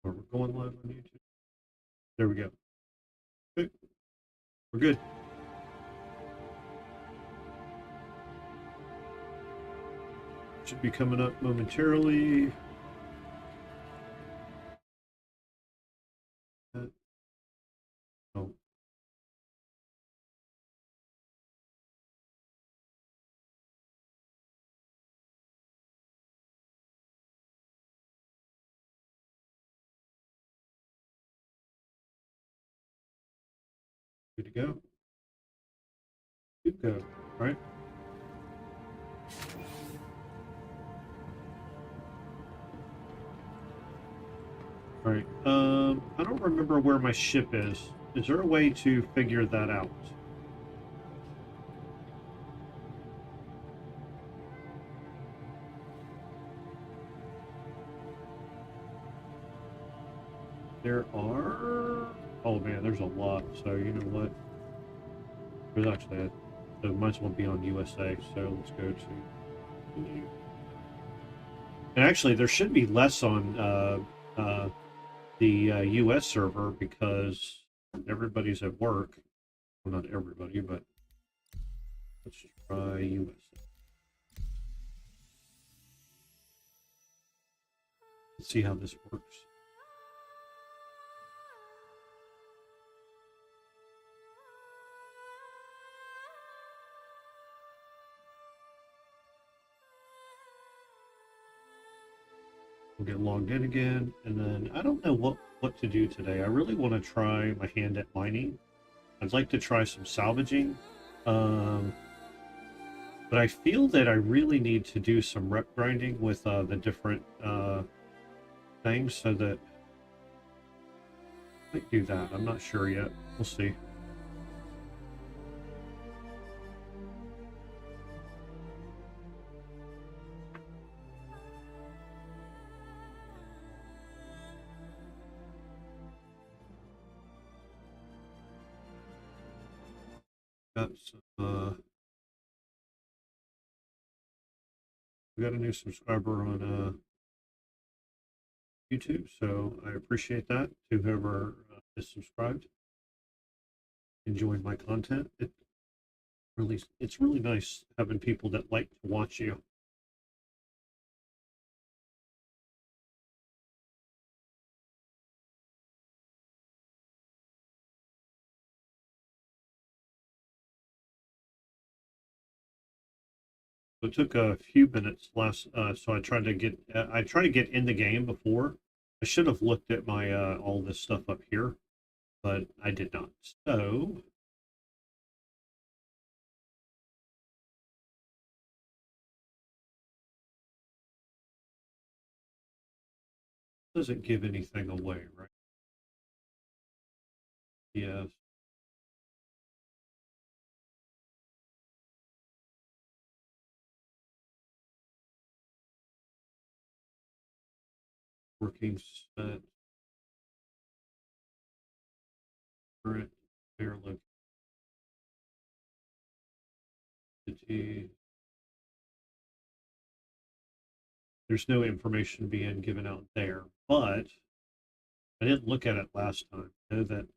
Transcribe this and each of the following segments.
We're going live on YouTube. There we go. Okay, we're good. Should be coming up momentarily. Oh, good to go. Good to go. All right. All right. I don't remember where my ship is. Is there a way to figure that out? There are. Oh man, there's a lot. So you know what? There's actually a. So it might as well be on USA. So let's go to. And actually, there should be less on the US server because everybody's at work. Well, not everybody, but let's just try US. Let's see how this works. We'll get logged in again, and then I don't know what to do today. I really want to try my hand at mining. I'd like to try some salvaging, um, but I feel that I really need to do some rep grinding with the different things so that I might do that. I'm not sure yet. We'll see. Got some, we got a new subscriber on YouTube, so I appreciate that to whoever is subscribed, enjoying my content. It's really nice having people that like to watch you. So it took a few minutes last, so I tried to get in the game before. I should have looked at my all this stuff up here, but I did not. So it doesn't give anything away, right? Yes. Working set, current, fair liquidity. There's no information being given out there, but I didn't look at it last time. I know that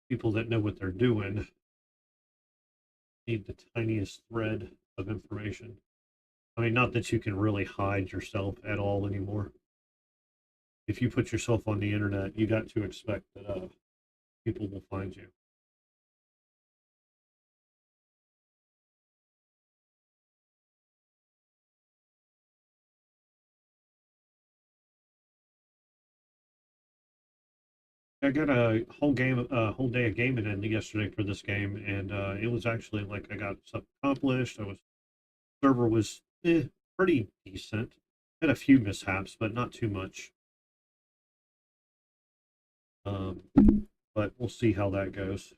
people that know what they're doing need the tiniest thread of information. I mean, not that you can really hide yourself at all anymore. If you put yourself on the internet, you got to expect that people will find you. I got a whole day of gaming in yesterday for this game, and it was actually like I got stuff accomplished. I was server was pretty decent. Had a few mishaps, but not too much. Um, but we'll see how that goes.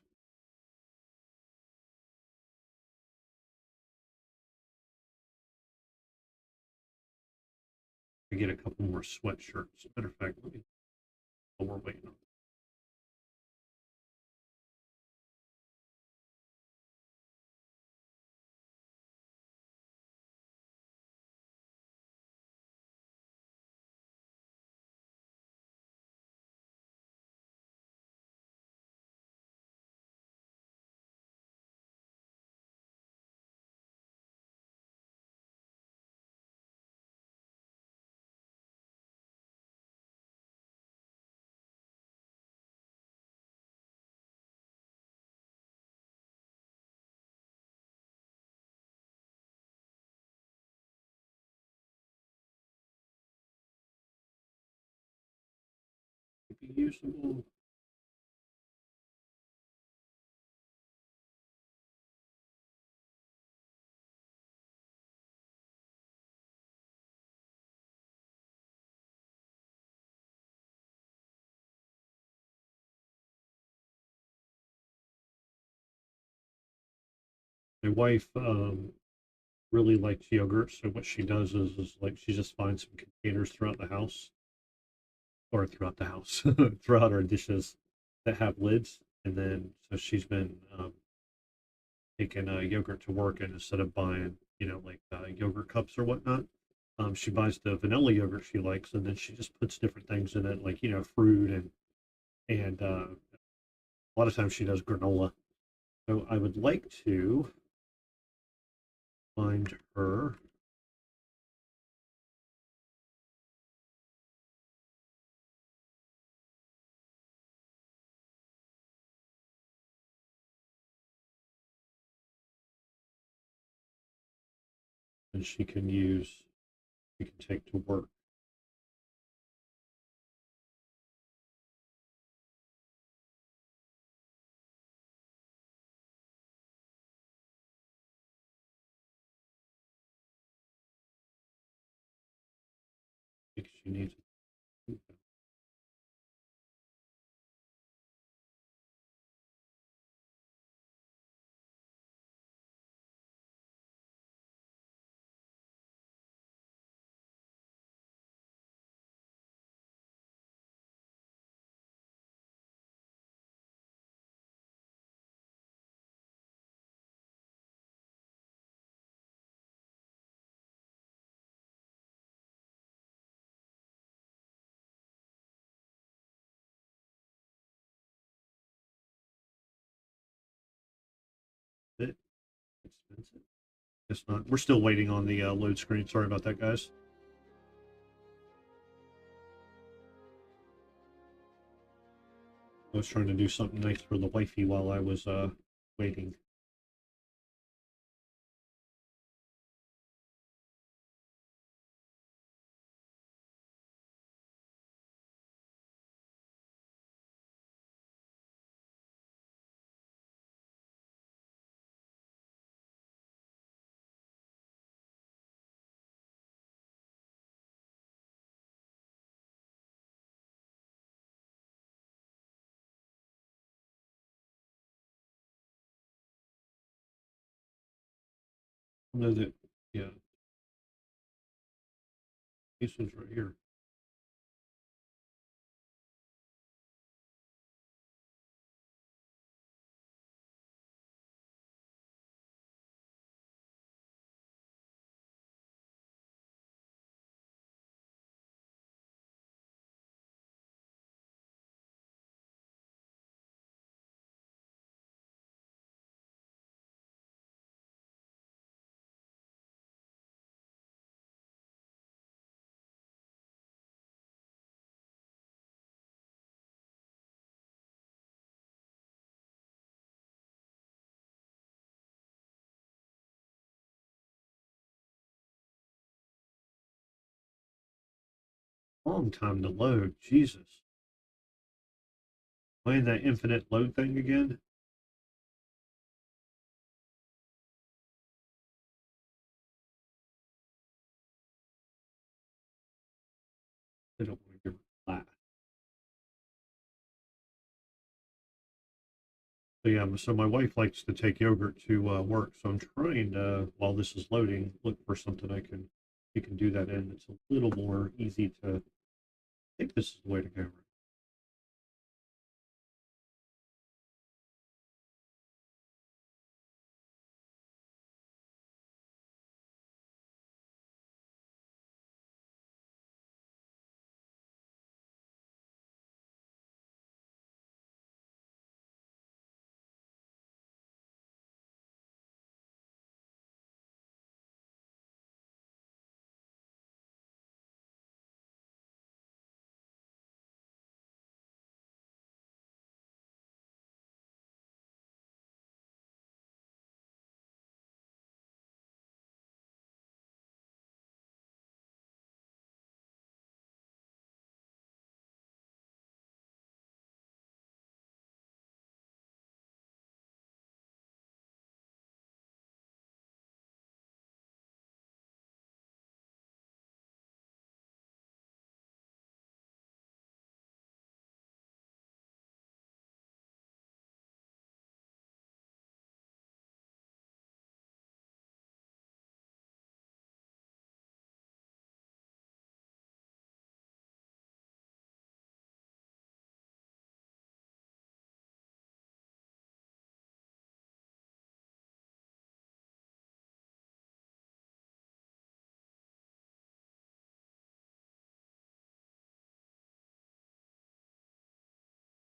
I get a couple more sweatshirts. Matter of fact, let me. While we're waiting on might be usable. My wife really likes yogurt, so what she does is like she just finds some containers throughout the house, or throughout the house, throughout our dishes that have lids, and then so she's been taking yogurt to work, and instead of buying, like yogurt cups or whatnot, she buys the vanilla yogurt she likes, and then she just puts different things in it, like fruit and a lot of times she does granola. So I would like to find her. And she can take to work. I think she needs it. Bit expensive. Guess not. We're still waiting on the load screen. Sorry about that, guys. I was trying to do something nice for the wifey while I was waiting. I know that, yeah, this one's right here. Long time to load. Jesus. Playing that infinite load thing again? I don't want to give her that. So yeah, so my wife likes to take yogurt to work, so I'm trying to, while this is loading, look for something we can do that in. It's a little more easy to, I think this is the way to go.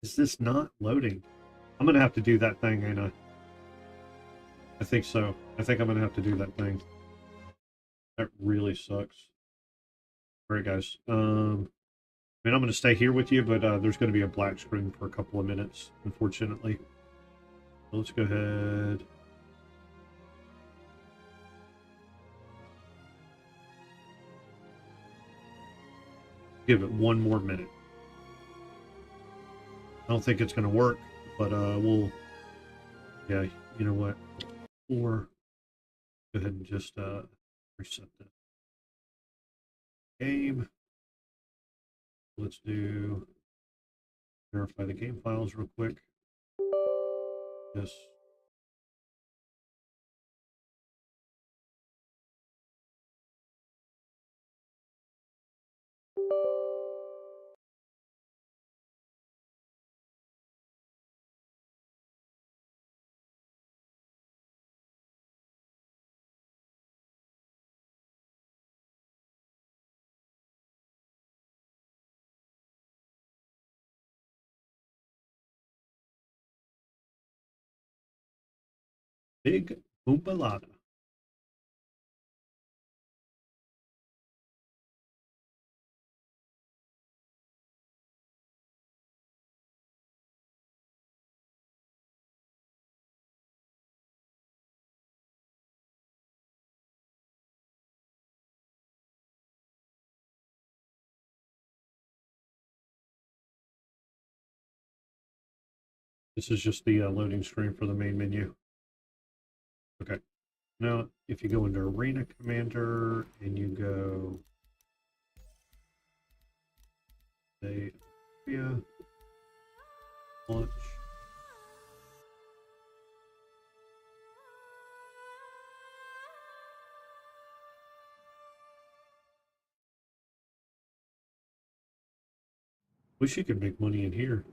Is this not loading? I'm gonna have to do that thing, ain't I? I think so. I think I'm gonna have to do that thing. That really sucks. All right, guys. I mean, I'm gonna stay here with you, but there's gonna be a black screen for a couple of minutes, unfortunately. So let's go ahead. Give it one more minute. I don't think it's gonna work, but we'll. Yeah, you know what? Or go ahead and just reset the game. Let's do verify the game files real quick. Yes. Big Boombalada. This is just the loading screen for the main menu. Okay. Now, if you go into Arena Commander and you go, say, area, launch. Wish you could make money in here.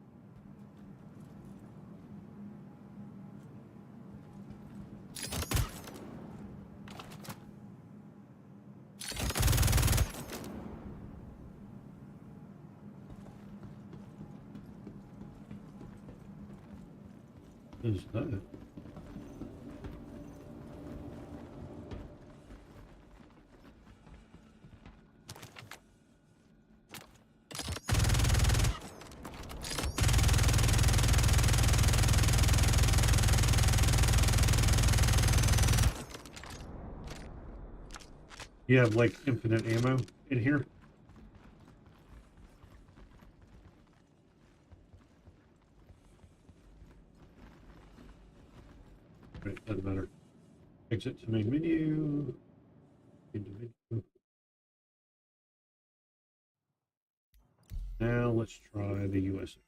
What is that? You have like infinite ammo in here? Right, doesn't matter. Exit to main menu. Into menu. Now let's try the USA.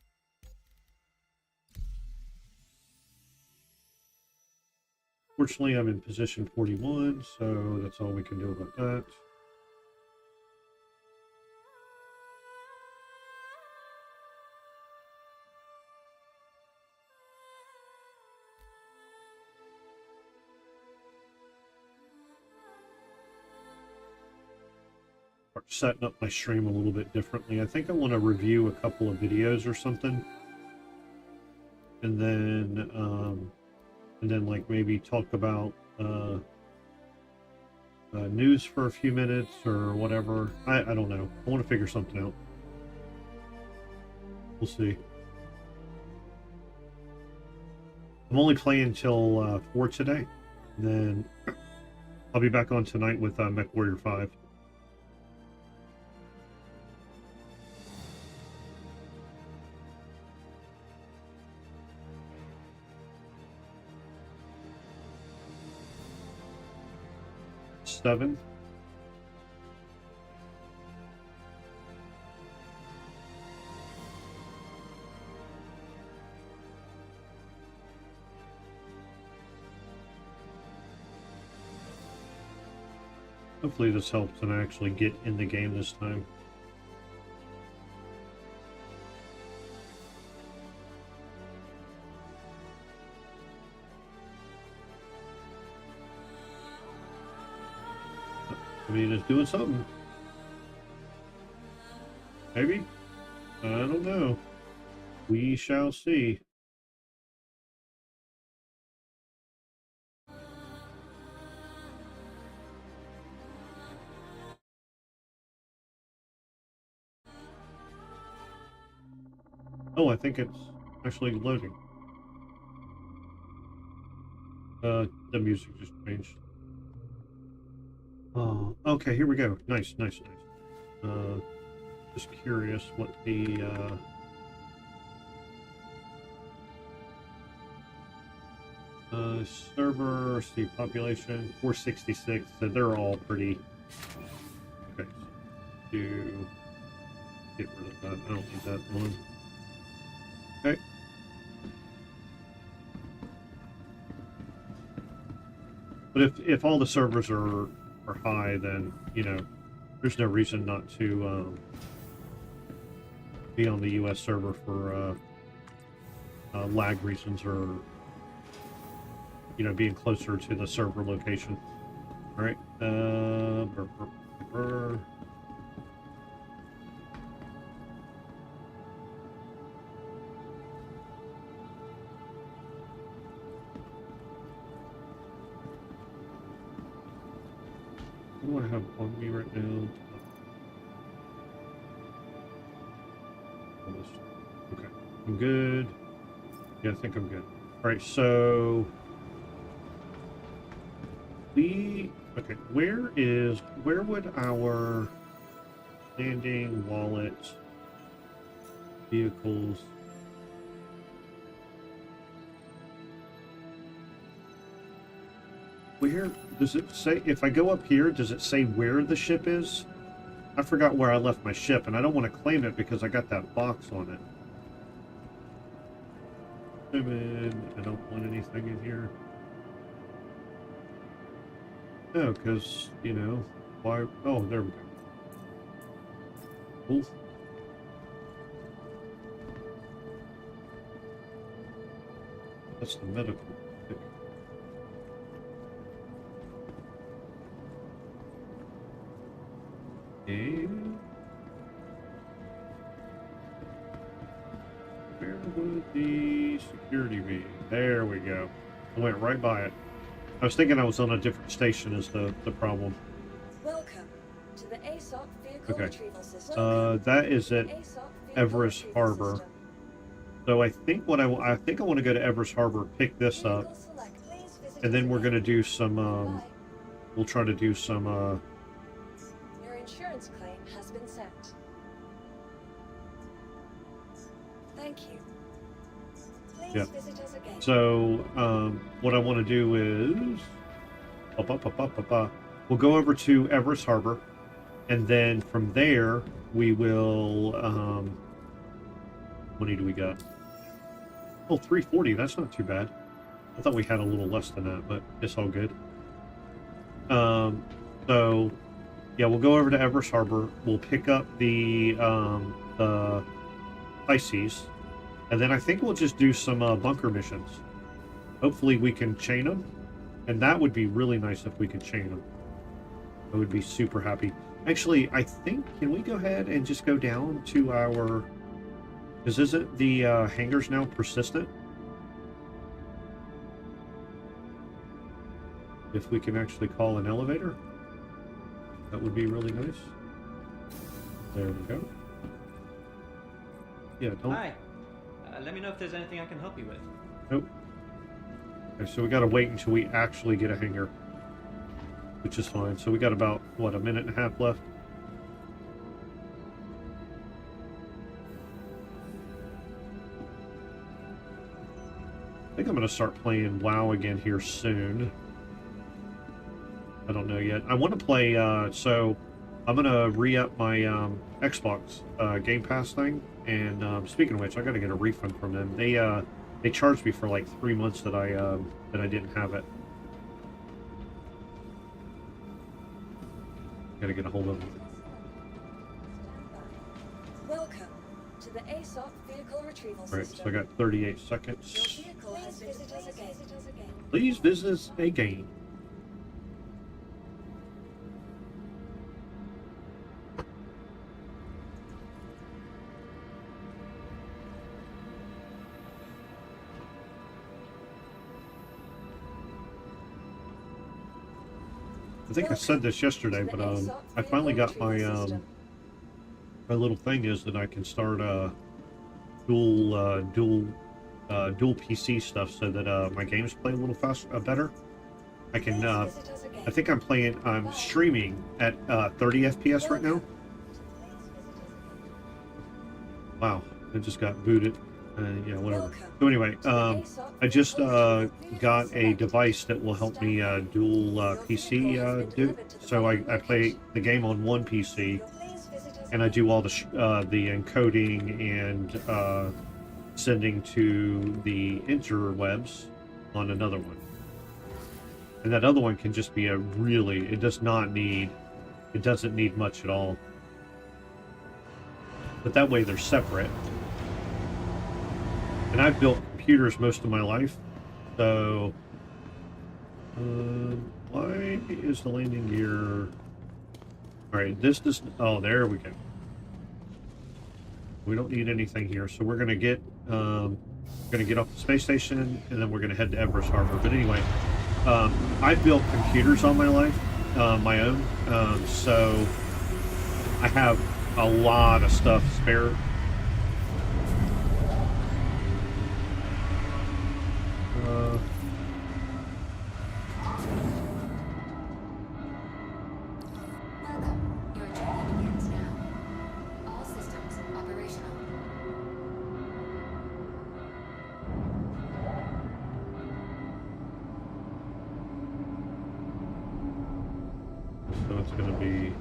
Fortunately, I'm in position 41, so that's all we can do about that. Setting up my stream a little bit differently. I think I want to review a couple of videos or something, and then like maybe talk about news for a few minutes or whatever. I don't know. I want to figure something out. We'll see. I'm only playing till 4 today. Then I'll be back on tonight with Mech Warrior 5. Seven. Hopefully this helps and I actually get in the game this time. I mean, it's doing something. Maybe? I don't know. We shall see. Oh, I think it's actually loading. The music just changed. Oh, okay, here we go. Nice, nice, nice. Just curious what the, server, see, population, 466, so they're all pretty... Okay, so do... Get rid of that, I don't need that one. Okay. But if all the servers are high, then, you know, there's no reason not to, be on the US server for, lag reasons or, you know, being closer to the server location. All right. What do I have on me right now? Okay, I'm good. Yeah, I think I'm good. All right, so okay, where would our landing, wallet, vehicles? Where does it say, if I go up here, does it say where the ship is? I forgot where I left my ship, and I don't want to claim it because I got that box on it. I don't want anything in here. No, because, you know, why? Oh, there we go. Cool. That's the medical. And where would the security be? There we go. I went right by it. I was thinking I was on a different station is the problem. Welcome to the ASOC vehicle retrieval system. That is at Everest Harbor. So I think I think I want to go to Everest Harbor, pick this up, and then we're going to do some, we'll try to do some, Your insurance claim has been sent. Thank you. Please visit us again. So, what I want to do is, we'll go over to Everest Harbor, and then from there, we will, how many do we got? Oh, 340, that's not too bad. I thought we had a little less than that, but it's all good. So, yeah, we'll go over to Everest Harbor. We'll pick up the Pisces, and then I think we'll just do some bunker missions. Hopefully we can chain them, and that would be really nice if we could chain them. I would be super happy. Actually, I think, can we go ahead and just go down to our... Because isn't the hangars now persistent? If we can actually call an elevator, that would be really nice. There we go. Yeah, don't... Hi. Let me know if there's anything I can help you with. Nope. Okay, so we gotta wait until we actually get a hangar, which is fine. So we got about, what, a minute and a half left? I think I'm gonna start playing WoW again here soon. I don't know yet. I want to play, so I'm gonna re-up my Xbox Game Pass thing. And speaking of which, I gotta get a refund from them. They charged me for like 3 months that I didn't have it. Gotta get a hold of it. Welcome to the ASOC vehicle retrieval system. All right, so I got 38 seconds. Your vehicle has visited us again. Please visit us again. I think I said this yesterday, but I finally got my my little thing is that I can start dual PC stuff so that my games play a little faster, better. I can I think I'm streaming at 30 FPS right now. Wow, I just got booted. Yeah, whatever. So anyway, I just got a device that will help me dual PC do. So I play the game on one PC, and I do all the encoding and sending to the interwebs on another one. And that other one can just be it doesn't need much at all. But that way they're separate. And I've built computers most of my life, so why is the landing gear? All right, this does. Oh, there we go. We don't need anything here, so we're gonna get off the space station, and then we're gonna head to Everest Harbor. But anyway, I've built computers all my life, my own, so I have a lot of stuff spare. Welcome. Your journey begins now. All systems operational. So it's going to be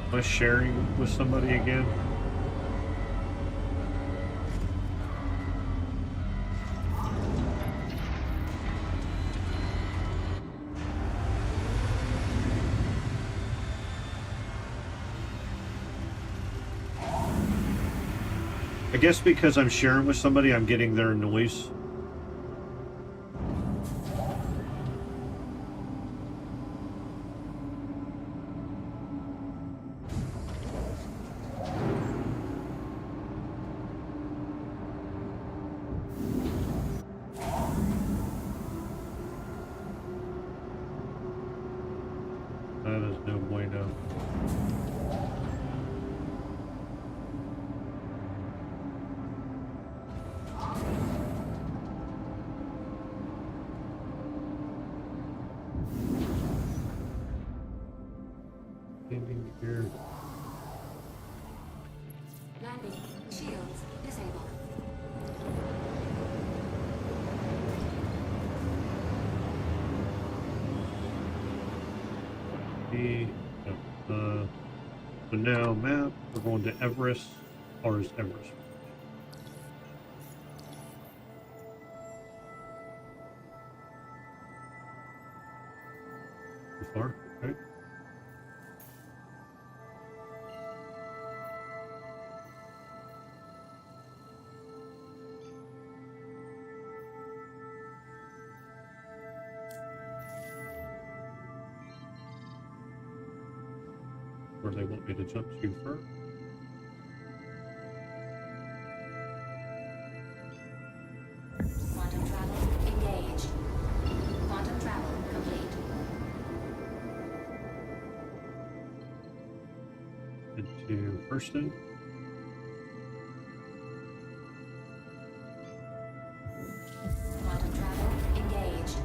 am I sharing with somebody again? I guess because I'm sharing with somebody, I'm getting their noise. That is no bueno. Landing here. Landing. Shields disabled. So now map, we're going to Everest, or is Everest? Too far? Okay. Where they want me to jump to first. Quantum travel engaged. Quantum travel complete. Into Hurston. Quantum travel engaged.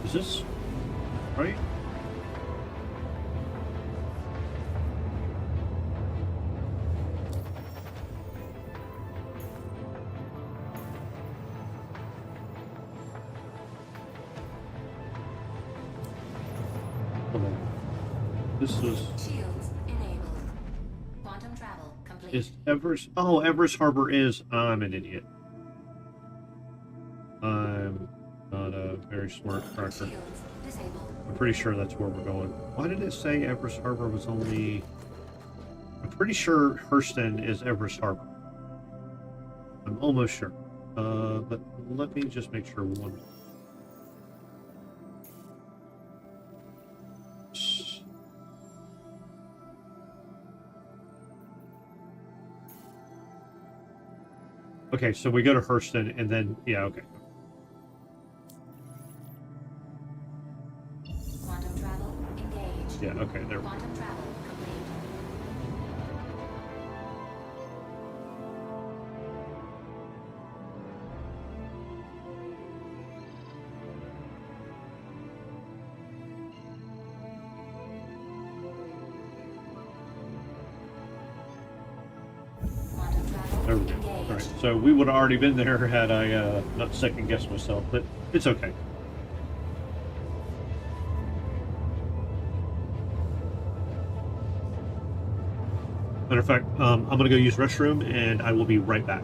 Is this right? This is Shields enabled. Quantum travel complete. is Everest. Oh, Everest Harbor is. I'm an idiot. I'm not a very smart cracker. Shields disabled. I'm pretty sure that's where we're going. Why did it say Everest Harbor was only... I'm pretty sure Hurston is Everest Harbor. I'm almost sure. But let me just make sure one. Okay, so we go to Hurston, and then yeah, okay. Quantum travel engaged. Yeah, okay, there we go. Quantum travel complete. Quantum travel There we go. engaged. All right, so we would have already been there had I not second guessed myself, but it's okay. Matter of fact, I'm gonna go use restroom, and I will be right back.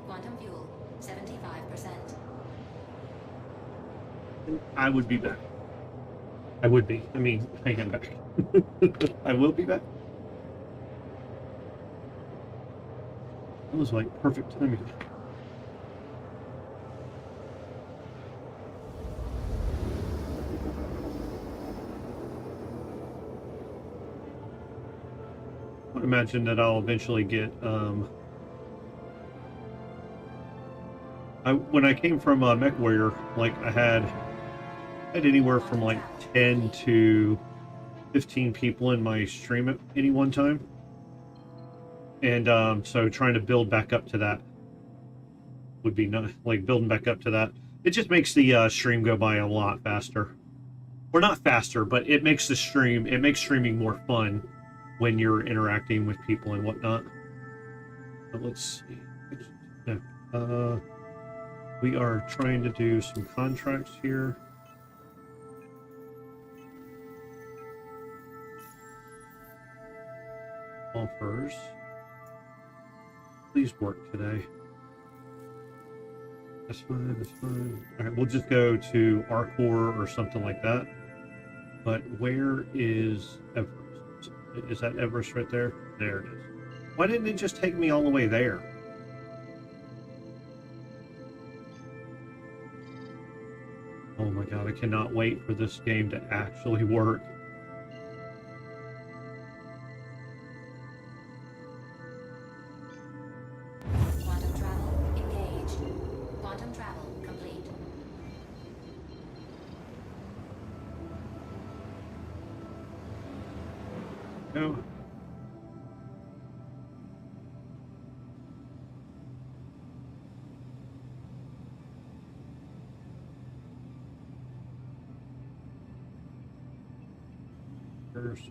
Quantum fuel 75%. I would be back. I would be. I mean, I am back. I will be back. That was like perfect timing. I would imagine that I'll eventually get when I came from MechWarrior, like I had anywhere from like 10 to 15 people in my stream at any one time, and so trying to build back up to that would be not like building back up to that. It just makes the stream go by a lot faster, or not faster, but it makes streaming more fun when you're interacting with people and whatnot. But let's see. No. We are trying to do some contracts here. Offers. Please work today. That's fine, that's fine. Alright, we'll just go to Arcor or something like that. But where is Everest? Is that Everest right there? There it is. Why didn't it just take me all the way there? Oh my god, I cannot wait for this game to actually work. Quantum travel engaged. Quantum travel complete. Go. First,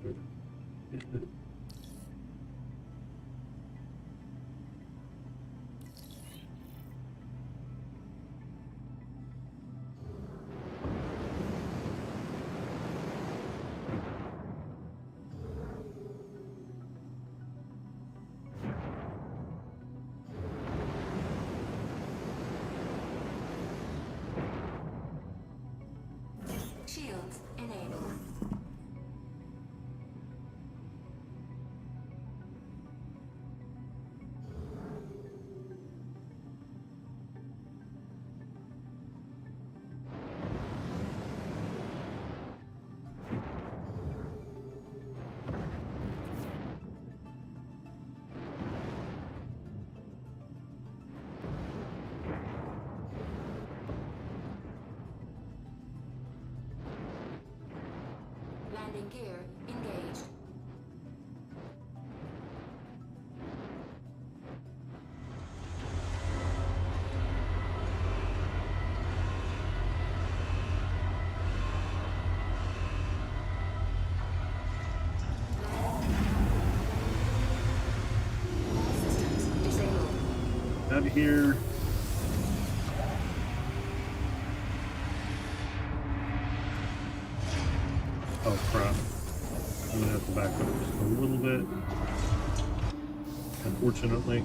Shields enabled. Landing gear engaged. All systems disabled. out of here. Oh crap. I'm gonna have to back up just a little bit. Unfortunately.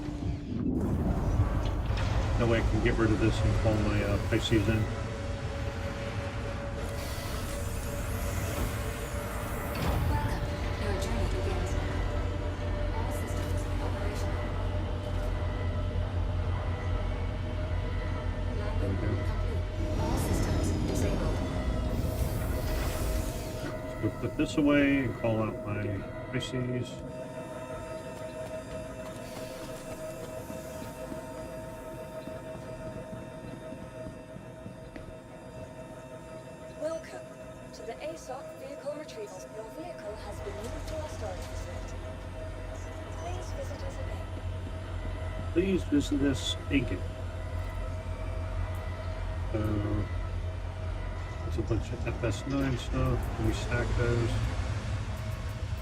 That way I can get rid of this and call my Pisces in. Welcome. Your journey begins now. All systems operational. Landing complete. All systems disabled. We'll put this away and call out my Pisces. Welcome to the ASOC vehicle retrieval. Your vehicle has been moved to our storage facility. Please visit us again. Please visit us again. So, there's a bunch of FS9 stuff. Can we stack those?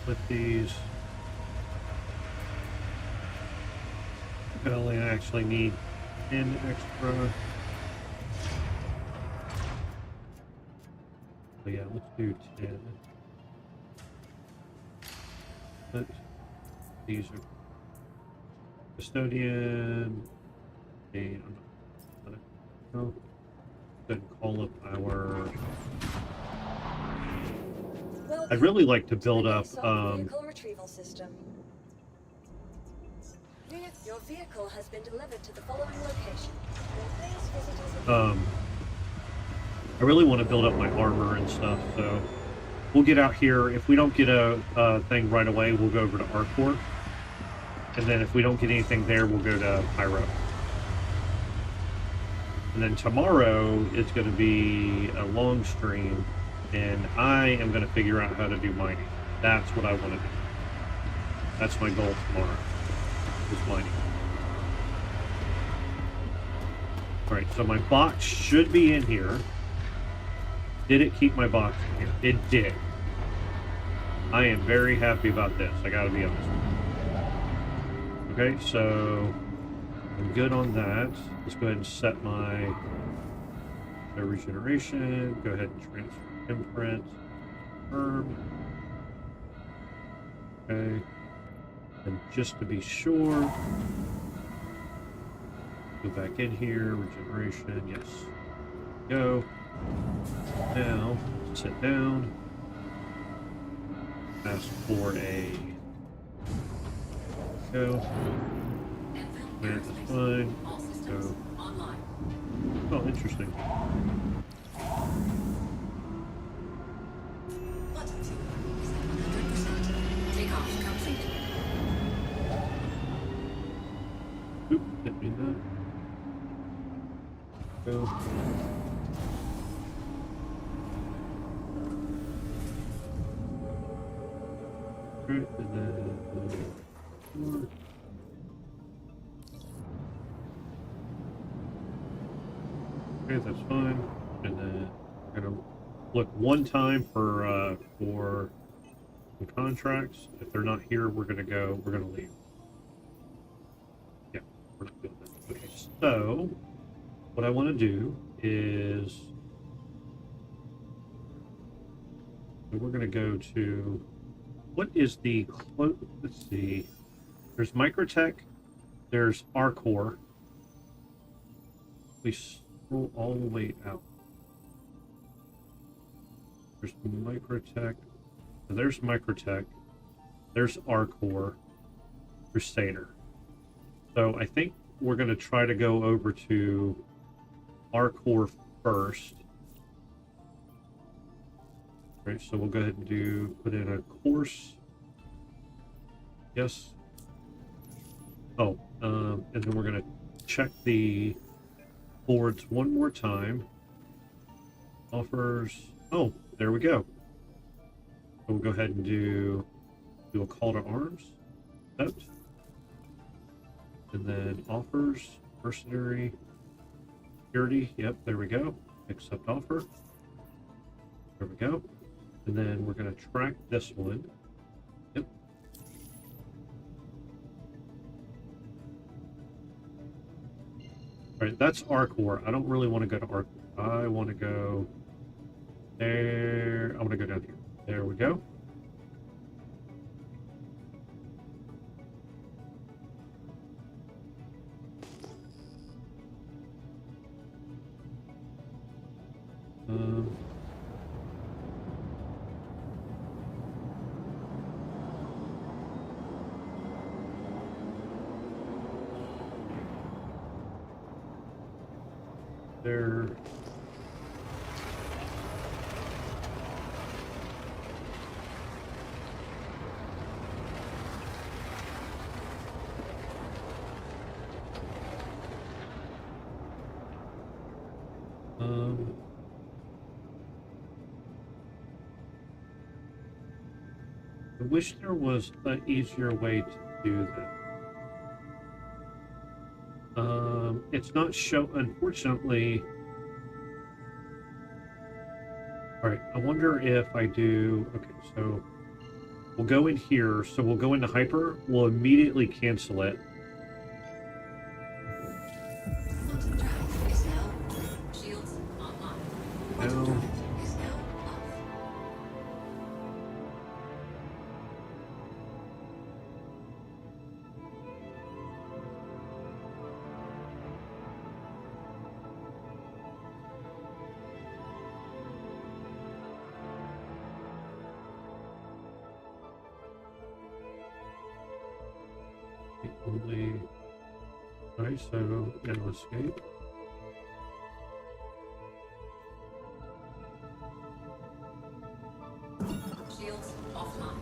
With these. I actually need 10 extra. So yeah, let's do 10. But these are custodian. Okay, I'm not gonna go. Go ahead and call up our. I'd really like to build up. Vehicle retrieval system. Your vehicle has been delivered to the following location. Please visit us again. I really want to build up my armor and stuff, so we'll get out here. If we don't get a thing right away, we'll go over to Arcor. And then if we don't get anything there, we'll go to Pyro. And then tomorrow is going to be a long stream, and I am going to figure out how to do mining. That's what I want to do. That's my goal tomorrow, is mining. Alright, so my box should be in here. Did it keep my box in here? It did. I am very happy about this, I gotta be honest. Okay, so I'm good on that. Let's go ahead and set my regeneration. Go ahead and transfer imprint. Confirm. Okay. And just to be sure, go back in here, regeneration, yes. Go. Now, sit down. Ask for a go. That's fine. Go. Oh, interesting. Takeoff complete. Oop, didn't mean that. Go. Right, and then 4. Okay, that's fine. And then we're gonna look one time for some contracts. If they're not here, we're gonna go. We're gonna leave. Yeah, we're not doing that. Okay, so what I want to do is we're gonna go to what is the let's see. There's Microtech. There's Arcor. We scroll all the way out. There's Microtech. There's Microtech. There's Arcor. Crusader. So I think we're going to try to go over to Arcor first. Right, so we'll go ahead and put in a course. Yes. Oh, and then we're going to check the boards one more time. Offers. Oh, there we go. So we'll go ahead and do a call to arms. Accept. And then offers, mercenary, security. Yep, there we go. Accept offer. There we go. And then we're going to track this one. Yep. All right, that's Arcor. I don't really want to go to Arcor. I want to go there. I want to go down here. There we go. There. I wish there was an easier way to do that. It's not unfortunately. All right, I wonder if I do, okay, so we'll go in here, so we'll go into hyper, we'll immediately cancel it. Quantum drive is now shields online. Quantum No. drive is now off. Only, all right, so now escape. Shields offline.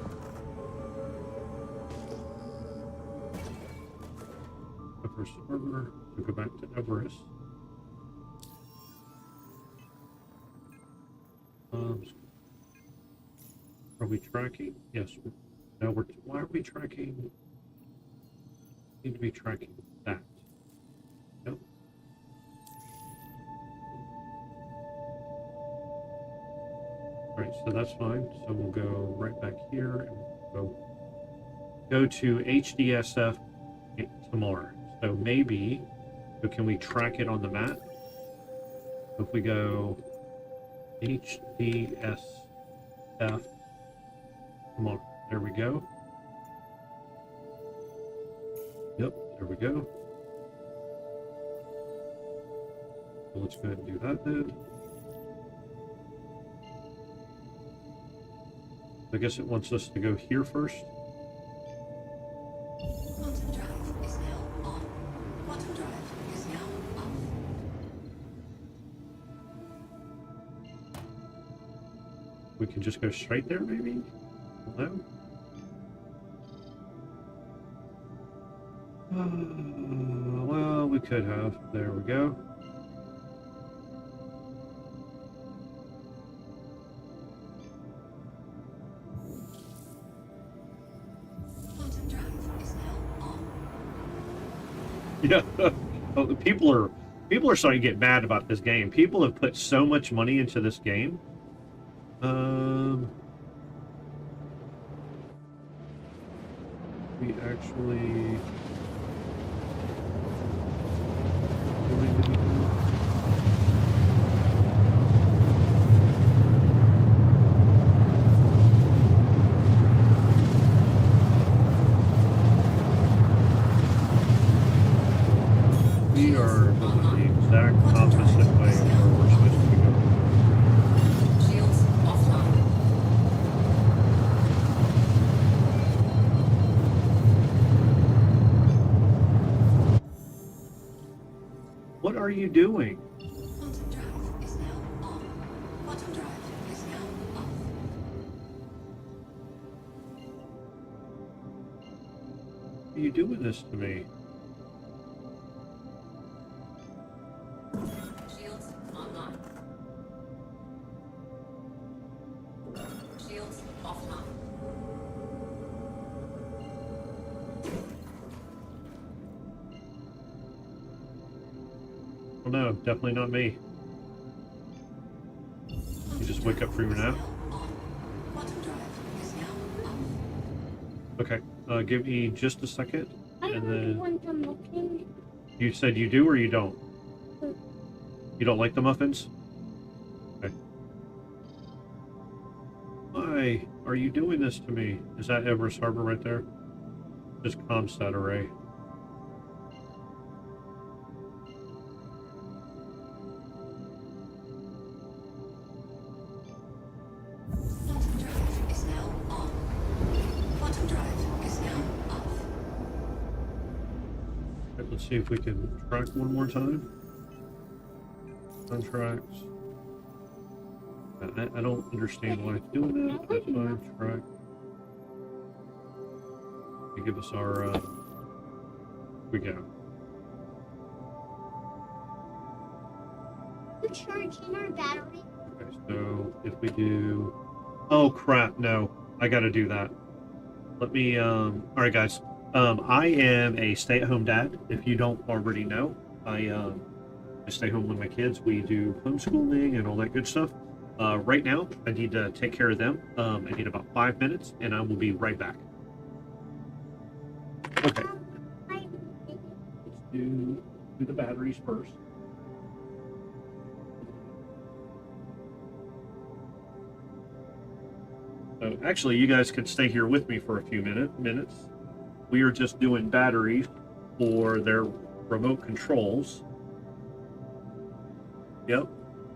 Upper server, we'll go back to Everest. Are we tracking? Yes. No, why are we tracking? Need to be tracking that. Nope. Right, so that's fine. So we'll go right back here and we'll go to HDSF tomorrow. So maybe, so can we track it on the map? If we go HDSF tomorrow, there we go. Yep, there we go. So let's go ahead and do that then. I guess it wants us to go here first. Quantum drive is now on. Quantum drive is now off. We can just go straight there, maybe? No? Well, we could have. There we go. Yeah. Oh, people are starting to get mad about this game. People have put so much money into this game. We actually. We are going the exact opposite way of where we're supposed to be going. Shields offline. What are you doing? Quantum drive is now on. Quantum drive is now off. Why are you doing this to me? Shields online. Shields offline. Oh no, definitely not me. You just wake up from your nap? Quantum drive is now off. Okay, give me just a second, I and don't then want them looking. you said you do or you don't? You don't like the muffins? Okay. Why are you doing this to me? Is that Everest Harbor right there? Just Comstat array. Quantum drive is now on. Quantum drive is now off. Right, let's see if we can track one more time. Contracts. I don't understand why it's doing that. That's fine. Track. They give us our. We go. We're charging our battery. Okay, so if we do. Oh crap! No, I got to do that. Let me. All right, guys. I am a stay-at-home dad. If you don't already know, I stay home with my kids. We do homeschooling and all that good stuff. Right now, I need to take care of them. I need about 5 minutes, and I will be right back. Okay. I Let's do the batteries first. So actually, you guys can stay here with me for a few minutes. We are just doing batteries for their remote controls. Yep.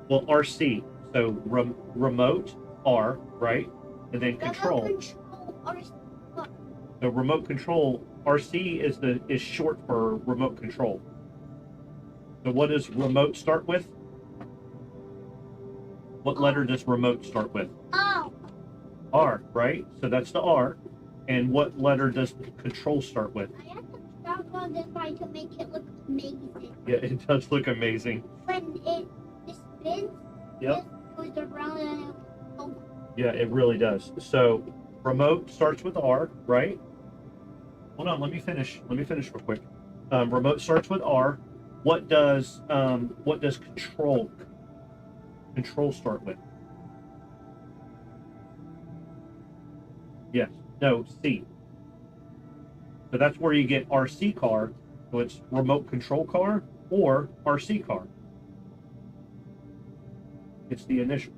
Well, RC. So remote R, right? And then control. control our The remote control RC is short for remote control. So what does remote start with? What letter does remote start with? Oh, R, right? So that's the R. And what letter does control start with? I have to stop on this side to make it look amazing. Yeah, it does look amazing. When it spins, Yep. it goes around and Yeah, it really does. So remote starts with R, right? Hold on, let me finish. Let me finish real quick. Remote starts with R. What does control start with? Yes. No, C. So that's where you get RC car. So it's remote control car or RC car. It's the initial.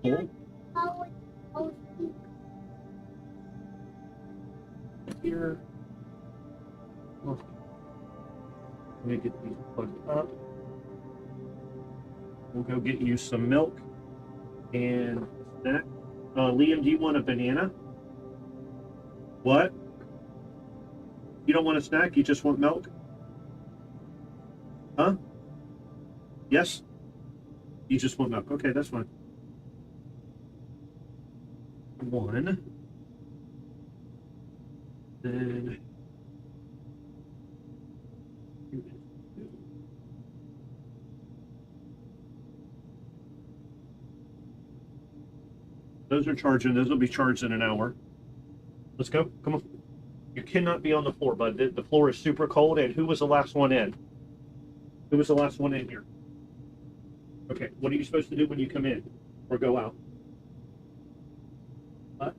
Cool. oh, Here. Let me get these plugged up. We'll go get you some milk and a snack. Liam, do you want a banana? What? You don't want a snack? You just want milk? Huh? Yes? You just want milk. Okay, that's fine. One. Then. Those are charging. Those will be charged in an hour. Let's go. Come on. Here. cannot be on the floor, bud. The floor is super cold. And who was the last one in? Who was the last one in here? Okay, what are you supposed to do when you come in or go out? What?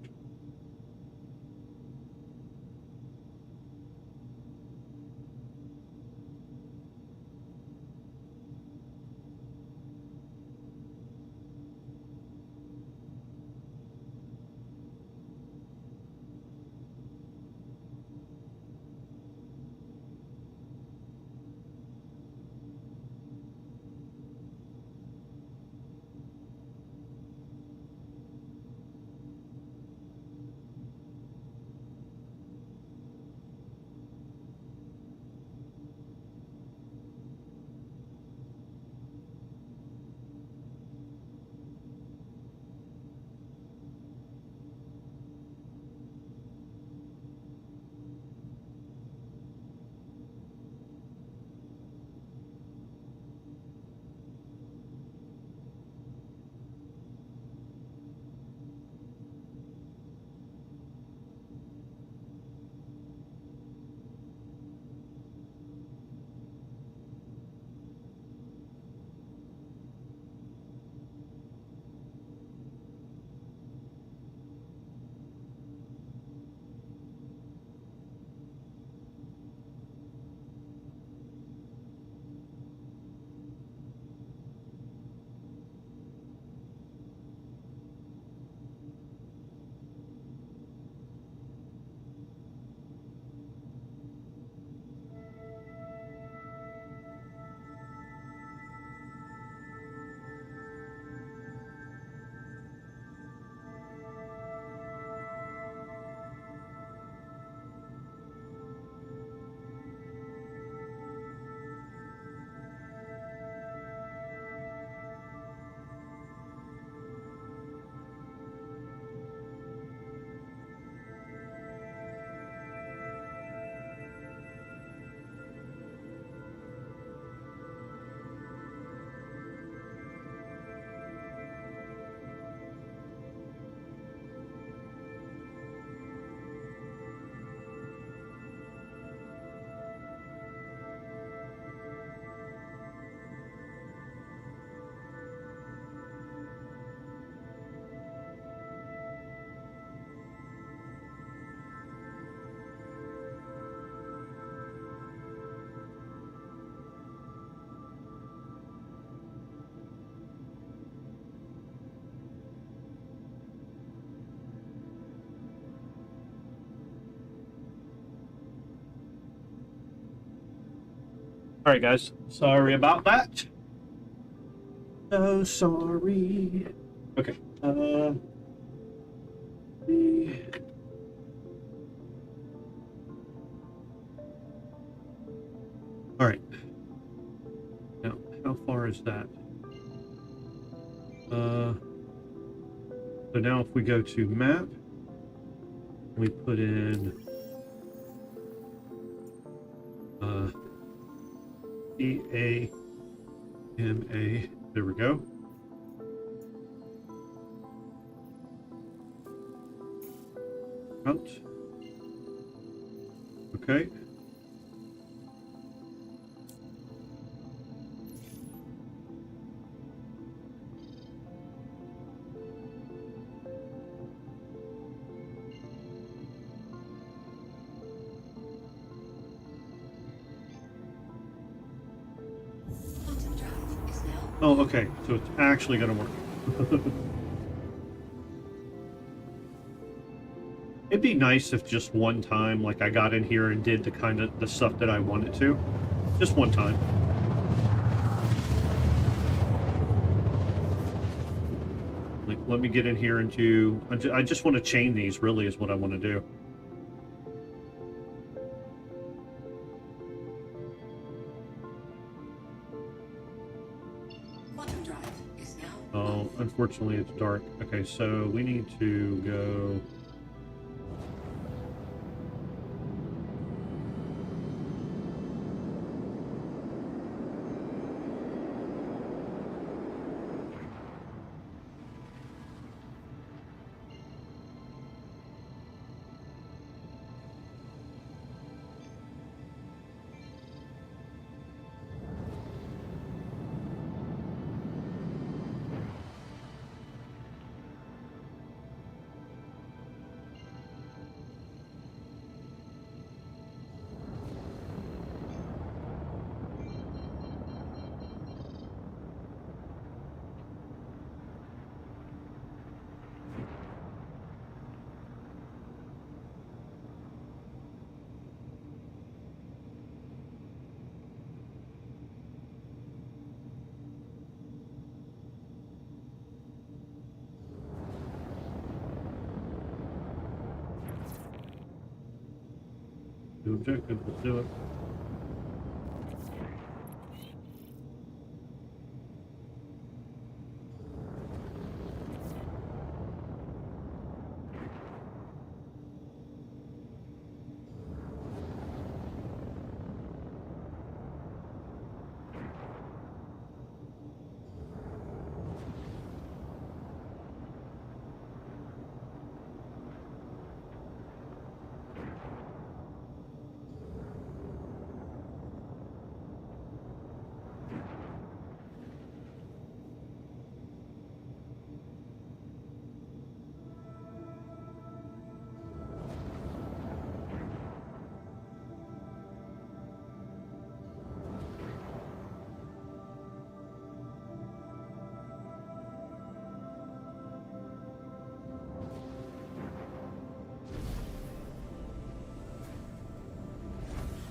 All right, guys. Sorry about that. So sorry. Okay. All right. Now, how far is that? So now if we go to map, we put in EAMA. There we go. Out. Okay. Quantum drive is now Oh, okay. So it's actually going to work. It'd be nice if just one time, like I got in here and did the stuff that I wanted to. Just one time. Like, let me get in here and do... I just want to chain these, really, is what I want to do. quantum drive is now Oh, unfortunately, it's dark. Okay, so we need to go... New objective, let's do it.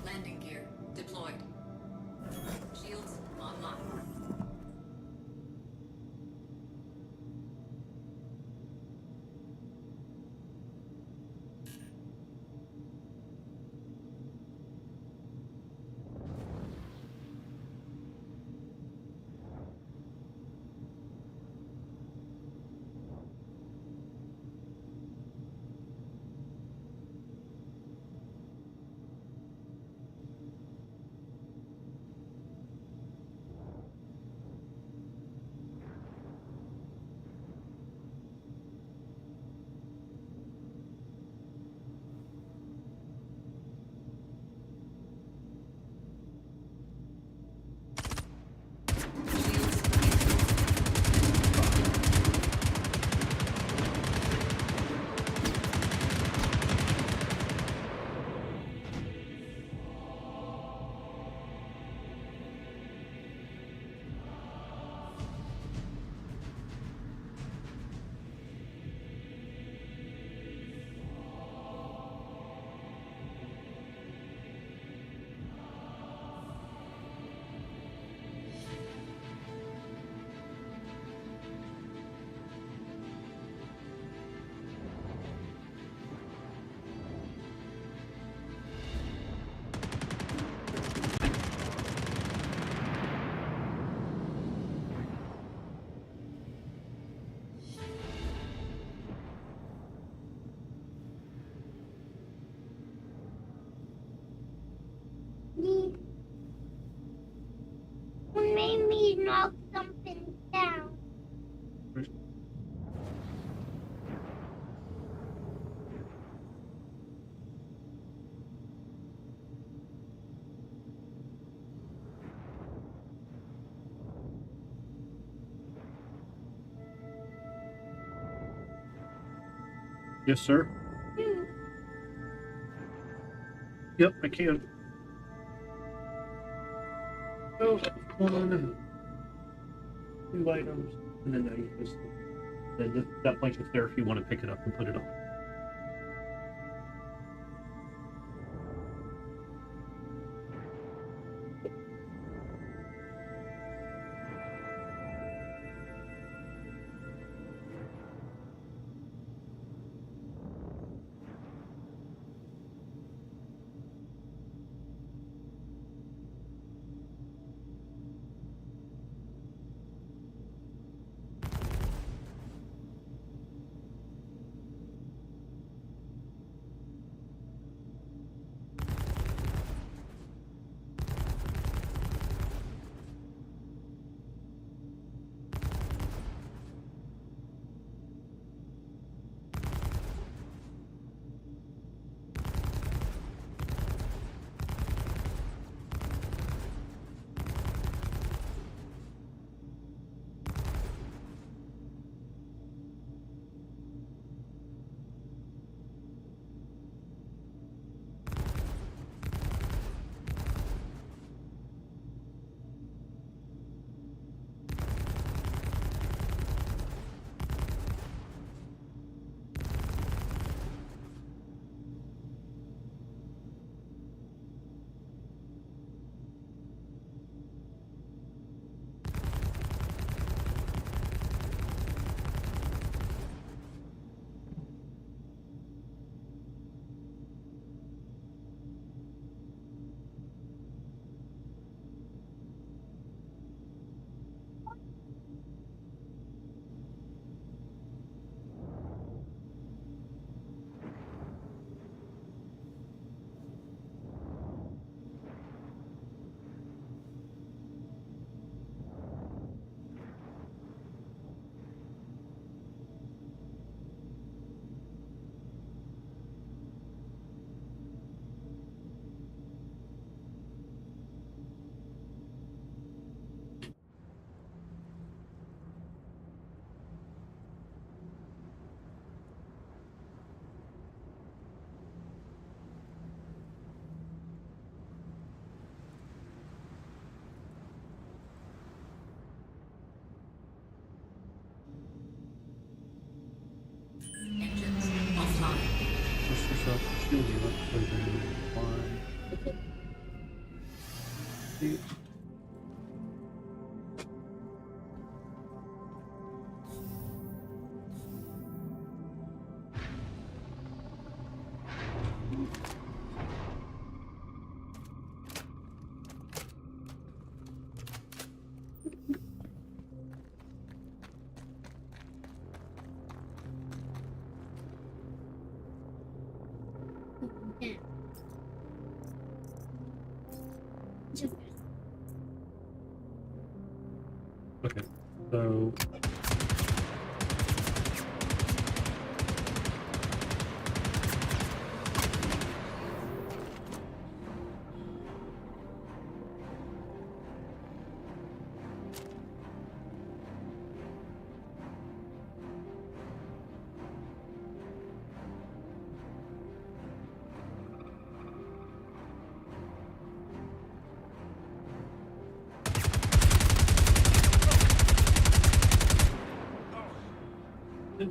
Landing gear deployed. Shields online. What made me knock something down? Yes, sir. Yep, I can. Oh, one, two items, and then now you just that blanket's there if you want to pick it up and put it on. Still the program. One. Eight. Yeah. Just Okay, so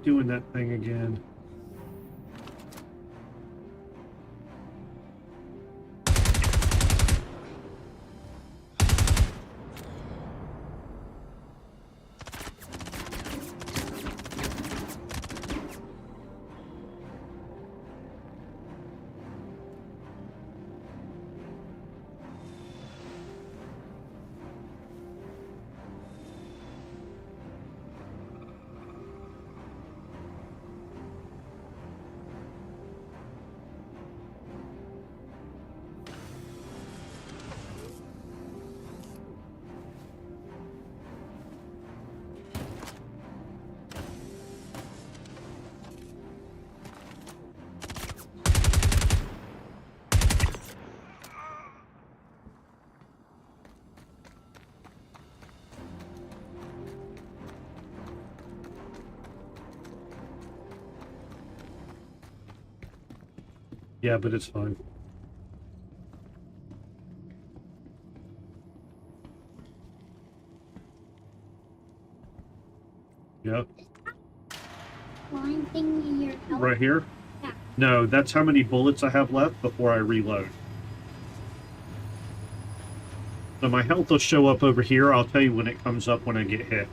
doing that thing again. Yeah, but it's fine. Yep. flying thing in your health. Right here? Yeah. No, that's how many bullets I have left before I reload. So my health will show up over here. I'll tell you when it comes up when I get hit.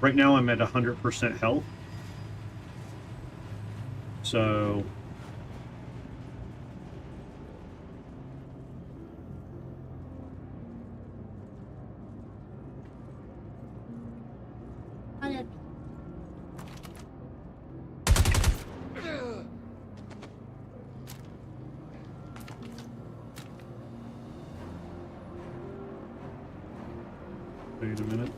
Right now I'm at 100% health. So... Wait a minute.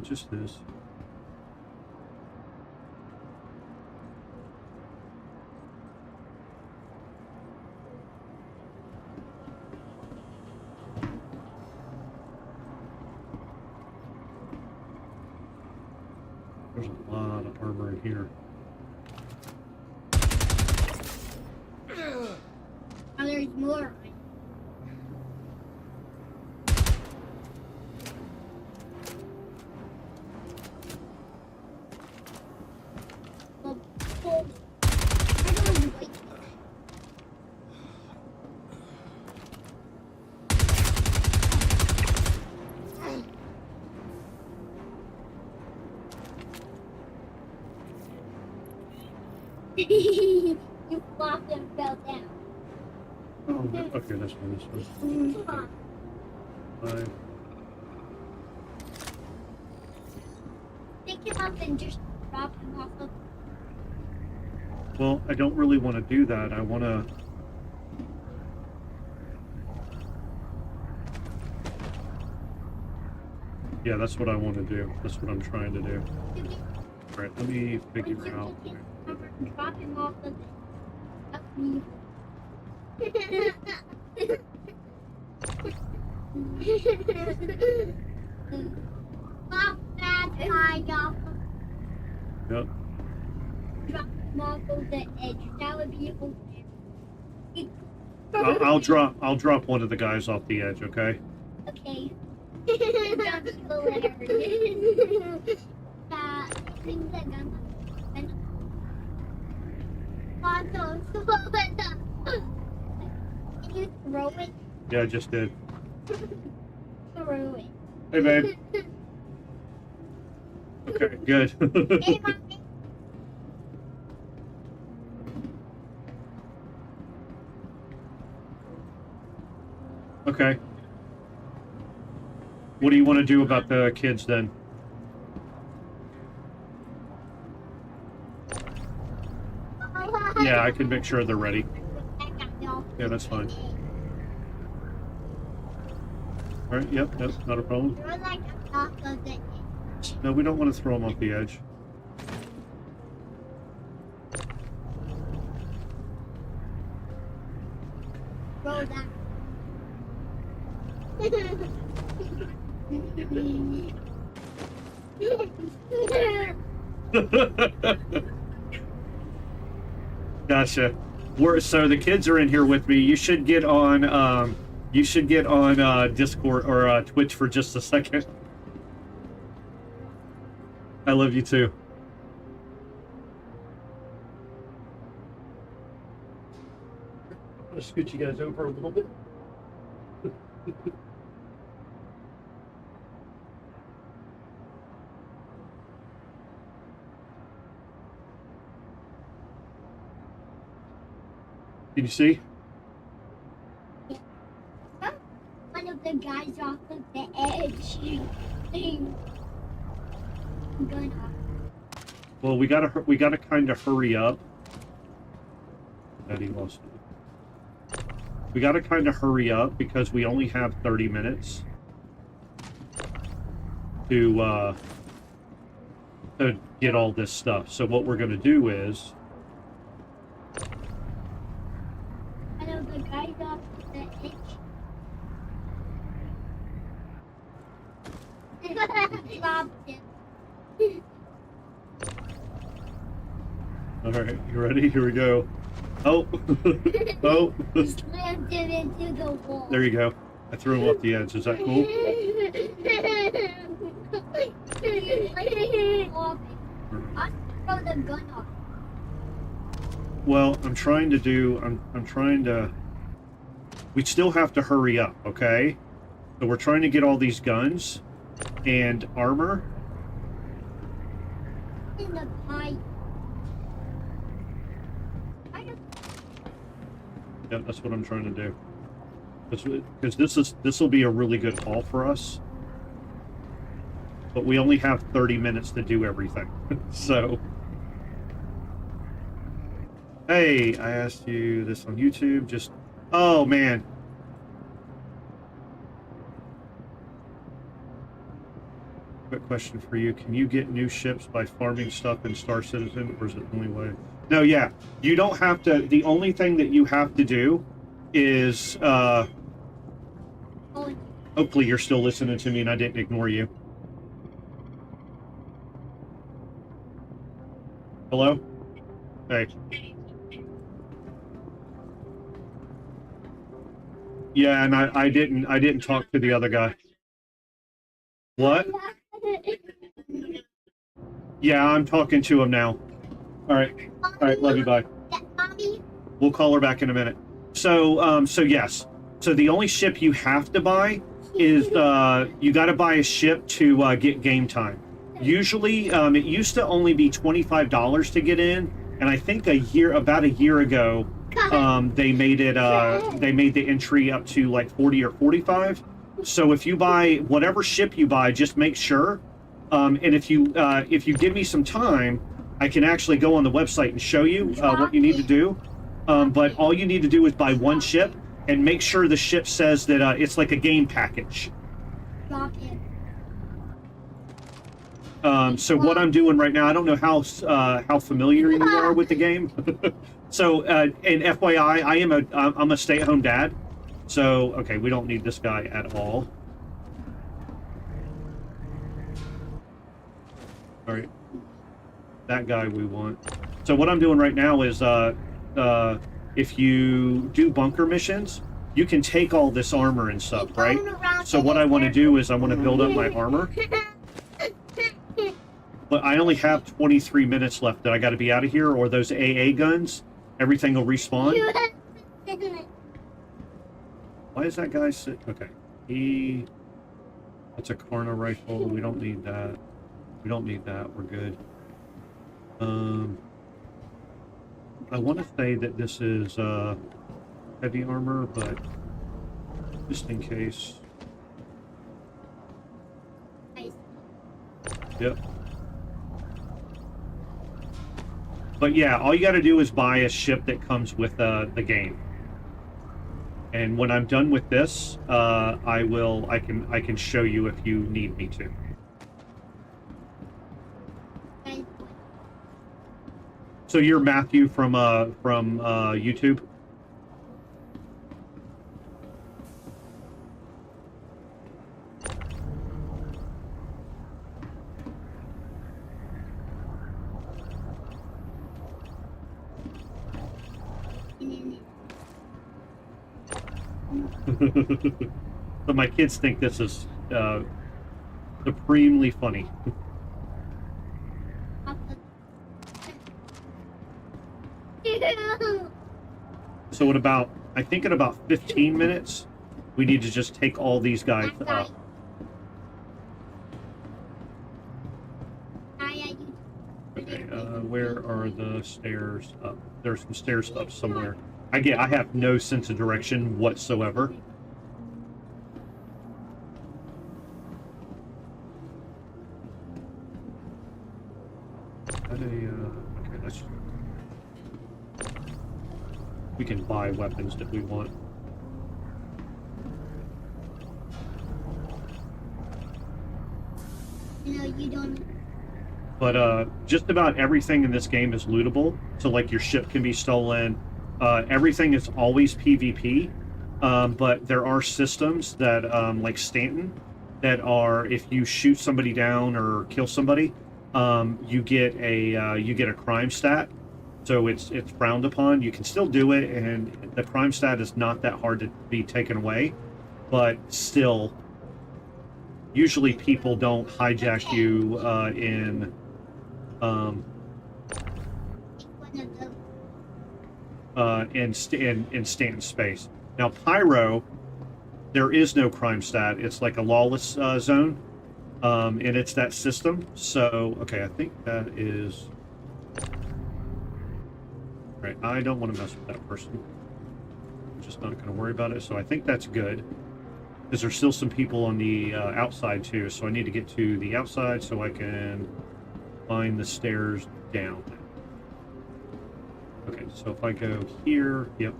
Just this. There's a lot of armor in here. Oh, there's more. You flopped and fell down. Oh, okay, that's fine, this one. Come on. Five. Pick him up and just drop him off of. Well, I don't really want to do that. I want to... Yeah, that's what I want to do. That's what I'm trying to do. Alright, let me figure out... Drop him off of Pop that guy off. Yep. Drop him off of the edge. That would be okay. I'll drop one of the guys off the edge, okay? Okay. Don't kill her. Bring the gun. Can you throw it? Yeah, I just did. Throw it. Hey, babe. Okay, good. Hey, mommy. Okay. What do you want to do about the kids then? Yeah, I can make sure they're ready. Yeah, that's fine. All right, yep, that's not a problem. You're like a knock of the edge. No, we don't want to throw them off the edge. Throw that. Gotcha. So the kids are in here with me. You should get on Discord or Twitch for just a second. I love you too. I'm gonna scoot you guys over a little bit. Can you see? One of the guys off of the edge. Gun off. Well, we gotta kind of hurry up. Daddy lost it. We gotta kind of hurry up because we only have 30 minutes to get all this stuff. So what we're gonna do is. One of the guys off of the edge. Dropped him. All right, you ready? Here we go. Oh, oh. Slammed him into the wall. There you go. I threw him off the edge. Is that cool? I throw the gun off. Well, I'm trying to. We still have to hurry up, okay? So we're trying to get all these guns and armor. In the pipe. Yep, that's what I'm trying to do. Because this will be a really good haul for us. But we only have 30 minutes to do everything. So. Hey, I asked you this on YouTube. Just. Oh, man. Quick question for you. Can you get new ships by farming stuff in Star Citizen, or is it the only way? No, yeah. You don't have to. The only thing that you have to do is. Hopefully you're still listening to me and I didn't ignore you. Hello? Hey. Yeah, and I didn't talk to the other guy. What? Yeah, I'm talking to him now. All right, love you, bye. Mommy? We'll call her back in a minute. So yes. So the only ship you have to buy is you got to buy a ship to get game time. Usually, it used to only be $25 to get in, and I think about a year ago, they made the entry up to like 40 or 45. So if you buy whatever ship you buy, just make sure. And if you give me some time, I can actually go on the website and show you what you need to do. But all you need to do is buy one ship and make sure the ship says that it's like a game package. Drop it. So what I'm doing right now, I don't know how familiar you are with the game. So, and FYI, I'm a stay-at-home dad. So, okay, we don't need this guy at all. All right, that guy we want. So what I'm doing right now is, if you do bunker missions, you can take all this armor and stuff, right? So what I want to do is I want to build up my armor. But I only have 23 minutes left that I got to be out of here, or those AA guns everything will respawn. You have to sit in it. Why is that guy sit? Okay, that's a Karna rifle. We don't need that. We don't need that. We're good. I want to say that this is heavy armor, but just in case. Nice. Yep. But yeah, all you got to do is buy a ship that comes with the game. And when I'm done with this, I can show you if you need me to. Nice. So you're Matthew from YouTube? So my kids think this is supremely funny. So I think in about 15 minutes, we need to just take all these guys up. Okay, where are the stairs up? There's some stairs up somewhere. I have no sense of direction whatsoever. Okay, we can buy weapons if we want. No, you don't. But just about everything in this game is lootable. So like your ship can be stolen. Everything is always PvP. But there are systems that, like Stanton, that are if you shoot somebody down or kill somebody, you get a crime stat. So it's frowned upon. You can still do it, and the crime stat is not that hard to be taken away. But still, usually people don't hijack you in Stanton space. Now Pyro, there is no crime stat. It's like a lawless zone, and it's that system. So okay, I think that is right. I don't want to mess with that person. I'm just not going to worry about it. So I think that's good. Because there's still some people on the outside too, so I need to get to the outside so I can find the stairs down. Okay, so if I go here, yep,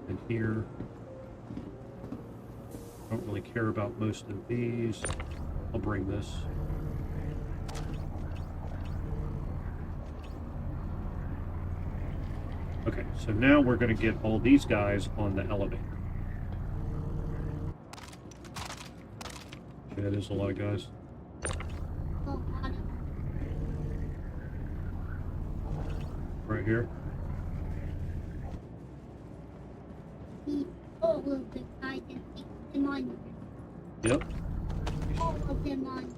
and here, I don't really care about most of these. I'll bring this. Okay, so now we're going to get all these guys on the elevator. That is a lot of guys. Right here. All of the guys and keep them on. Yep. All of them on.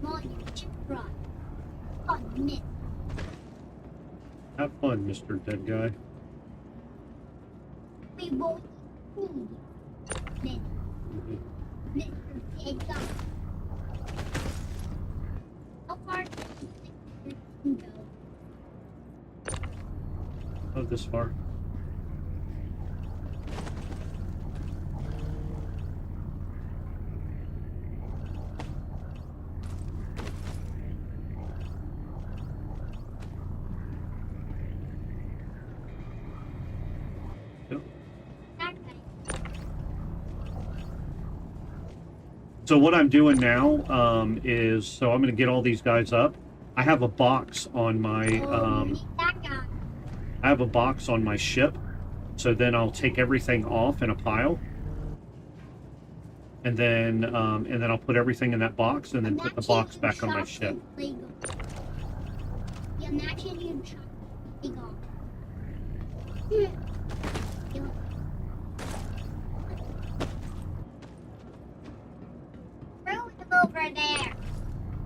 Come on, you chip rod. On miss. Have fun, Mr. Dead Guy. We won't need Mr. Dead Guy. How far can you go? Oh, this far. So what I'm doing now is, so I'm going to get all these guys up. I have a box on my I have a box on my ship. So then I'll take everything off in a pile, and then I'll put everything in that box, and then put the box back on my ship. Yeah, imagine you chop Lego. Throw them over there.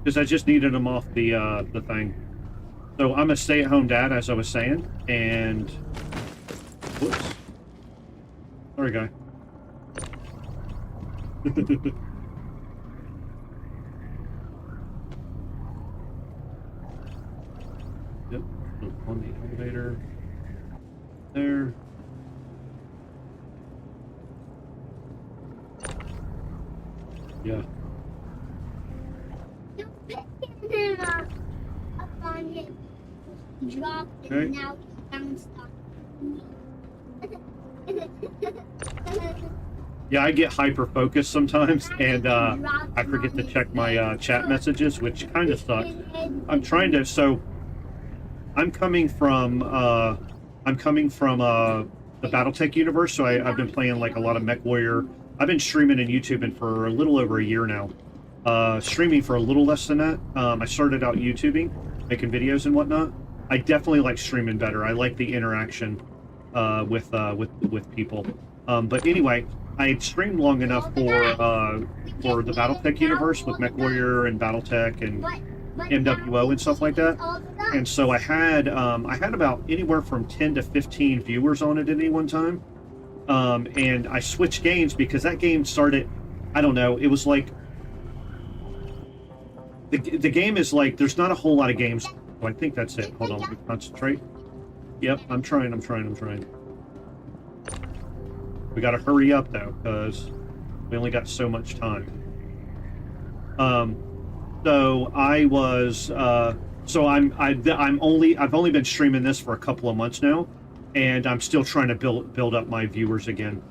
because I just needed them off the thing. So I'm a stay-at-home dad, as I was saying, and whoops, sorry, guy. Yep, on the elevator there. Yeah. You picked him up on him. He dropped Okay. and now he bounced off me. Yeah, I get hyper-focused sometimes, and I forget to check my chat messages, which kind of sucks. I'm trying to, so I'm coming from the BattleTech universe, so I've been playing like a lot of MechWarrior. I've been streaming and YouTubing for a little over a year now. Streaming for a little less than that. I started out YouTubing, making videos and whatnot. I definitely like streaming better. I like the interaction with people. But anyway, I had streamed long enough for the BattleTech universe with MechWarrior and BattleTech and MWO and stuff like that. And so I had about anywhere from 10 to 15 viewers on it at any one time. And I switched games because that game started, I don't know, it was like the game is like, there's not a whole lot of games. Oh, I think that's it. Hold on, let me concentrate. Yep, I'm trying. We gotta hurry up though, because we only got so much time. So I was, I've only been streaming this for a couple of months now, and I'm still trying to build up my viewers again.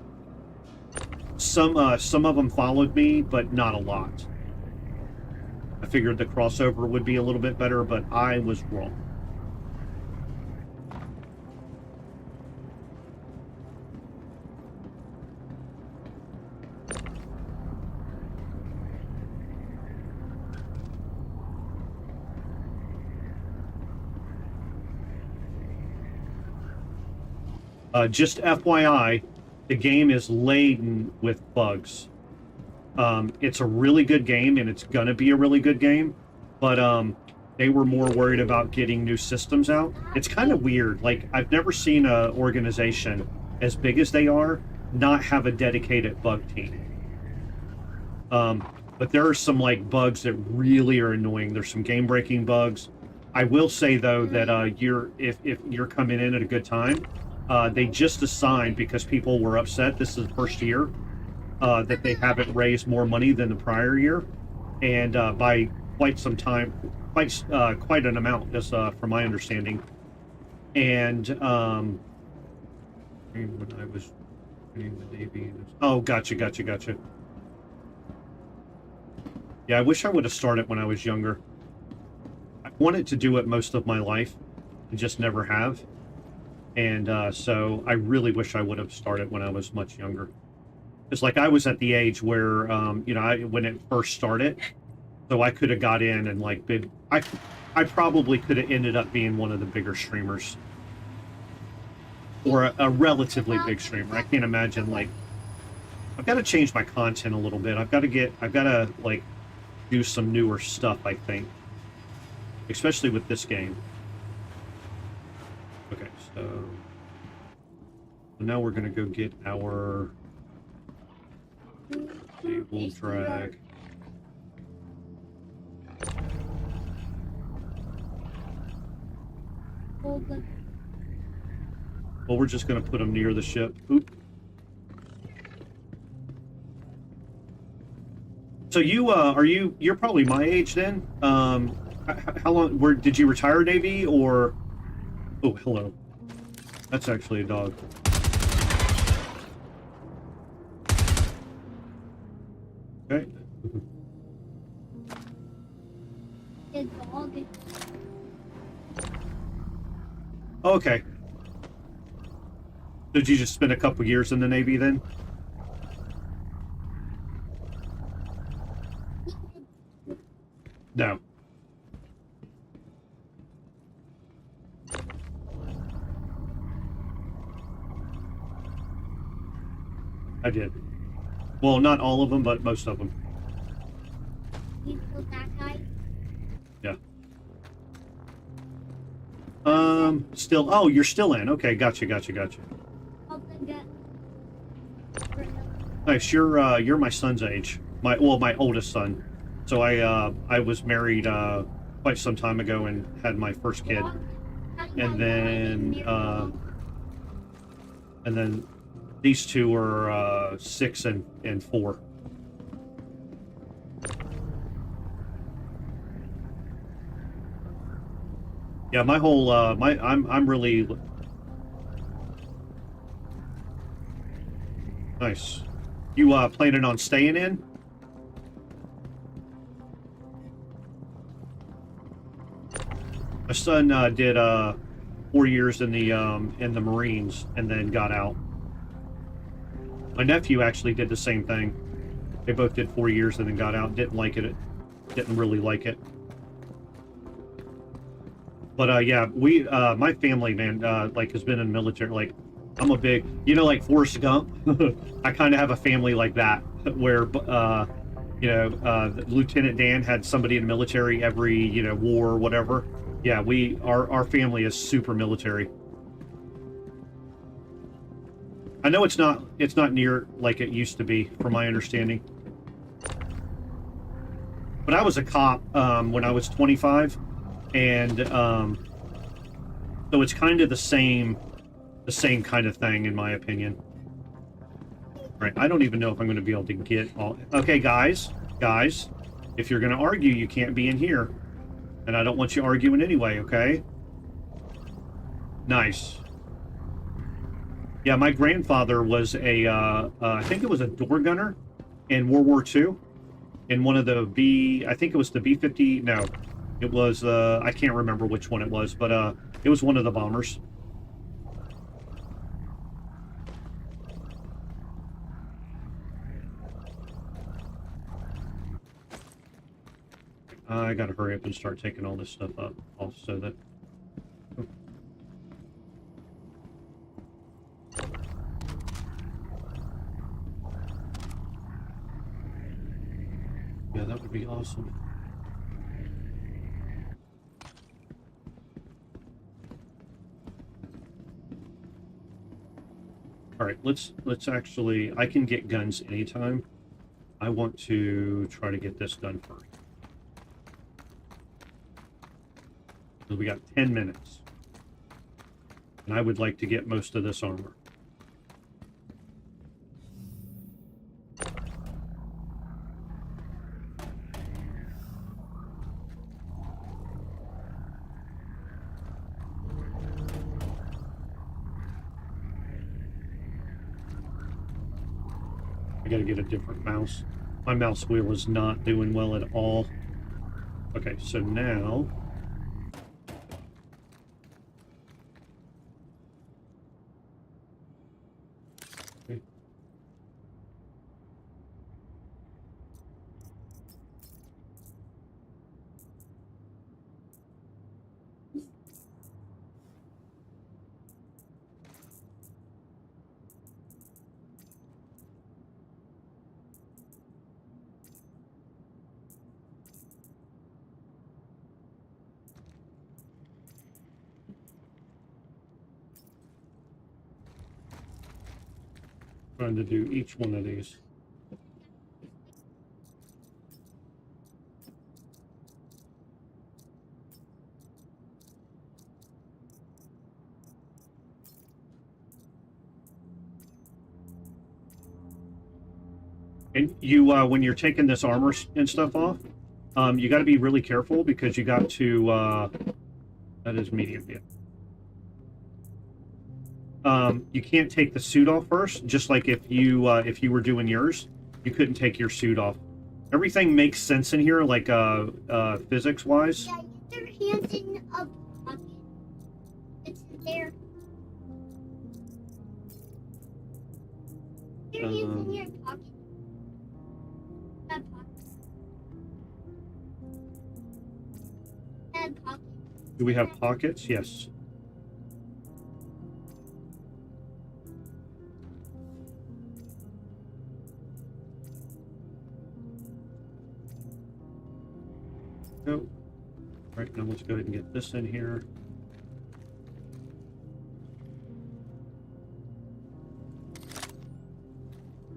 Some of them followed me, but not a lot. I figured the crossover would be a little bit better, but I was wrong. Just FYI, the game is laden with bugs. It's a really good game, and it's gonna be a really good game, but they were more worried about getting new systems out. It's kind of weird. Like, I've never seen an organization as big as they are not have a dedicated bug team. But there are some like bugs that really are annoying. There's some game-breaking bugs. I will say though that if you're coming in at a good time, they just assigned, because people were upset, this is the first year that they haven't raised more money than the prior year, and by quite some time, quite an amount, as from my understanding. And when I was in the Navy, oh, gotcha. Yeah, I wish I would have started when I was younger. I wanted to do it most of my life, and just never have. And so I really wish I would have started when I was much younger. It's like I was at the age where, when it first started, so I could have got in and like been, I probably could have ended up being one of the bigger streamers, or a relatively big streamer. I can't imagine, like, I've got to change my content a little bit. I've got to like do some newer stuff, I think, especially with this game. Okay, so now we're gonna go get our cable drag. Well, we're just gonna put them near the ship. Oop. So you're probably my age then. How long did you retire Navy, or? Oh, hello. That's actually a dog. Okay. The dog. Okay. Did you just spend a couple years in the Navy then? No. I did. Well, not all of them, but most of them. You killed that guy? Still. Oh, you're still in. Okay, gotcha. Something that. Nice. You're my son's age. My oldest son. So I was married quite some time ago and had my first kid, and then these two are 6 and 4. Yeah, my whole I'm really nice. You planning on staying in? My son did 4 years in the Marines and then got out. My nephew actually did the same thing. They both did 4 years and then got out. Didn't like it. Didn't really like it. But yeah, we my family, man, like has been in the military. Like, I'm a big, like Forrest Gump. I kind of have a family like that, where Lieutenant Dan had somebody in the military every war or whatever. Yeah, our family is super military. I know it's not near like it used to be, from my understanding. But I was a cop when I was 25. And so it's kind of the same kind of thing, in my opinion. Right, I don't even know if I'm going to be able to get all... Okay, guys, if you're going to argue, you can't be in here. And I don't want you arguing anyway, okay? Nice. Yeah, my grandfather was I think it was a door gunner in World War II. In one of the I think it was the B-50, no. It was, I can't remember which one it was, but it was one of the bombers. I gotta hurry up and start taking all this stuff up, also that... Yeah, that would be awesome. All right, let's actually, I can get guns anytime. I want to try to get this done first. So we got 10 minutes. And I would like to get most of this armor. I gotta get a different mouse. My mouse wheel is not doing well at all. Okay, so now... Okay. Trying to do each one of these. And you, when you're taking this armor and stuff off, you got to be really careful because you got to, that is medium, yeah. You can't take the suit off first, just like if you were doing yours, you couldn't take your suit off. Everything makes sense in here, like physics-wise. Yeah, get your hands in a pocket. It's there. Get your hands in your pocket. That pocket. That pocket. Do we have pockets? Yes. Go. All right, now let's go ahead and get this in here.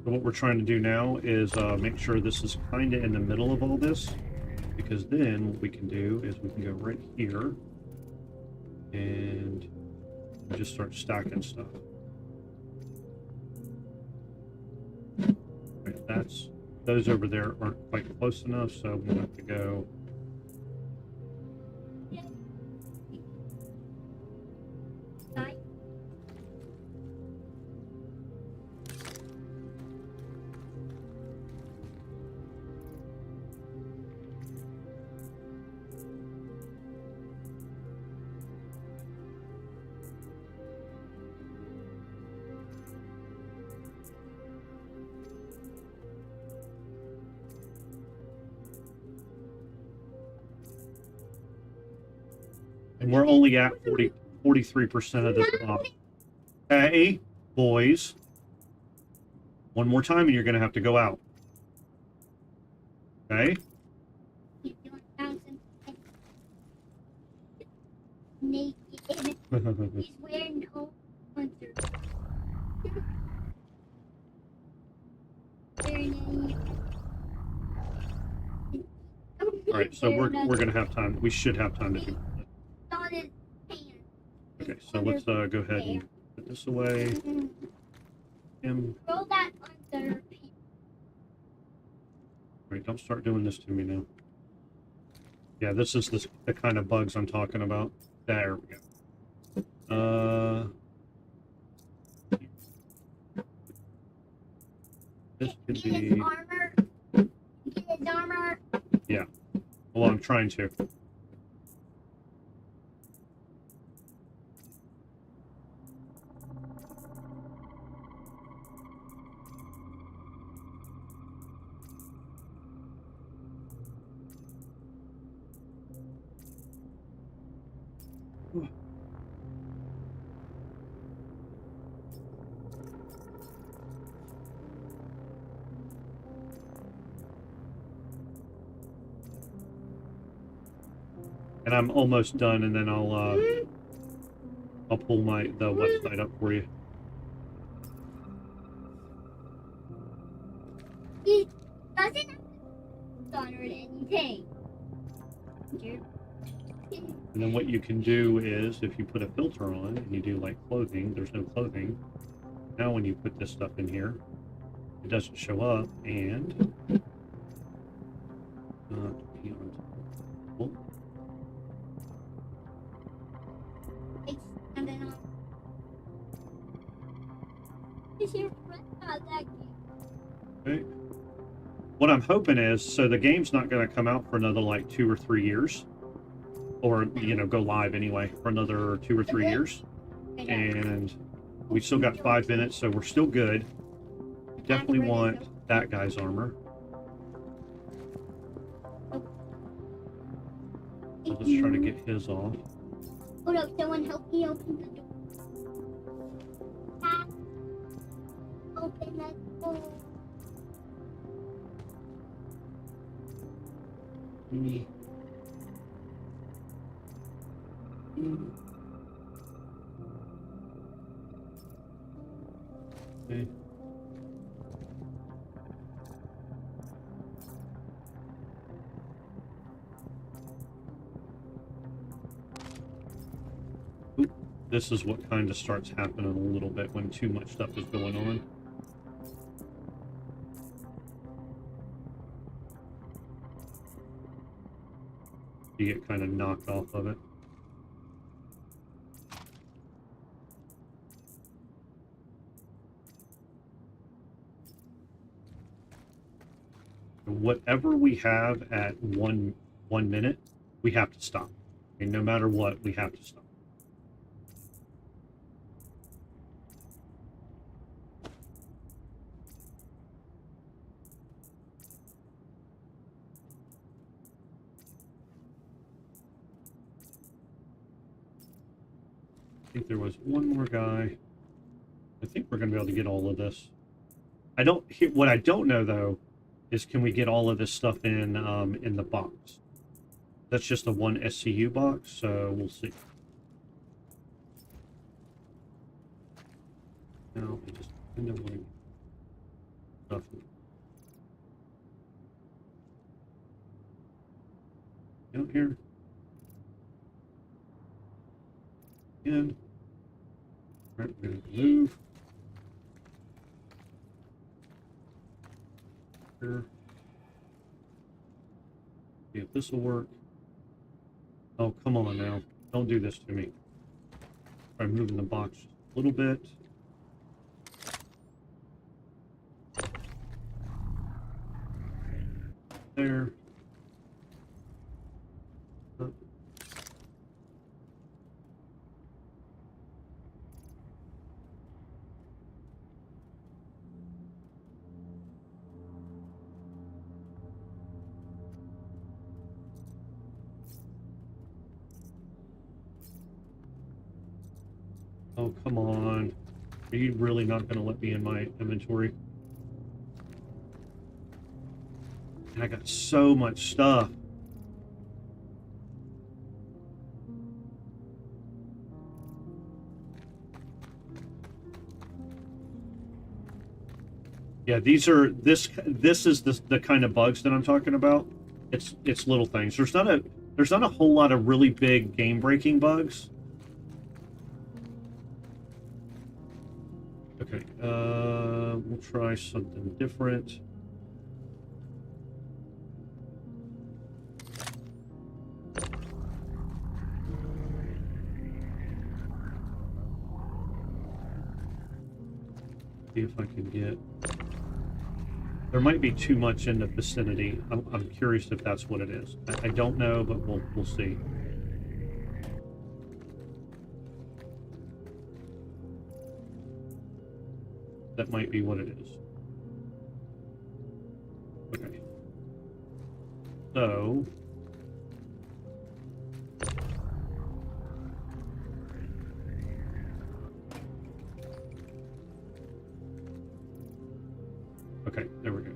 So what we're trying to do now is make sure this is kind of in the middle of all this, because then what we can do is we can go right here and just start stacking stuff. Right, those over there aren't quite close enough, so we're gonna have to go. And we're only at 43% of this box. Hey, boys. One more time and you're going to have to go out. Okay? Naked. He's wearing no hunter. Alright, so we're going to have time. We should have time to do it. Okay, so let's go ahead and put this away. Roll that under. Wait, don't start doing this to me now. Yeah, this is the kind of bugs I'm talking about. There we go. This could Get his be... armor. Get his armor. Yeah. Well, I'm trying to. And I'm almost done, and then I'll pull the website up for you. He doesn't have to honor anything. And then what you can do is, if you put a filter on and you do like clothing, there's no clothing. Now when you put this stuff in here, it doesn't show up, and And then is your friend not that good? okay. What I'm hoping is, so the game's not going to come out for another like 2 or 3 years, or go live anyway for another 2 or 3 years, and we still got 5 minutes, so we're still good. Definitely want that guy's armor. So let's try to get his off. Hold up, someone help me open the door. Open that door. Okay. Oop. This is what kind of starts happening a little bit when too much stuff is going on. You get kind of knocked off of it. Whatever we have at one minute, we have to stop. And no matter what, we have to stop. I think there was one more guy. I think we're going to be able to get all of this. What I don't know though is, can we get all of this stuff in the box? That's just a one SCU box, so we'll see. No, I just kind of want to. stuff. Out here. Again. Right, we're gonna move. Here. See if this will work. Oh, come on now. Don't do this to me. Try moving the box a little bit. There. Oh, come on. Are you really not going to let me in my inventory? And I got so much stuff. Yeah, these are this is the kind of bugs that I'm talking about. It's little things. There's not a whole lot of really big game breaking bugs. Okay, we'll try something different. See if I can get. There might be too much in the vicinity. I'm curious if that's what it is. I don't know, but we'll see. That might be what it is. Okay. So. Okay, there we go.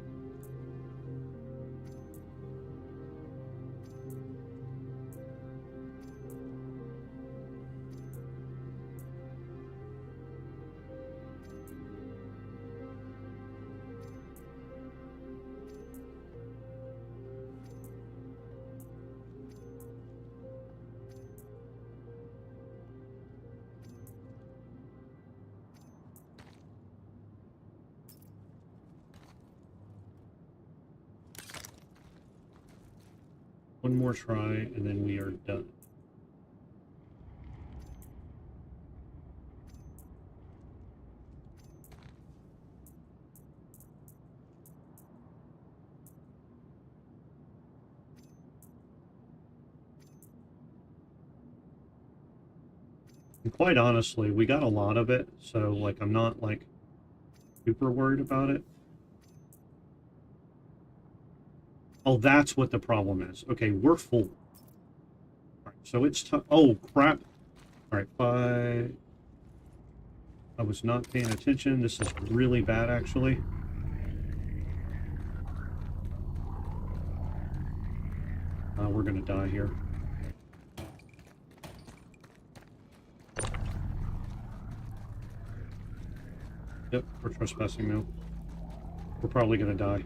One more try, and then we are done. And quite honestly, we got a lot of it, so like I'm not like super worried about it. Oh, that's what the problem is. Okay, we're full. All right, so it's time. Oh, crap. All right, bye. I was not paying attention. This is really bad, actually. We're going to die here. Yep, we're trespassing now. We're probably going to die.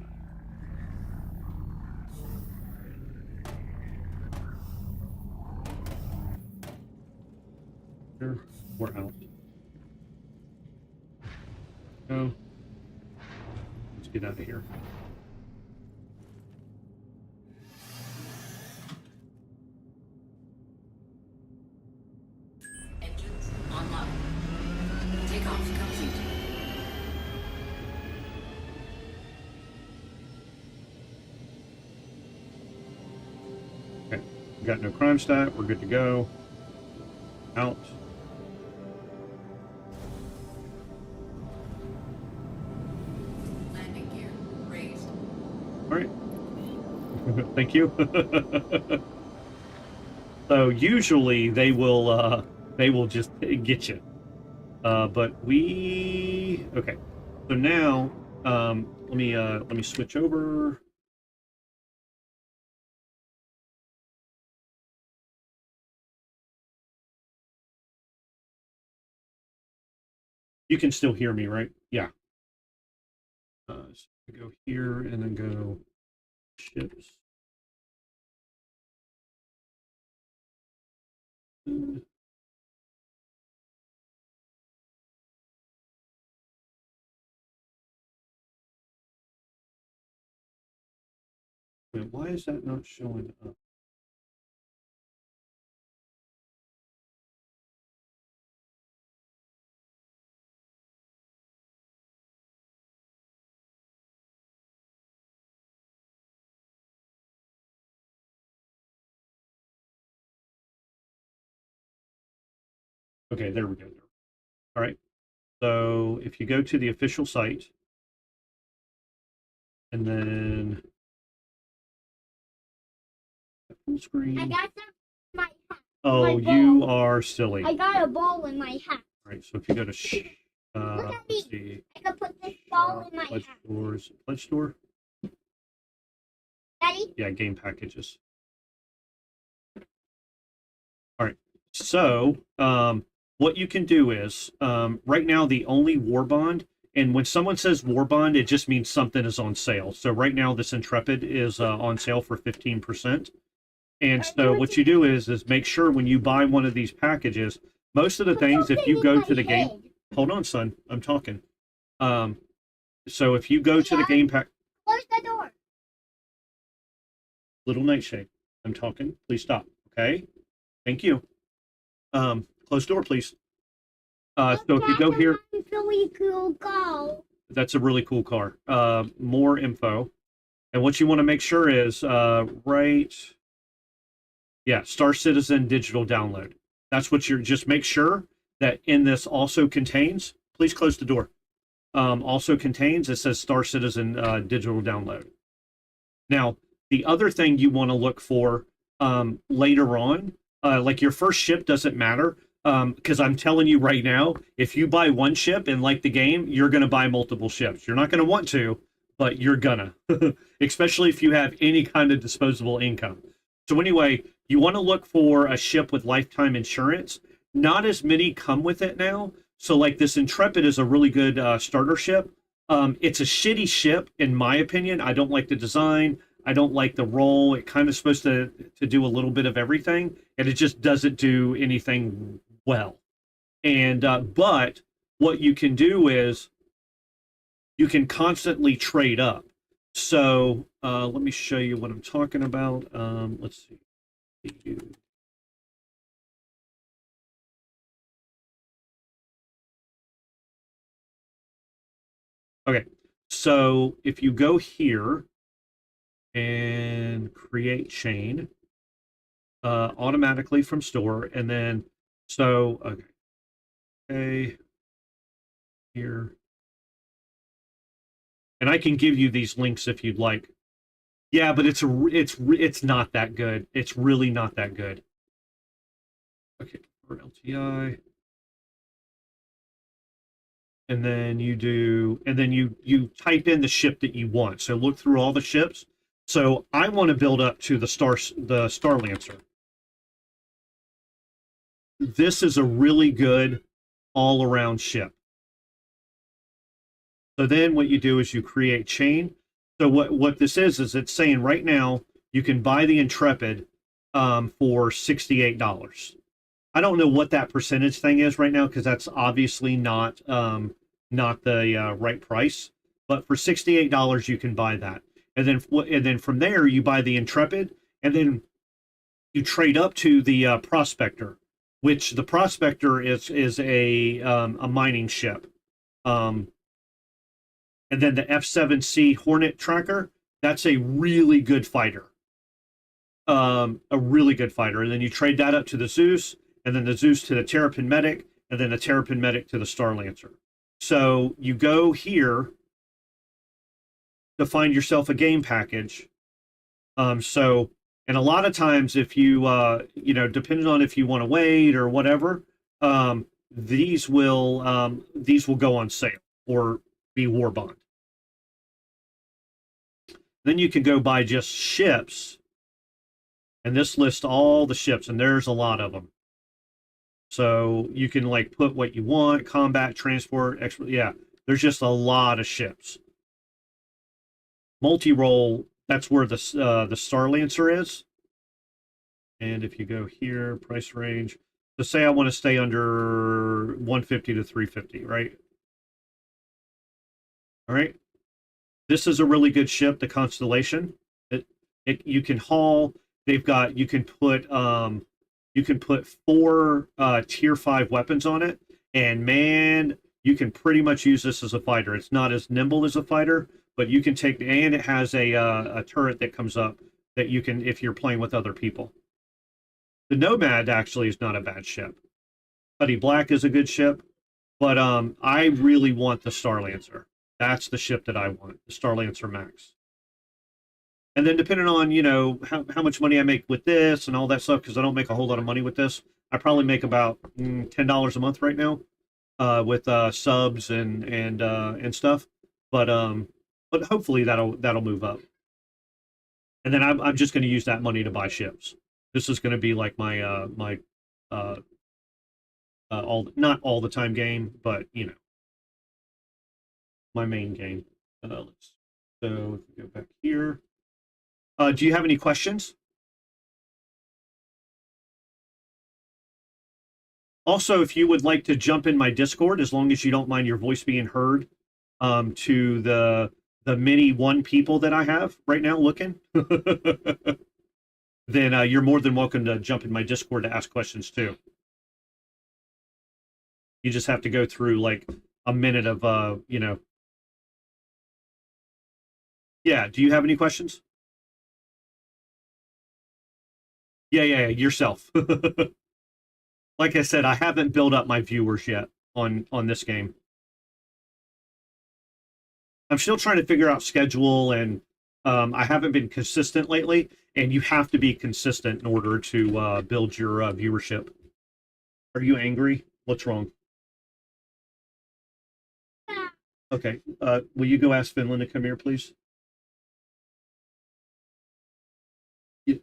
Here, we're out. Go. Let's get out of here. Engines online. Takeoff complete. Okay, we got no crime stat. We're good to go. Out. Landing gear raised. All right. Thank you. So usually they will just get you. But we okay. So now let me switch over. You can still hear me, right? Yeah. Go here and then go ships. Wait, why is that not showing up? Okay, there we go. All right. So if you go to the official site and then full I screen. got some in my hat. Oh, my you ball. are silly. I got a ball in my hat. All right. So if you go to Look at let's me. see. I can put this ball in my Pledge hat. stores. Pledge store. Daddy? Yeah, game packages. All right. So what you can do is right now the only war bond, and when someone says war bond, it just means something is on sale. So right now this Intrepid is on sale for 15%. And so what you do is make sure when you buy one of these packages, most of the things, if you go to the game, hold on, son, I'm talking. So if you go to the game pack, Close the door. little nightshade, I'm talking. Please stop. Okay. Thank you. Close door, please. So if you go here, Really cool car. that's a really cool car. More info. And what you want to make sure is yeah, Star Citizen digital download. That's what you're, just make sure that in this also contains, please close the door. Also contains, it says Star Citizen digital download. Now, the other thing you want to look for later on, like your first ship doesn't matter, because I'm telling you right now, if you buy one ship and like the game, you're going to buy multiple ships. You're not going to want to, but you're gonna, especially if you have any kind of disposable income. So anyway, you want to look for a ship with lifetime insurance. Not as many come with it now. So like this Intrepid is a really good starter ship. It's a shitty ship, in my opinion. I don't like the design. I don't like the role. It kind of supposed to do a little bit of everything, and it just doesn't do anything well. And but what you can do is you can constantly trade up. So let me show you what I'm talking about. Let's see. Okay, so if you go here and create chain automatically from store, and then so okay, here, and I can give you these links if you'd like. Yeah, but it's not that good. It's really not that good. Okay, for LTI. And then you type in the ship that you want. So look through all the ships. So I want to build up to the Star Lancer. This is a really good all-around ship. So then what you do is you create chain. So what this is it's saying right now you can buy the Intrepid for $68. I don't know what that percentage thing is right now because that's obviously not the right price. But for $68 you can buy that, and then from there you buy the Intrepid, and then you trade up to the Prospector, which the Prospector is a mining ship. And then the F-7C Hornet tracker, that's a really good fighter. A really good fighter. And then you trade that up to the Zeus, and then the Zeus to the Terrapin Medic, and then the Terrapin Medic to the Star Lancer. So you go here to find yourself a game package. So, and a lot of times if you, depending on if you want to wait or whatever, these will go on sale or be war bond. Then you can go buy just ships, and this lists all the ships, and there's a lot of them. So you can like put what you want: combat, transport, expert. Yeah, there's just a lot of ships. multi-role, that's where the Star Lancer is. And if you go here, price range, so say I want to stay under 150 to 350, right? All right. This is a really good ship, the Constellation. You can haul. They've got you can put 4 tier 5 weapons on it, and man, you can pretty much use this as a fighter. It's not as nimble as a fighter, but you can take, and it has a turret that comes up that you can if you're playing with other people. The Nomad actually is not a bad ship. Putty Black is a good ship, but I really want the Star Lancer. That's the ship that I want, the Star Lancer Max. And then depending on, how much money I make with this and all that stuff, because I don't make a whole lot of money with this. I probably make about $10 a month right now, with subs and stuff. But hopefully that'll move up. And then I'm just going to use that money to buy ships. This is going to be like my not all the time game, but my main game. So if we go back here. Do you have any questions? Also, if you would like to jump in my Discord, as long as you don't mind your voice being heard, to the many 1 people that I have right now looking, then you're more than welcome to jump in my Discord to ask questions too. You just have to go through like a minute of Yeah, do you have any questions? Yeah, yourself. Like I said, I haven't built up my viewers yet on this game. I'm still trying to figure out schedule, and I haven't been consistent lately, and you have to be consistent in order to build your viewership. Are you angry? What's wrong? Okay. Will you go ask Finland to come here, please?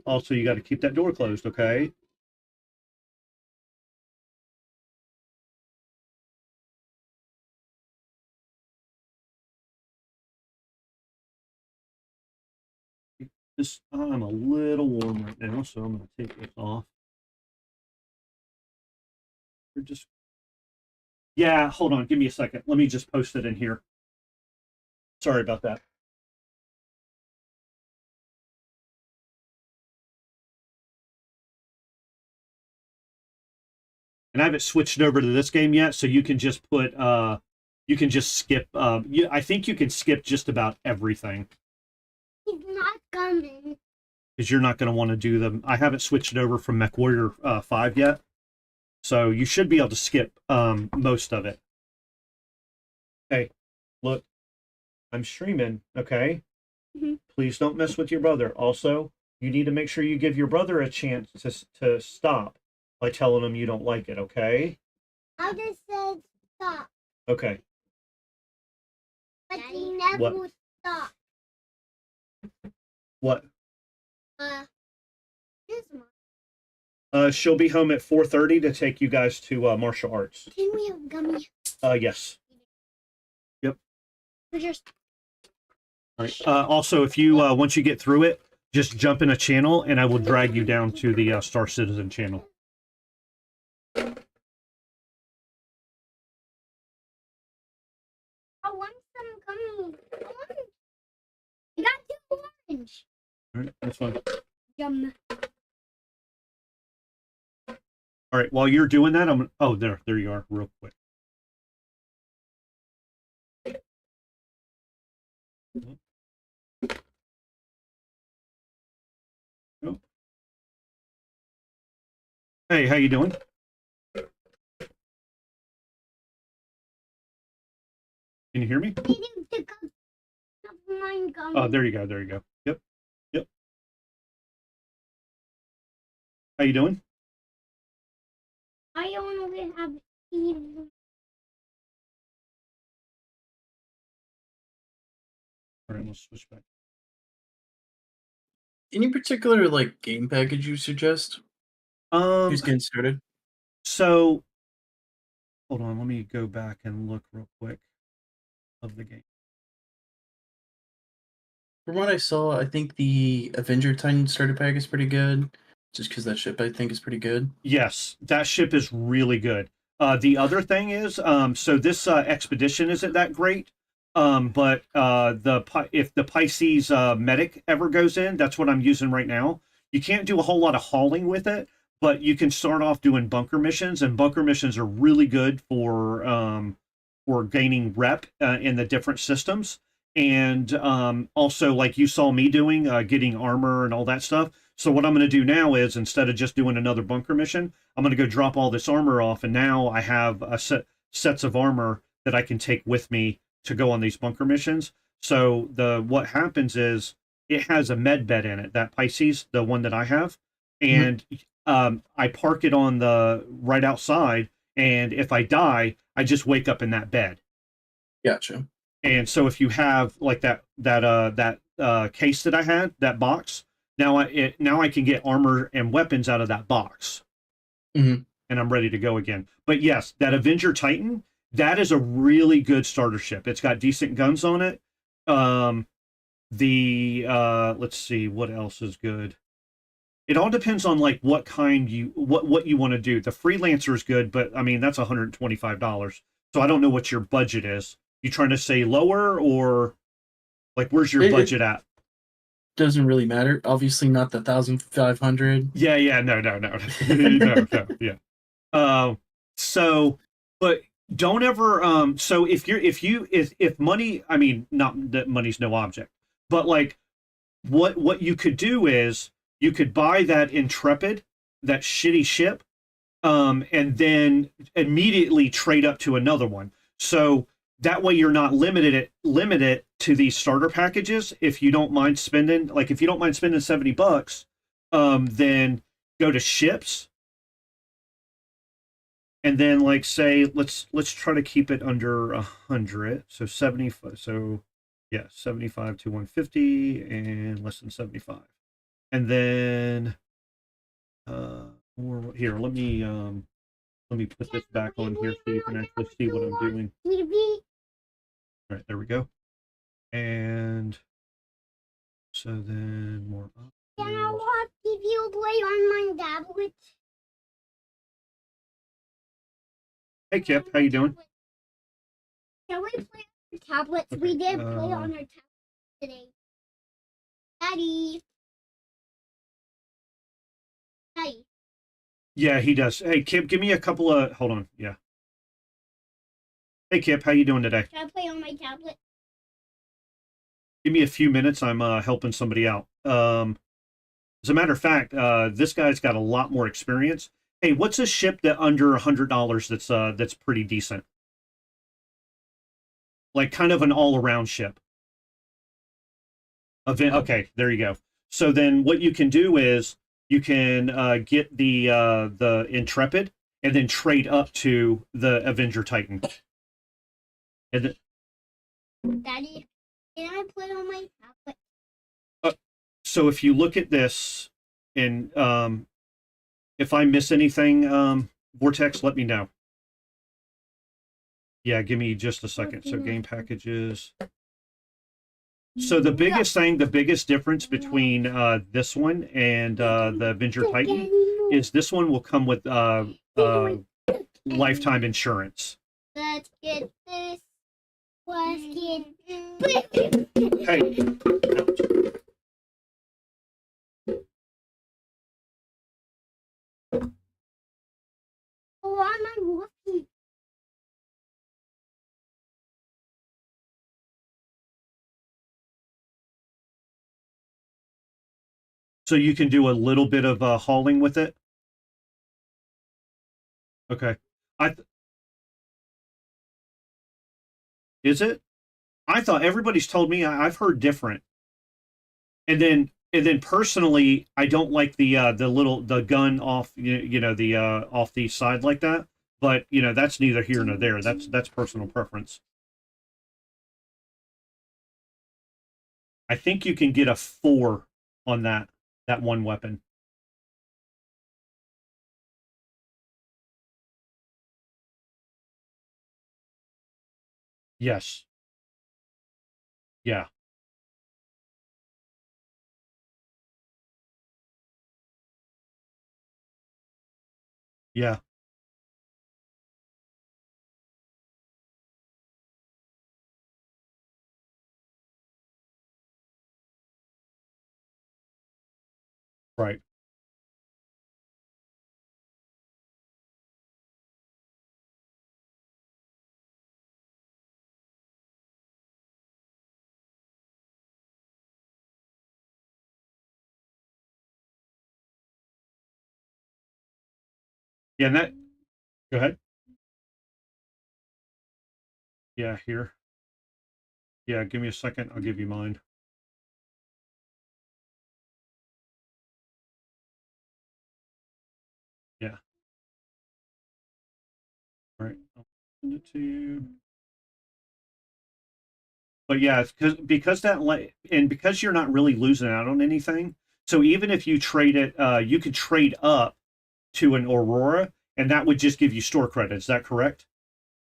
Also, you got to keep that door closed, okay? I'm a little warm right now, so I'm going to take this off. Yeah, hold on. Give me a second. Let me just post it in here. Sorry about that. And I haven't switched over to this game yet, so you can just put you can just skip I think you can skip just about everything. He's not coming. Because you're not going to want to do them. I haven't switched it over from MechWarrior 5 yet. So you should be able to skip most of it. Hey, look, I'm streaming, okay? Please don't mess with your brother. Also, you need to make sure you give your brother a chance to stop by telling him you don't like it, okay? I just said stop. Okay. But he never What? stopped. What? This one. She'll be home at 4:30 to take you guys to martial arts. Can we have gummy? Yes. Yep. We just. All right. Also, if you once you get through it, just jump in a channel, and I will drag you down to the Star Citizen channel. I want some gummy. I got 2 orange. All right, that's fine. Yum. All right, while you're doing that, oh, there you are, real quick. Oh. Hey, how you doing? Can you hear me? Eating the cup of my gummy. Oh, there you go. There you go. Yep. Yep. How you doing? I only have eaten. All right, let's switch back. Any particular game package you suggest? Who's getting started? So, hold on. Let me go back and look real quick of the game. From what I saw, I think the Avenger Titan starter pack is pretty good. Just because that ship I think is pretty good. Yes, that ship is really good. The other thing is, so this expedition isn't that great, but if the Pisces medic ever goes in, that's what I'm using right now. You can't do a whole lot of hauling with it, but you can start off doing bunker missions, and bunker missions are really good for gaining rep in the different systems, and also like you saw me doing, getting armor and all that stuff. So what I'm going to do now is, instead of just doing another bunker mission, I'm going to go drop all this armor off, and now I have sets of armor that I can take with me to go on these bunker missions. So what happens is it has a med bed in it, that Pisces, the one that I have, and I park it on the right outside, and if I die, I just wake up in that bed. Gotcha. And so if you have like that case that I had, that box, now I can get armor and weapons out of that box, Mm-hmm. and I'm ready to go again. But yes, that Avenger Titan, that is a really good starter ship. It's got decent guns on it. Let's see what else is good. It all depends on like what kind what you want to do. The Freelancer is good, but I mean that's $125. So I don't know what your budget is. You trying to say lower, or like where's your budget at? Doesn't really matter. Obviously, not the 1,500. Yeah, no, no, yeah. So, but don't ever. So if money, I mean, not that money's no object, but like what you could do is you could buy that Intrepid, that shitty ship, and then immediately trade up to another one. So that way you're not limited to these starter packages. If you don't mind spending, like if you don't mind spending $70, then go to ships, and then like say let's try to keep it under 100. So 75. So yeah, 75 to 150 and less than 75. And then here, let me put this back on here so you can actually see what I'm doing. All right, there we go. And so then more Can I watch TV play on my tablet? Hey Kip, how you doing? Can we play on our tablets? Okay, We did play on our tablet today. Daddy. Daddy. Yeah, he does. Hey Kip, give me a couple of, hold on. Yeah. Hey Kip, how you doing today? Can I play on my tablet? Give me a few minutes. I'm helping somebody out. As a matter of fact, this guy's got a lot more experience. Hey, what's a ship that under $100 that's pretty decent? Like kind of an all-around ship. Okay, there you go. So then what you can do is you can get the Intrepid and then trade up to the Avenger Titan. And Daddy, can I play on my tablet? so if you look at this, and if I miss anything, Vortex, let me know. Yeah, give me just a second. So game packages. So the biggest difference between this one and the Avenger Titan is this one will come with lifetime insurance. Let's get this. Let's get. Hey. Oh, I'm lucky. So you can do a little bit of hauling with it. Okay. Is it? I thought everybody's told me. I've heard different. And then personally, I don't like the gun off the off the side like that. But that's neither here nor there. That's personal preference. I think you can get a 4 on that one weapon. Yes. Yeah. Yeah, right. Yeah, and that. Go ahead. Yeah, here. Yeah, give me a second. I'll give you mine. Yeah. All right. I'll send it to you. But yeah, it's because and because you're not really losing out on anything. So even if you trade it, you could trade up to an Aurora, and that would just give you store credit. Is that correct?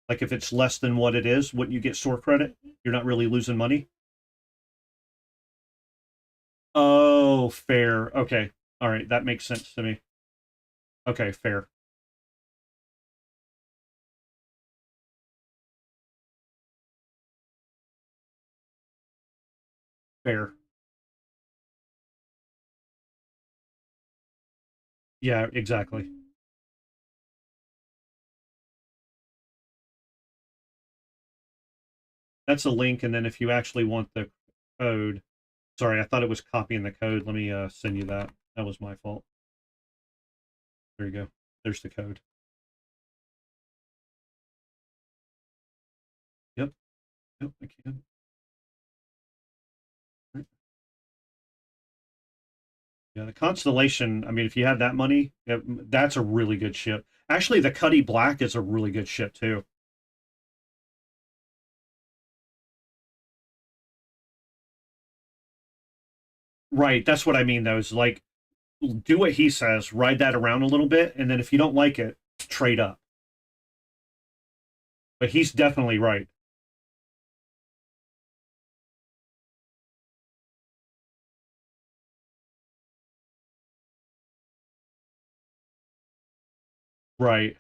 Like if it's less than what it is, wouldn't you get store credit? You're not really losing money. Oh, fair. Okay. All right, that makes sense to me. Okay, fair. Fair. Yeah, exactly. That's a link, and then if you actually want the code, sorry, I thought it was copying the code. Let me send you that. That was my fault. There you go. There's the code. Yep. Yep, I can. Right. Yeah, the Constellation, I mean, if you had that money, that's a really good ship. Actually, the Cuddy Black is a really good ship, too. Right, that's what I mean, though, is like, do what he says, ride that around a little bit, and then if you don't like it, trade up. But he's definitely right. Right.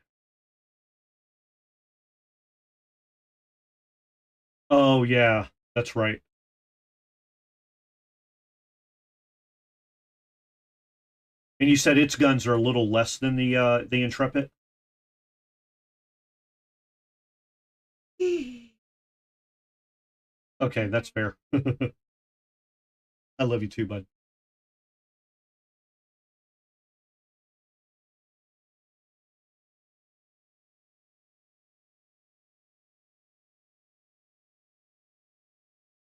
Oh, yeah, that's right. And you said its guns are a little less than the Intrepid? Okay, that's fair. I love you too, bud.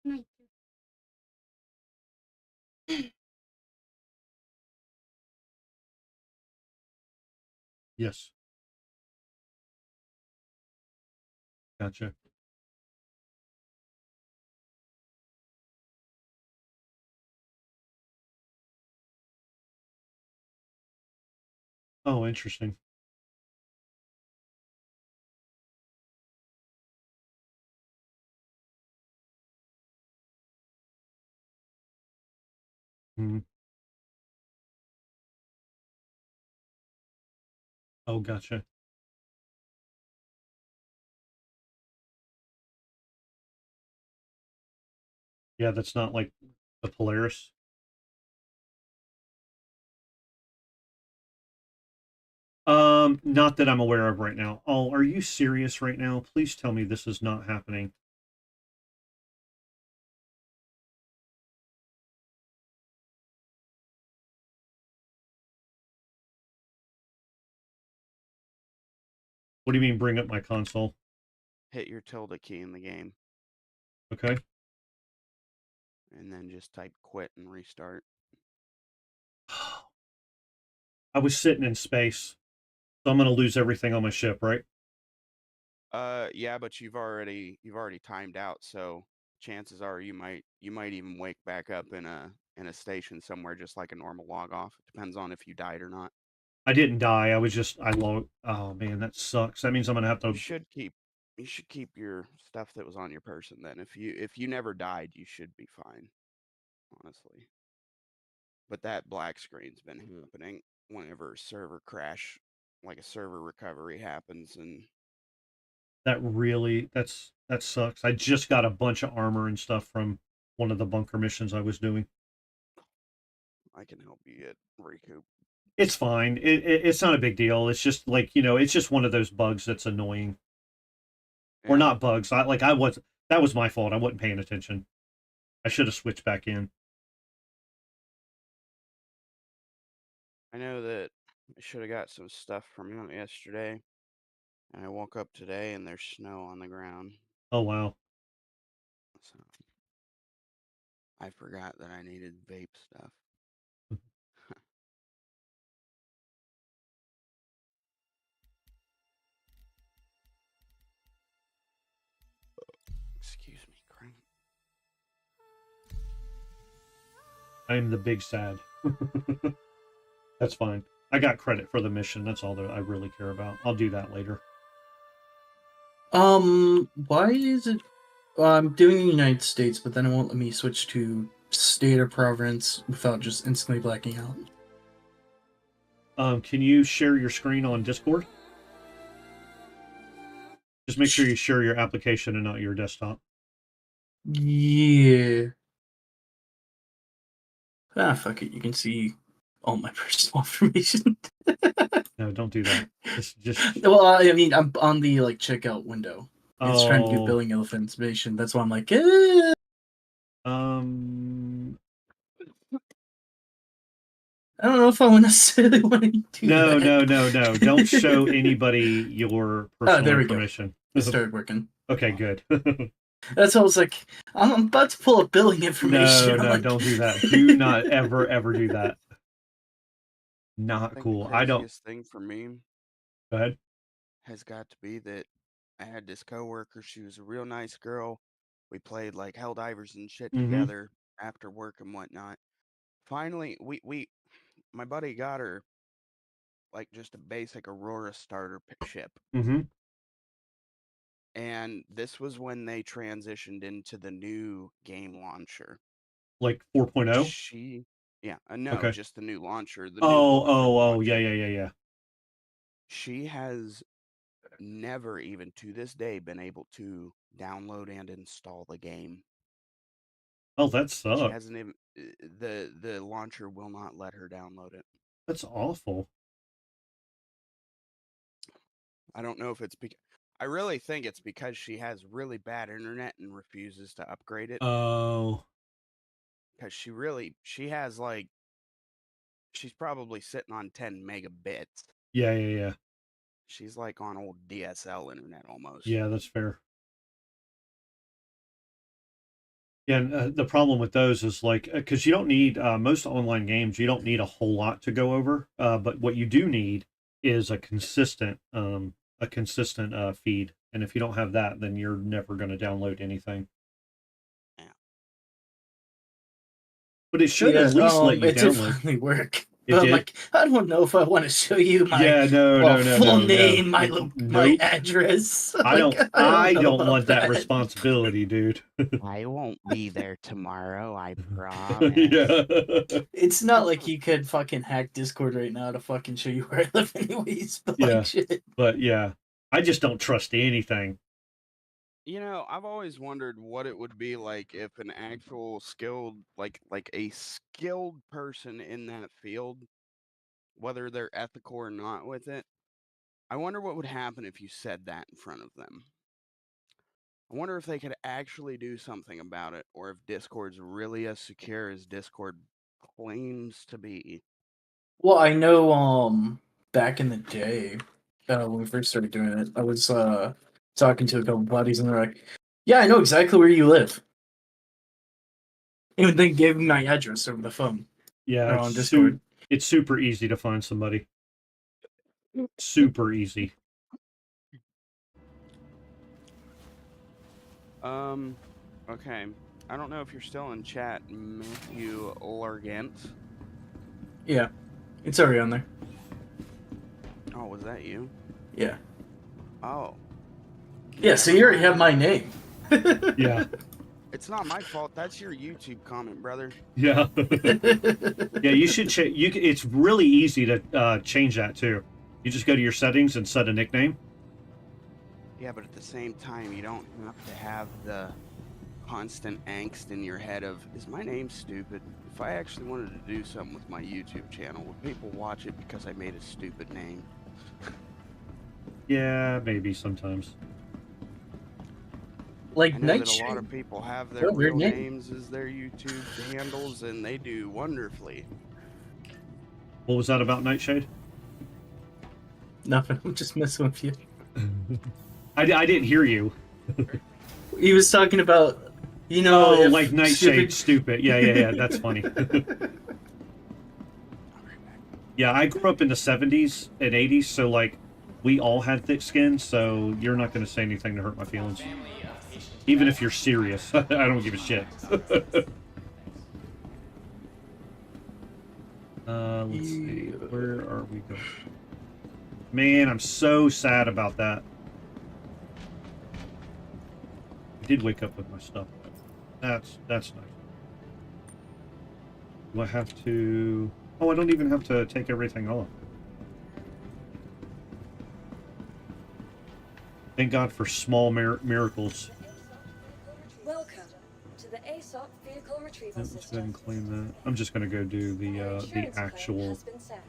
Nice. Yes, gotcha. Oh, interesting. Mhm. Oh, gotcha. Yeah, that's not like the Polaris. Not that I'm aware of right now. Oh, are you serious right now? Please tell me this is not happening. What do you mean bring up my console? Hit your tilde key in the game, Okay. and then just type quit and restart. I was sitting in space, so I'm gonna lose everything on my ship, right? Yeah, but you've already timed out, so chances are you might even wake back up in a station somewhere just like a normal log off. It depends on if you died or not. I didn't die. I was just I log. Oh man, that sucks. That means I'm gonna have You to. should keep you should keep your stuff that was on your person then. If you never died, you should be fine, honestly. But that black screen's been happening whenever server crash like a server recovery happens, and that sucks. I just got a bunch of armor and stuff from one of the bunker missions I was doing. I can help you get recoup. It's fine. It's not a big deal. It's just like, it's just one of those bugs that's annoying. Or Yeah. not bugs. That was my fault. I wasn't paying attention. I should have switched back in. I know that I should have got some stuff from out yesterday, and I woke up today and there's snow on the ground. Oh wow. So I forgot that I needed vape stuff. Excuse me, crank. I'm the big sad. That's fine. I got credit for the mission. That's all that I really care about. I'll do that later. Why is it? I'm doing the United States, but then it won't let me switch to state or province without just instantly blacking out. Can you share your screen on Discord? Just make sure you share your application and not your desktop. Yeah. Ah, fuck it. You can see all my personal information. No, don't do that. Just. Well, I mean, I'm on the checkout window. It's trying to do Oh. billing information. That's why I'm like, I don't know if I necessarily want to do No, that. no. Don't show anybody your personal there we information. Go. It started working. Okay, good. That's what I was like, I'm about to pull up billing information. No, don't do that. Do not ever do that. Not cool. The craziest thing for me Go ahead. has got to be that I had this coworker. She was a real nice girl. We played like Helldivers and shit together after work and whatnot. Finally, my buddy got her like just a basic Aurora starter ship. Mm-hmm. And this was when they transitioned into the new game launcher. Like 4.0? No, Okay. just the new launcher. The Oh, yeah. She has never, even to this day, been able to download and install the game. Oh, that sucks. She hasn't even the launcher will not let her download it. That's awful. I don't know if it's because I really think it's because she has really bad internet and refuses to upgrade it. Oh. Because she has she's probably sitting on 10 megabits. Yeah. She's like on old DSL internet almost. Yeah, that's fair. Yeah, and the problem with those is because you don't need most online games, you don't need a whole lot to go over. But what you do need is a consistent feed, and if you don't have that, then you're never going to download anything. Yeah. But it should at least let you it did download. finally work. It But I'm did? like, I don't know if I want to show you my full name, my address. I don't want that that responsibility, dude. I won't be there tomorrow, I promise. Yeah. It's not like you could fucking hack Discord right now to fucking show you where I live anyways. But Yeah. shit. But yeah, I just don't trust anything. You know, I've always wondered what it would be like if an actual skilled, like a skilled person in that field, whether they're ethical or not with it, I wonder what would happen if you said that in front of them. I wonder if they could actually do something about it, or if Discord's really as secure as Discord claims to be. Well, I know back in the day, when we first started doing it, I was talking to a couple buddies and they're like, yeah, I know exactly where you live. And they gave me my address over the phone. Yeah, on Discord. It's super easy to find somebody. Super easy. Okay. I don't know if you're still in chat, Matthew Largant. Yeah. It's already on there. Oh, was that you? Yeah. Oh. Yeah, so you already have my name. Yeah. It's not my fault. That's your YouTube comment, brother. Yeah. Yeah, you should it's really easy to change that too. You just go to your settings and set a nickname. Yeah, but at the same time, you don't have to have the constant angst in your head of, is my name stupid? If I actually wanted to do something with my YouTube channel, would people watch it because I made a stupid name? Yeah, maybe sometimes. Like I know that a Nightshade. lot of people have their weird real name. names as their YouTube handles, and they do wonderfully. What was that about, Nightshade? Nothing. I'm just messing with you. I didn't hear you. He was talking about, you know, Oh, if like Nightshade, stupid. Yeah. That's funny. Yeah, I grew up in the 70s and 80s, so like we all had thick skin, so you're not going to say anything to hurt my feelings. Even if you're serious, I don't give a shit. Let's see, where are we going? Man, I'm so sad about that. I did wake up with my stuff. That's nice. Do I have to... Oh, I don't even have to take everything off. Thank God for small miracles. Welcome to the ASOC vehicle retrieval Let's go ahead system. and claim that. I'm just going to go do the Insurance claim actual... has been set.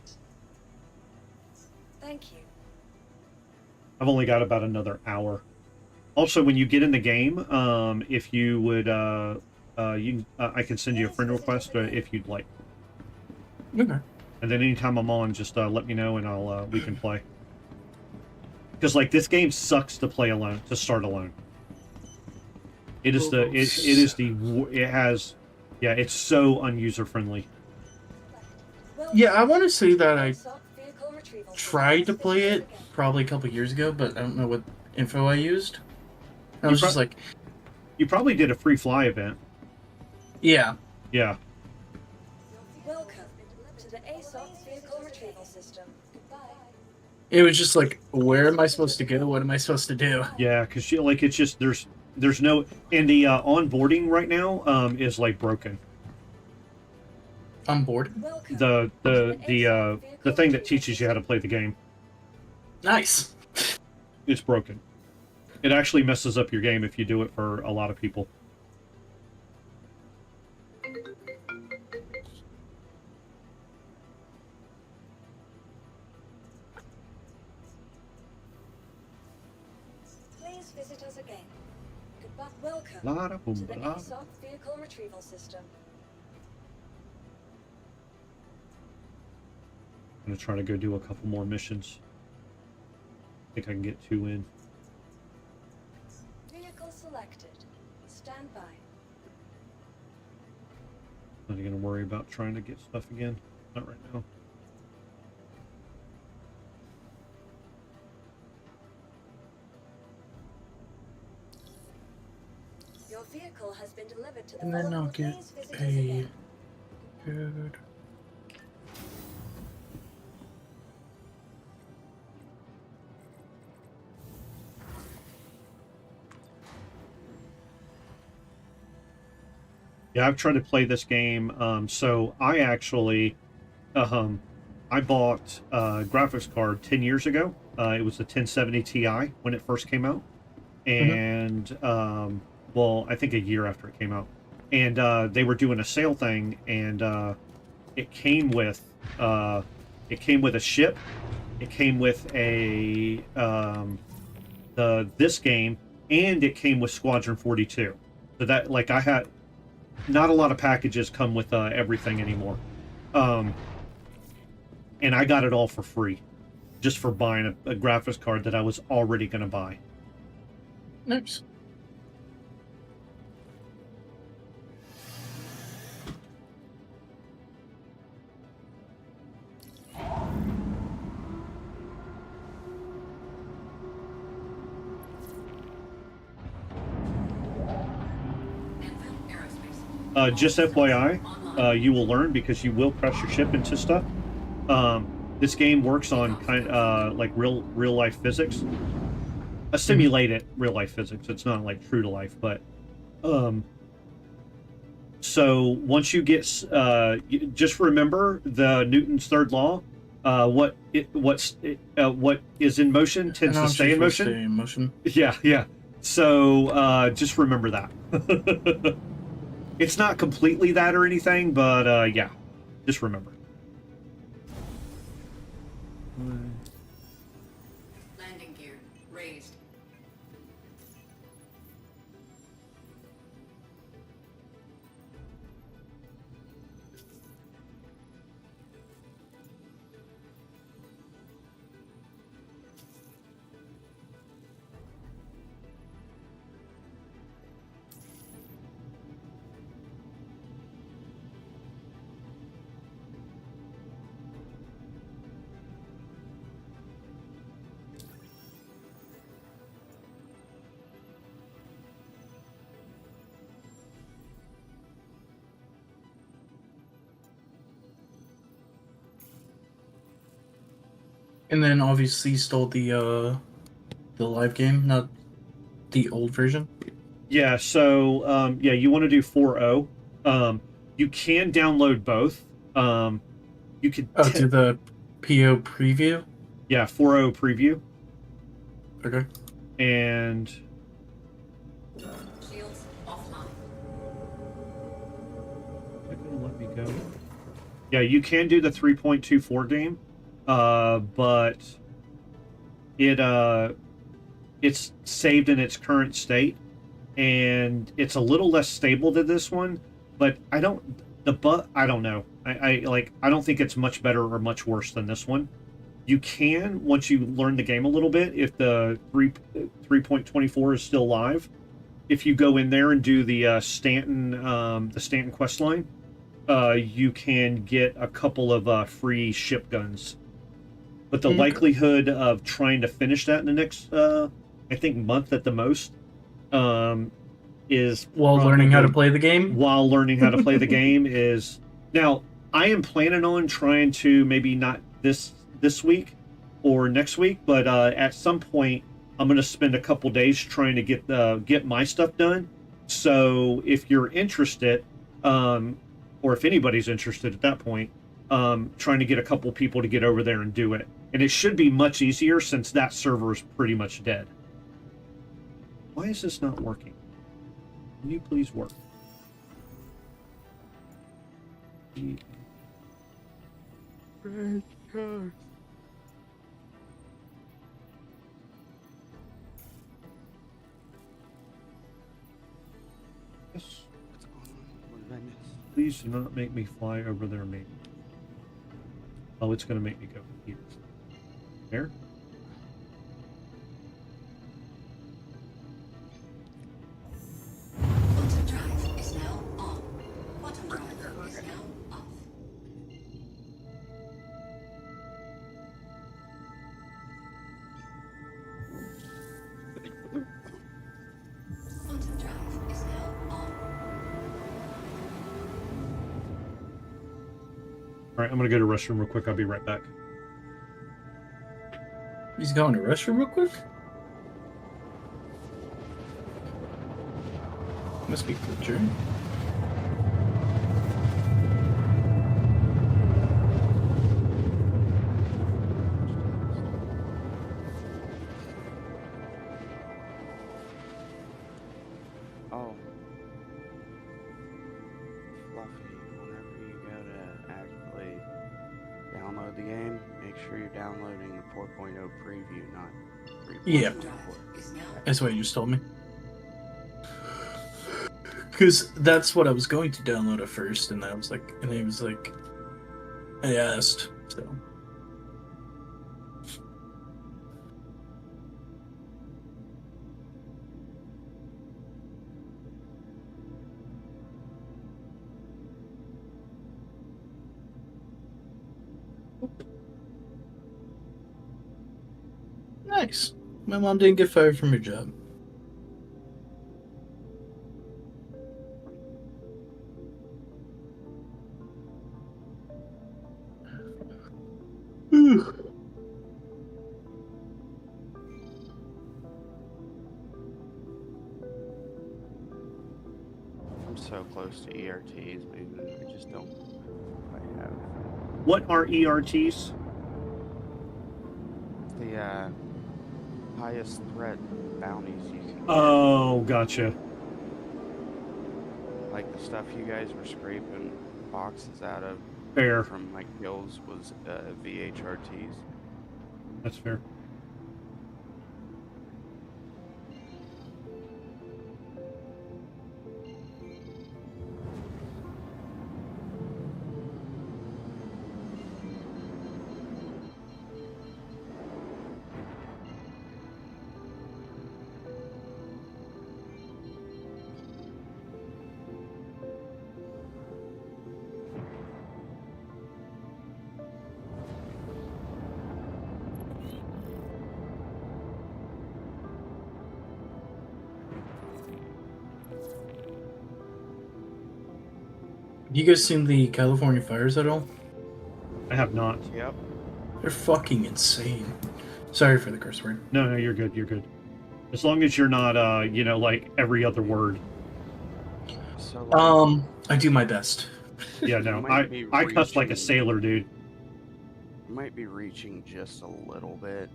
Thank you. I've only got about another hour. Also, when you get in the game, if you would, I can send you a friend request if you'd like. Okay. And then anytime I'm on, just let me know and we can play. Because like this game sucks to play alone, to start alone. It is it's so unuser friendly. Yeah, I want to say that I ASOC vehicle retrieval tried to system play has it been set again. probably a couple years ago, but I don't know what info I used. I You was just like, You probably did a free fly event. yeah. Yeah. Welcome to the ASOC vehicle retrieval system. Goodbye. It was just like, where am I supposed to go? What am I supposed to do? Yeah, because like it's just there's no, and the onboarding right now is like broken. I'm bored. Welcome The to ASOC the vehicle thing that retrieval teaches you how to system. play the game, Nice. it's broken. It actually messes up your game if you do it for a lot of people. Please visit us again. Goodbye. Welcome La-da boom, to the ba-da. ASOC vehicle retrieval system. I'm gonna try to go do a couple more missions. I think I can get 2 in. Vehicle selected. Stand by. Not gonna worry about trying to get stuff again. Not right now. Your vehicle has been delivered to the And then vault. I'll get Please visit us a again. good. Yeah, I've tried to play this game. So I actually, I bought a graphics card 10 years ago. It was the 1070 Ti when it first came out, and well, I think a year after it came out, and they were doing a sale thing, and it came with a ship, it came with a this game, and it came with Squadron 42. So that, like, I had. Not a lot of packages come with everything anymore. And I got it all for free. Just for buying a graphics card that I was already going to buy. Nice. Just FYI, you will learn because you will crash your ship into stuff. This game works on like real life physics, a simulated real life physics. It's not like true to life, but so once you get just remember the Newton's third law. what is in motion tends to stay in motion. Stay in motion. Yeah, yeah. So just remember that. It's not completely that or anything, but yeah, just remember. Landing gear raised. And then obviously stole the live game, not the old version. Yeah, so yeah, you want to do 4.0. You can download both. You could Do the PO preview. yeah, 4.0 preview. Okay. And Shields offline. is it gonna let me go? Yeah, you can do the 3.24 game, but it's saved in its current state, and it's a little less stable than this one. But I don't know. I don't think it's much better or much worse than this one. You can, once you learn the game a little bit, if the 3.24 is still live, if you go in there and do the Stanton quest line, you can get a couple of free ship guns. But the likelihood of trying to finish that in the next, I think, month at the most, is While learning how to play the game. While learning how to play the game is now. I am planning on trying to maybe not this week or next week, but at some point I'm going to spend a couple days trying to get my stuff done. So if you're interested, or if anybody's interested at that point, trying to get a couple people to get over there and do it. And it should be much easier since that server is pretty much dead. Why is this not working? Can you please work? Yes. What's going on? What did I miss? Please do not make me fly over there, maybe. Oh, it's going to make me go here. There? Quantum drive is now on. Quantum drive is now off. Quantum drive is now on. All right, I'm going to go to the restroom real quick. I'll be right back. He's going to the restroom real quick? Must be Butcher. Oh. Fluffy, whenever you go to actually download the game, make sure you're downloading the 4.0 preview, not 3.0. Yeah. That's what you just told me. Because that's what I was going to download at first, and I was like, and he was like, I asked, so. Nice. My mom didn't get fired from her job. I'm so close to ERTs, maybe I just don't quite have. What are ERTs? the highest threat bounties you can get. Oh, gotcha. Like the stuff you guys were scraping boxes out of Fair. from my kills was VHRTs. That's fair. You guys seen the California fires at all? I have not. Yep. They're fucking insane. Sorry for the curse word. No, you're good. You're good. As long as you're not, like every other word. So like, I do my best. Yeah, no. You might be I cuss like a reaching- sailor, dude. you might be reaching just a little bit.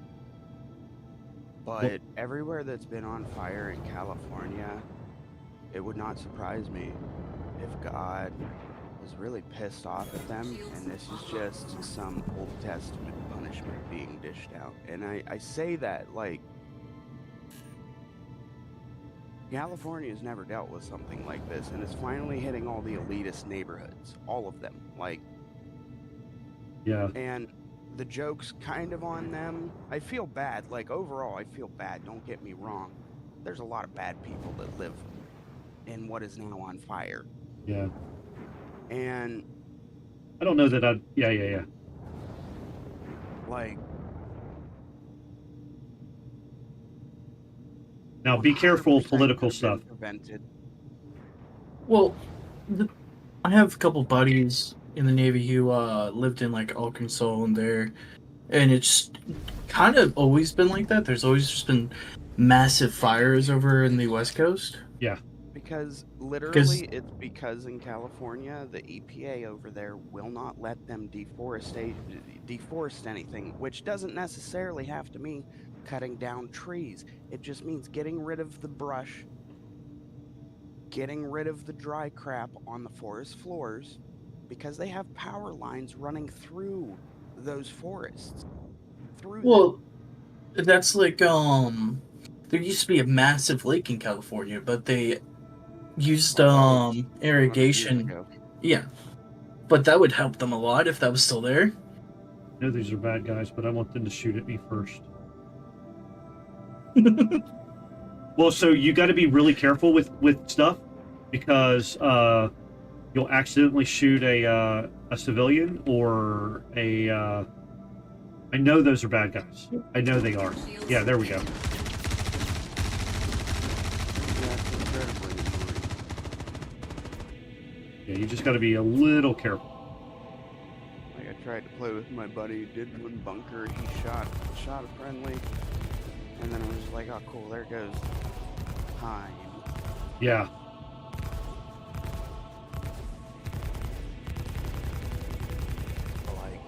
But everywhere that's been on fire in California, it would not surprise me if God was really pissed off at them and this is just some Old Testament punishment being dished out. And I say that like California's never dealt with something like this, and it's finally hitting all the elitist neighborhoods, all of them. Like, Yeah. and the joke's kind of on them. I feel bad. Like, overall, I feel bad. Don't get me wrong. There's a lot of bad people that live in what is now on fire. Yeah. And, I don't know that I'd. Yeah. like, Now be careful of 100% political could've been stuff. prevented. Well, I have a couple buddies in the Navy who lived in like Arkansas and there, and it's kind of always been like that. There's always just been massive fires over in the West Coast. Yeah. Because literally, it's because in California, the EPA over there will not let them deforest anything, which doesn't necessarily have to mean cutting down trees. It just means getting rid of the brush, getting rid of the dry crap on the forest floors, because they have power lines running through those forests. Well, that's like there used to be a massive lake in California, but they used irrigation. Yeah, but that would help them a lot if that was still there. I know these are bad guys, but I want them to shoot at me first. Well, so you got to be really careful with stuff because you'll accidentally shoot a civilian or a. I know those are bad guys. I know they are. Yeah, there we go. That's incredibly annoying. Yeah, you just got to be a little careful. Like, I tried to play with my buddy, did one bunker, he shot a friendly, and then I was just like, oh cool, there goes Hein. Yeah. Like,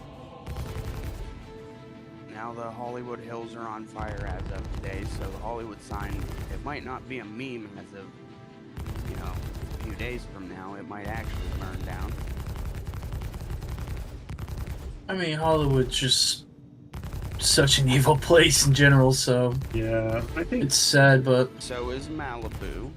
now the Hollywood Hills are on fire as of today, so the Hollywood sign, it might not be a meme as of, a few days from now, it might actually burn down. I mean, Hollywood's just such an evil place in general, so Yeah, I think it's sad, but So is Malibu.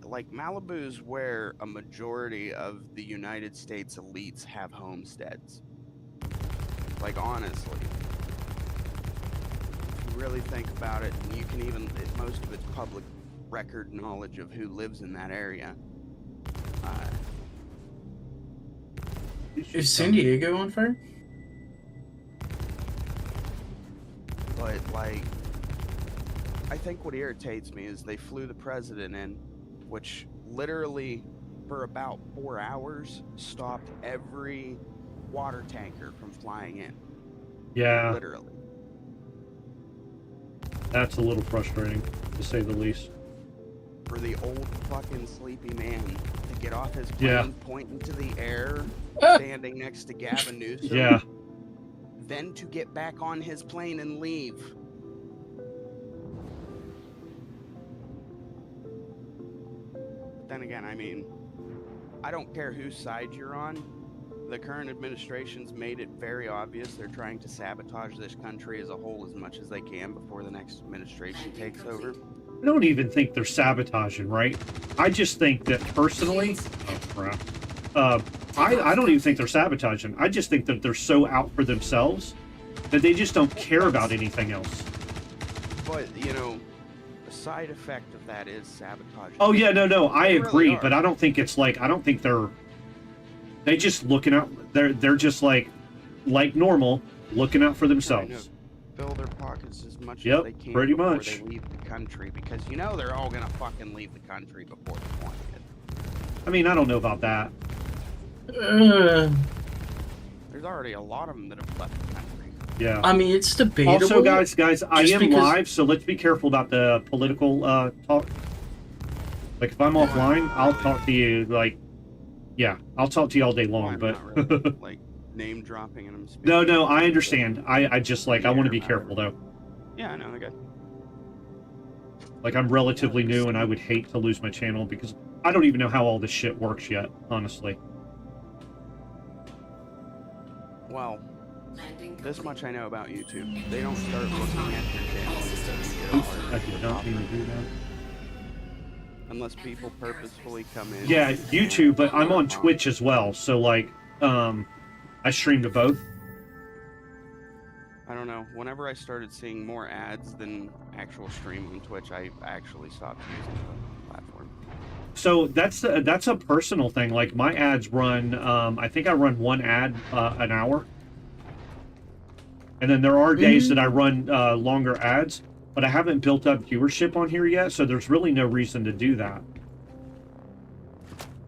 Like, Malibu's where a majority of the United States elites have homesteads. Like, honestly. If you really think about it, and you can even, most of it's public record knowledge of who lives in that area. is San Diego on fire? But, like, I think what irritates me is they flew the president in, which literally, for about 4 hours, stopped every water tanker from flying in. Yeah, Literally. that's a little frustrating, to say the least. For the old fucking sleepy man to get off his plane, Yeah. pointing to the air, standing next to Gavin Newsom. Yeah. then to get back on his plane and leave. But then again, I mean, I don't care whose side you're on. The current administration's made it very obvious they're trying to sabotage this country as a whole as much as they can before the next administration takes over. I don't even think they're sabotaging, right? I just think that personally, oh crap. I don't even think they're sabotaging. I just think that they're so out for themselves that they just don't care about anything else. But, you know, the side effect of that is sabotage. Oh yeah, no, I They agree, really are. but I don't think it's like, I don't think they just looking out, they're just like normal, looking out for themselves. Fill their pockets as much Yep, as they can pretty before much. they leave the country, because you know they're all gonna fucking leave the country before the 20th. I mean, I don't know about that. There's already a lot of them that have left the country. Yeah. I mean, it's debatable. Also, guys, I just am because- live, so let's be careful about the political talk. Like, if I'm offline, I'll talk to you, like, yeah, I'll talk to you all day long, I'm but... not really, like, name dropping and I'm speaking. No, I understand. I just, like, I want to be careful, though. Yeah, I know, okay. Like, I'm relatively new, and I would hate to lose my channel, because I don't even know how all this shit works yet, honestly. Well, Landing this complete. much I know about YouTube. They don't start looking at your channel All systems until you I get alert. did not mean to do that. Unless people purposefully come in. Yeah, and YouTube, but I'm on turn it Twitch as well, so, like, I stream to both. I don't know. Whenever I started seeing more ads than actual stream on Twitch, I actually stopped using the platform. So that's a personal thing. Like, my ads run, I think I run one ad an hour. And then there are days that I run longer ads, but I haven't built up viewership on here yet, so there's really no reason to do that.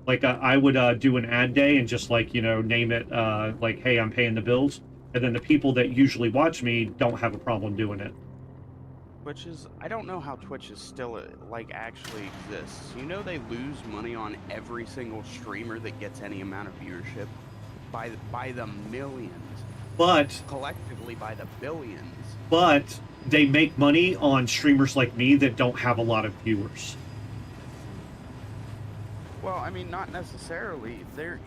Like, I would do an ad day and just, like, you know, name it, like, hey, I'm paying the bills. And then the people that usually watch me don't have a problem doing it. Which is, I don't know how Twitch is still, like, actually exists. You know they lose money on every single streamer that gets any amount of viewership? By the millions. But Collectively by the billions. but they make money on streamers like me that don't have a lot of viewers. Well, I mean, not necessarily. They're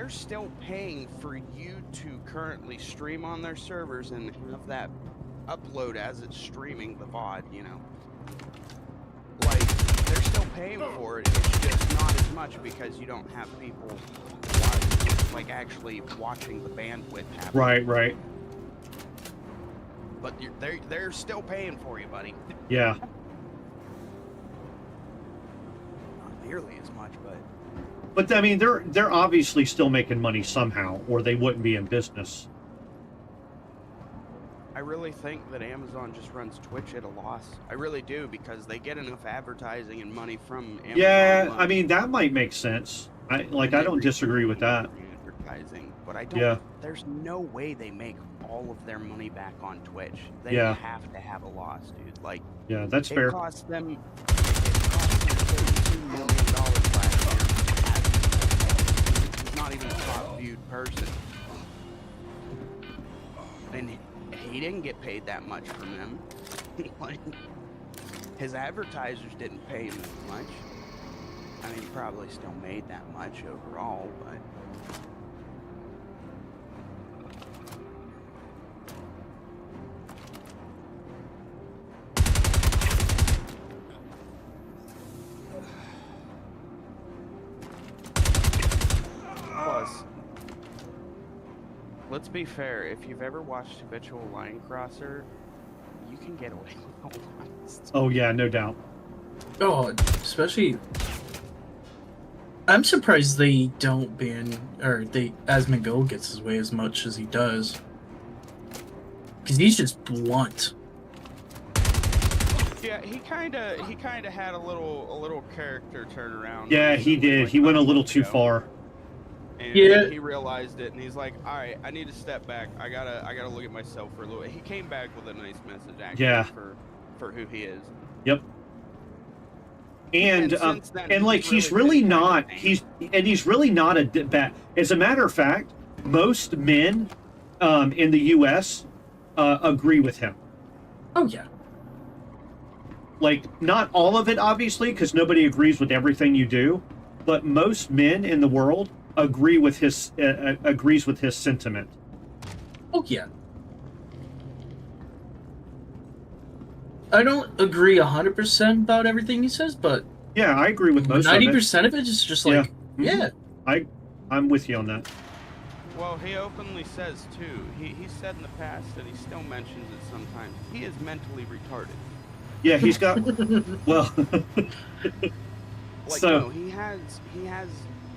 still paying for you to currently stream on their servers and have that upload as it's streaming the VOD, you know. Like, they're still paying for it. It's just not as much because you don't have people like actually watching the bandwidth happen. Right. But they're still paying for you, buddy. Yeah. Not nearly as much, but But I mean, they're obviously still making money somehow, or they wouldn't be in business. I really think that Amazon just runs Twitch at a loss. I really do, because they get enough advertising and money from Amazon. Yeah, alone. I mean, that might make sense. I don't disagree with that. Advertising, but I don't. Yeah. There's no way they make all of their money back on Twitch. They Yeah. have to have a loss, dude. Like, Yeah, that's it fair. cost them. It cost them $32 million last year. He's not even a top viewed person, and he didn't get paid that much from them. Like, his advertisers didn't pay him as much. I mean, he probably still made that much overall, but plus, let's be fair, if you've ever watched Habitual Line Crosser, you can get away with a lot. Oh yeah, no doubt. Oh, especially. I'm surprised they don't ban, or Asmongold gets his way as much as he does. Because he's just blunt. Yeah, he kind of had a little character turnaround. Yeah, he did. Like, He went a not little long too ago. far. And Yeah. he realized it, and he's like, "All right, I need to step back. I gotta look at myself for a little." He came back with a nice message, actually, Yeah. for who he is. Yep. And since then, and like he's really really been kind of not changed. he's really not a bad. As a matter of fact, most men in the U.S. Agree with him. Oh yeah. Like, not all of it, obviously, because nobody agrees with everything you do, but most men in the world agrees with his sentiment. Oh yeah. I don't agree 100% about everything he says, but Yeah, I agree with most of it. 90% of it is just like, yeah. I'm with you on that. Well, he openly says too. He said in the past, and he still mentions it sometimes. He is mentally retarded. Yeah, he's got well. Like, So no, he has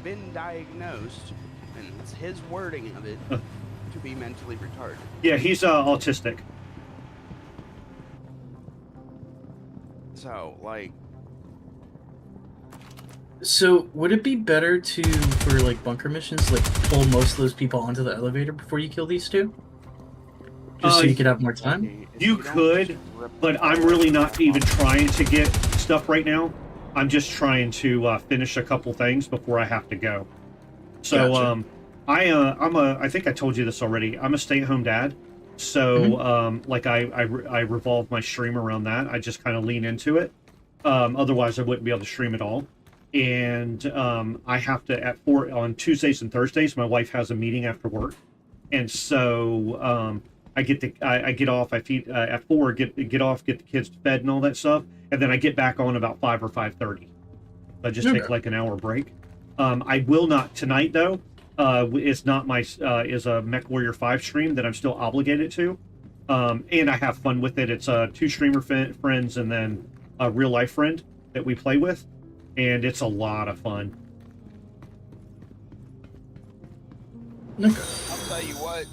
been diagnosed, and it's his wording of it, to be mentally retarded. yeah, he's autistic. So, like, So would it be better to, for like bunker missions, like pull most of those people onto the elevator before you kill these two? Just so you could have more time? okay, if You don't could, just rip but the I'm fire really out not of even that trying to get stuff right now. I'm just trying to finish a couple things before I have to go. So Gotcha. I think I told you this already. I'm a stay-at-home dad. So like I revolve my stream around that. I just kind of lean into it. Otherwise I wouldn't be able to stream at all. And I have to at 4 on Tuesdays and Thursdays. My wife has a meeting after work, and so I get off. I feed at 4. Get off, get the kids fed and all that stuff, and then I get back on about 5 or 5:30. I just take Okay. like an hour break. I will not tonight though. It's not my is a Mech Warrior 5 stream that I'm still obligated to, and I have fun with it. It's 2 streamer friends and then a real life friend that we play with, and it's a lot of fun. Okay. I'll tell you what.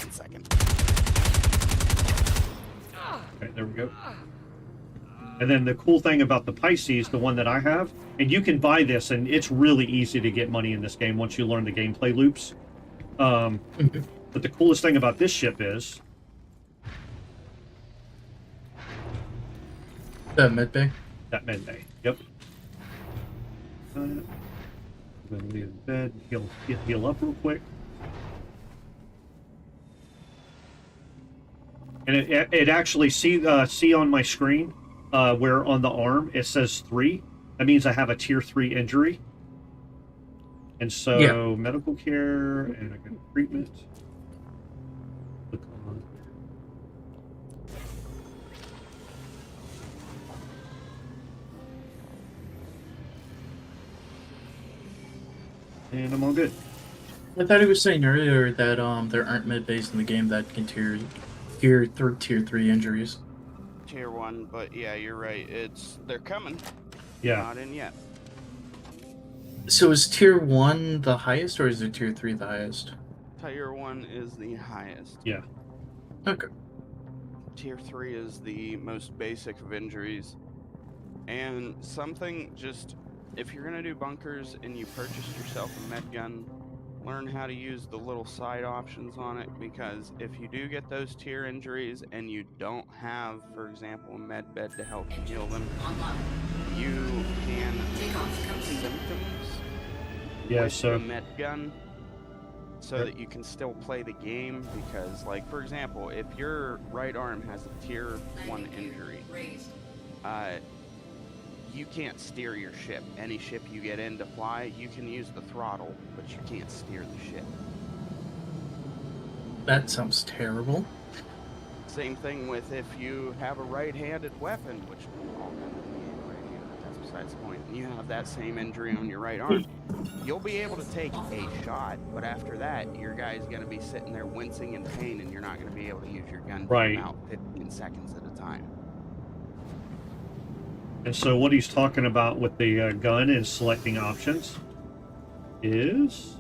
1 second. Okay, there we go. And then the cool thing about the Pisces, the one that I have, and you can buy this, and it's really easy to get money in this game once you learn the gameplay loops. But the coolest thing about this ship is The med bay. that med bay. Yep. I'm gonna leave the bed. Heal up real quick. And it actually see on my screen where on the arm it says 3. That means I have a tier 3 injury. And so Yeah. medical care and I got treatment. Click on. And I'm all good. I thought he was saying earlier that there aren't med bays in the game that can tier 3 injuries. Tier 1, but yeah, you're right. They're coming. Yeah. Not in yet. So is tier 1 the highest, or is it tier 3 the highest? Tier 1 is the highest. Yeah. Okay. Tier 3 is the most basic of injuries. And something just, if you're gonna do bunkers and you purchased yourself a med gun, learn how to use the little side options on it, because if you do get those tier injuries and you don't have, for example, a med bed to help you heal them, Online. you can Takeoff complete. symptoms Yeah, with so the med gun so that you can still play the game. Because, like, for example, if your right arm has a tier 1 injury, Raised. you can't steer your ship. Any ship you get in to fly, you can use the throttle, but you can't steer the ship. That sounds terrible. Same thing with if you have a right-handed weapon, which we're all gonna be right-handed, that's besides the point. You have that same injury on your right arm. You'll be able to take a shot, but after that, your guy's gonna be sitting there wincing in pain, and you're not gonna be able to use your gun for Right. about 15 seconds at a time. And so what he's talking about with the gun and selecting options is,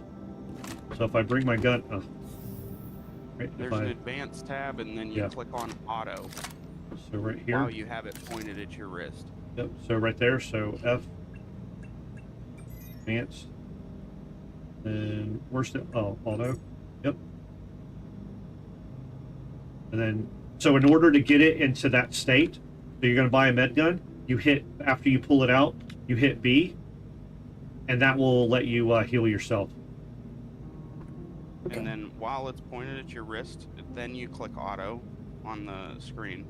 so if I bring my gun, right, There's an advanced tab, and then you Yeah. click on auto so right here, while you have it pointed at your wrist. yep, so right there, so F, advanced, and where's the, auto, yep. And then, so in order to get it into that state, so you're going to buy a med gun, you hit, after you pull it out, you hit B, and that will let you heal yourself. Okay. And then while it's pointed at your wrist, then you click auto on the screen.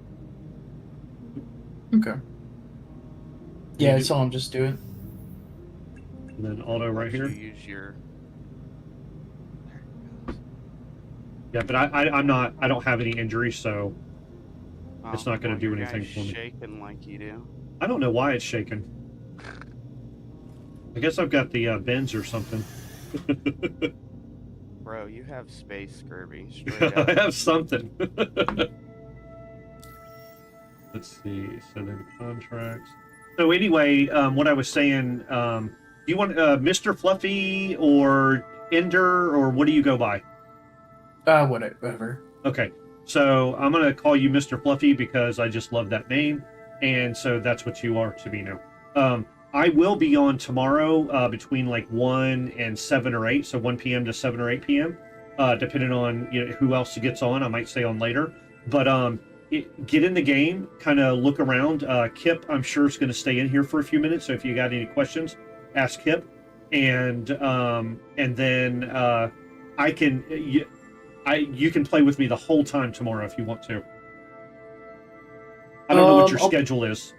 Okay. Yeah, I You- saw him just do it. And then auto right Lets you here. use your. There it goes. Yeah, but I don't have any injuries, so it's not going to do your anything guy's for me. shaking like you do. I don't know why it's shaking. I guess I've got the bends or something. Bro, you have space scurvy, straight I up. have something. Let's see. So then contracts. So anyway, what I was saying, do you want Mr. Fluffy or Ender, or what do you go by? Whatever. Okay, so I'm gonna call you Mr. Fluffy because I just love that name, and so that's what you are to me now. I will be on tomorrow between like 1 and 7 or 8, so 1 p.m. to 7 or 8 p.m. Depending on who else gets on, I might stay on later. But get in the game, kind of look around. Kip, I'm sure, is going to stay in here for a few minutes, so if you got any questions, ask Kip, and then I can. You can play with me the whole time tomorrow if you want to. I don't know what your schedule is.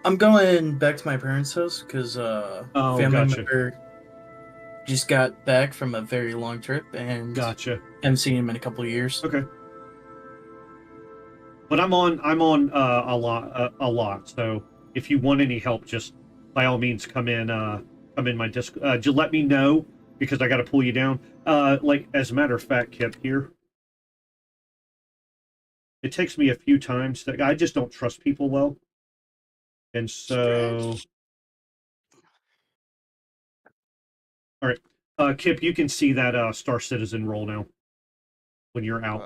I'm going back to my parents' house because family member just got back from a very long trip and haven't seen him in a couple of years. Okay. But I'm on a lot. So if you want any help, just by all means come in my disc. Just let me know because I got to pull you down. Like as a matter of fact, Kip, here. It takes me a few times that I just don't trust people well. And so all right. Kip, you can see that Star Citizen role now when you're out.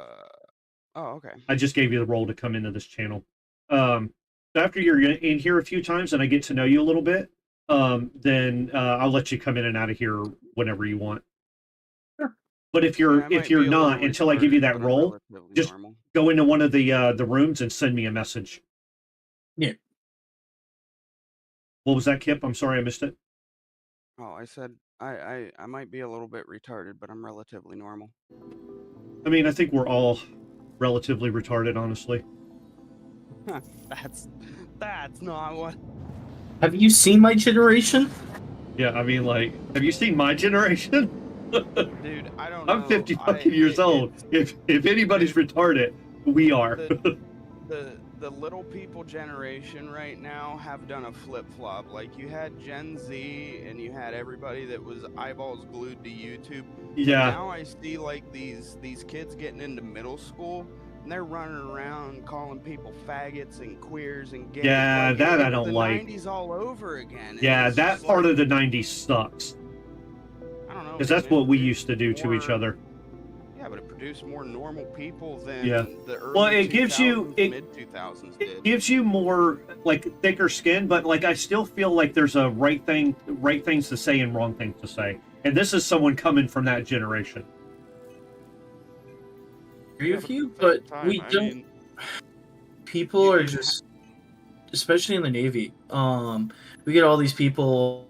Oh, okay. I just gave you the role to come into this channel. After you're in here a few times and I get to know you a little bit, then I'll let you come in and out of here whenever you want. Sure. But if you're not, until I give you that role, just go into one of the rooms and send me a message. Yeah. What was that, Kip? I'm sorry I missed it. Oh, I said I might be a little bit retarded, but I'm relatively normal. I mean, I think we're all relatively retarded, honestly. That's not what. Have you seen my generation? Yeah, I mean, like, have you seen my generation? Dude, I don't know. I'm 50 fucking years old. If anybody's retarded, we are. The little people generation right now have done a flip-flop. Like, you had Gen Z and you had everybody that was eyeballs glued to YouTube. Yeah. Now I see like these kids getting into middle school and they're running around calling people faggots and queers and gays. Yeah, like, that I don't like. The 90s all over again. Yeah, that part of the 90s sucks. I don't know. Because that's what we used to do to each other. Yeah, but it produced more normal people than the early well, it gives you mid-2000s did. It gives you more like thicker skin, but like I still feel like there's a right things to say and wrong things to say. And this is someone coming from that generation. Agree with you, but we don't. People are just, especially in the Navy. We get all these people.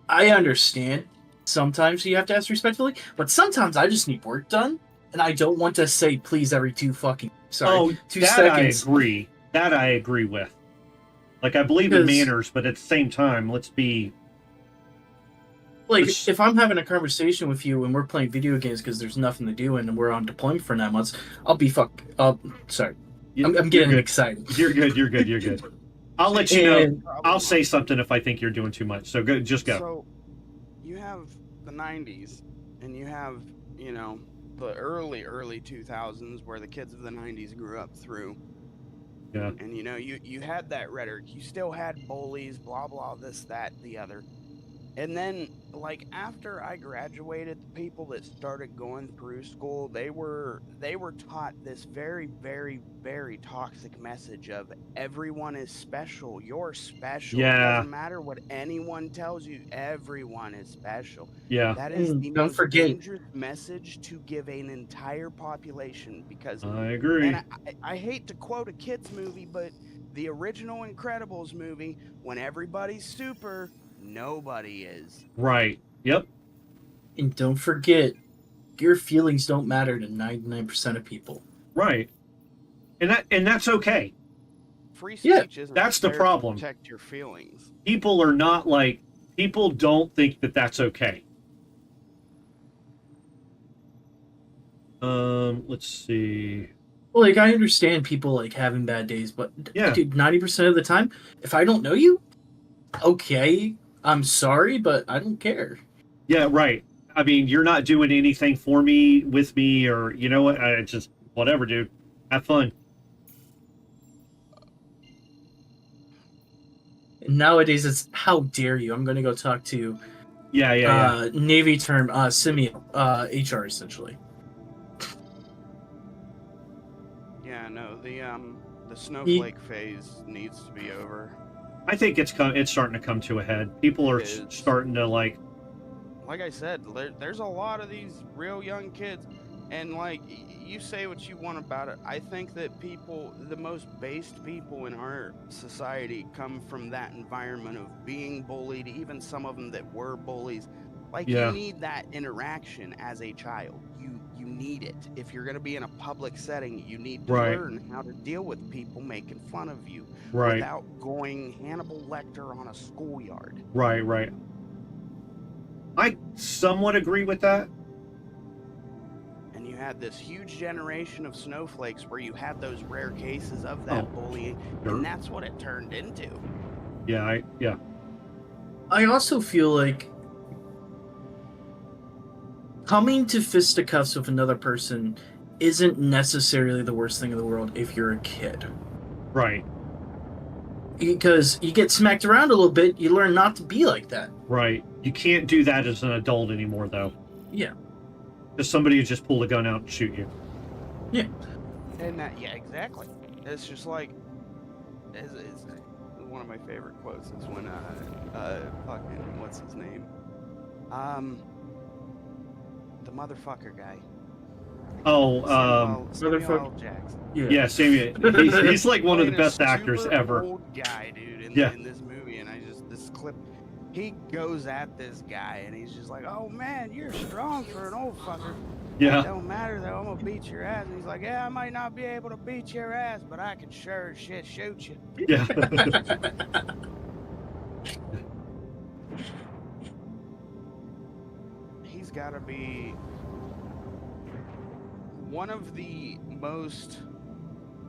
I understand. Sometimes you have to ask respectfully, but sometimes I just need work done, and I don't want to say please every 2 seconds. That I agree with. Like, I believe in manners, but at the same time, let's be... Like, if I'm having a conversation with you and we're playing video games because there's nothing to do and we're on deployment for 9 months, I'll be sorry. I'm getting excited. You're good. I'll let you know. I'll say something if I think you're doing too much. So just go. So, you have the 90s, and you have, the early 2000s where the kids of the 90s grew up through. Yeah. And, you had that rhetoric. You still had bullies, blah, blah, this, that, the other. And then, like, after I graduated, the people that started going through school, they were taught this very, very, very toxic message of everyone is special. You're special. Yeah. It doesn't matter what anyone tells you. Everyone is special. Yeah. That is the most dangerous message to give an entire population because... I agree. And I hate to quote a kids movie, but the original Incredibles movie, when everybody's super... nobody is. Right. Yep. And don't forget, your feelings don't matter to 99% of people. Right. And that's okay. Free Yeah, speech isn't that's the there problem. to protect your feelings. People are not like, people don't think that that's okay. Let's see. Like, I understand people like having bad days, but Yeah. dude, 90% of the time, if I don't know you, okay, I'm sorry, but I don't care. Yeah, right. I mean, you're not doing anything for me, with me, or you know what? I just whatever, dude. Have fun. And nowadays, it's how dare you? I'm gonna go talk to Yeah. Navy term Simeo, HR essentially. Yeah, no, the snowflake phase needs to be over. I think it's starting to come to a head. People are starting to like I said, there's a lot of these real young kids, and like you say what you want about it. I think that the most based people in our society come from that environment of being bullied, even some of them that were bullies. Like Yeah. you need that interaction as a child. You need it. If you're going to be in a public setting, you need to Right. learn how to deal with people making fun of you Right. without going Hannibal Lecter on a schoolyard. Right. I somewhat agree with that. And you had this huge generation of snowflakes where you had those rare cases of that bullying, sure. and that's what it turned into. Yeah. I also feel like coming to fisticuffs with another person isn't necessarily the worst thing in the world if you're a kid. Right. Because you get smacked around a little bit, you learn not to be like that. Right. You can't do that as an adult anymore, though. Yeah. Because somebody would just pull a gun out and shoot you. Yeah. And yeah, exactly. It's just like, it's one of my favorite quotes is when fucking what's his name, the motherfucker guy. Motherfucker L. Jackson. Yeah, Samuel. He's like one of the best actors ever. Old guy, dude, in this movie, and this clip, he goes at this guy, and he's just like, "Oh man, you're strong for an old fucker." Yeah. It don't matter though, I'm gonna beat your ass. And he's like, "Yeah, I might not be able to beat your ass, but I can sure as shit shoot you." Yeah. He's got to be one of the most,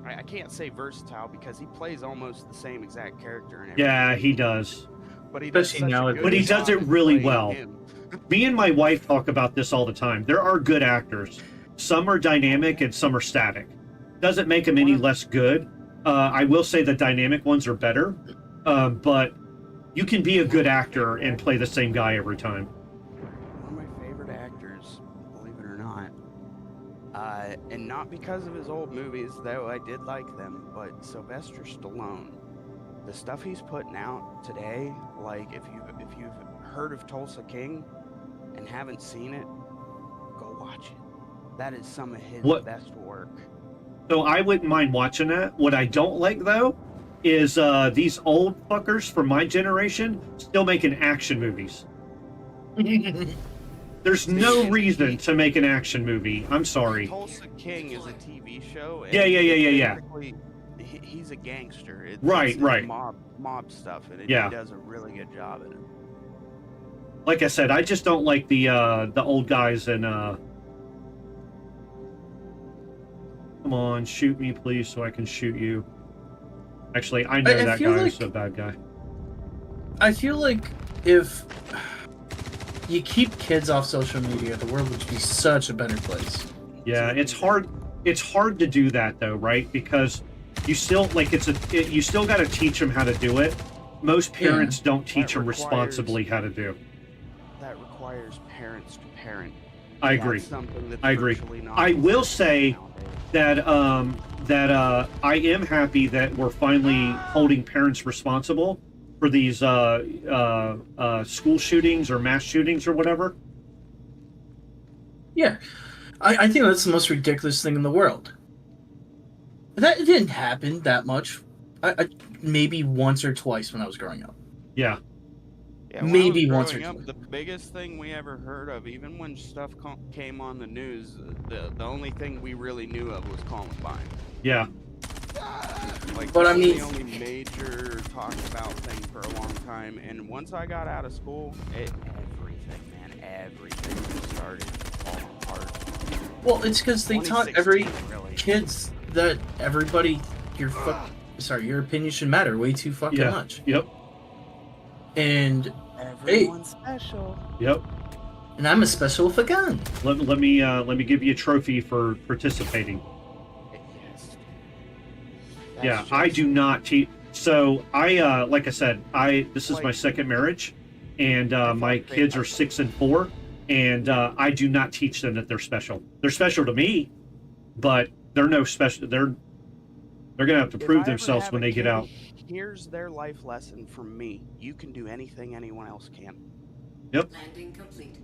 I can't say versatile because he plays almost the same exact character in everything. Yeah, he does. But he does, but he does it really well. Me and my wife talk about this all the time. There are good actors. Some are dynamic and some are static. Doesn't make them any less good. I will say the dynamic ones are better. But you can be a good actor and play the same guy every time. One of my favorite actors, believe it or not, and not because of his old movies, though I did like them, but Sylvester Stallone. The stuff he's putting out today, like if you've heard of Tulsa King and haven't seen it, go watch it. That is some of his best work. So I wouldn't mind watching that. What I don't like though is these old fuckers from my generation still making action movies. There's no reason to make an action movie. I'm sorry. Tulsa King is a TV show. And Yeah. He's a gangster. It's right. Mob stuff, and he does a really good job in it. Like I said, I just don't like the old guys and come on, shoot me, please, so I can shoot you. Actually, I know that guy is a bad guy. I feel like if you keep kids off social media, the world would be such a better place. Yeah, it's hard. It's hard to do that though, right? Because you still you still got to teach them how to do it. Most parents don't teach them responsibly how to do. That requires parents to parent. I agree. That's I agree. I will say that I am happy that we're finally holding parents responsible for these school shootings or mass shootings or whatever. Yeah, I think that's the most ridiculous thing in the world. That didn't happen that much. I maybe once or twice when I was growing up. Yeah. Yeah, when Maybe I was once or growing up, twice. the biggest thing we ever heard of, even when stuff came on the news, the only thing we really knew of was Columbine. Yeah. Like, But I that was mean- the only major talked about thing for a long time. And once I got out of school, everything just started falling apart. Well, it's because they taught every 2016, really. kids that everybody, your opinion should matter way too fucking Yeah. much. Yep. And Everyone's special. Yep. and I'm a special with a gun. Let me give you a trophy for participating. Yes. Yeah, That's I just- do not teach. So I, like I said, this is my second marriage, and my kids are 6 and 4, and I do not teach them that they're special. They're special to me, but they're no special. They're gonna have to If I prove ever themselves have when a they get kid, out. Here's their life lesson from me. You can do anything anyone else can. Landing complete.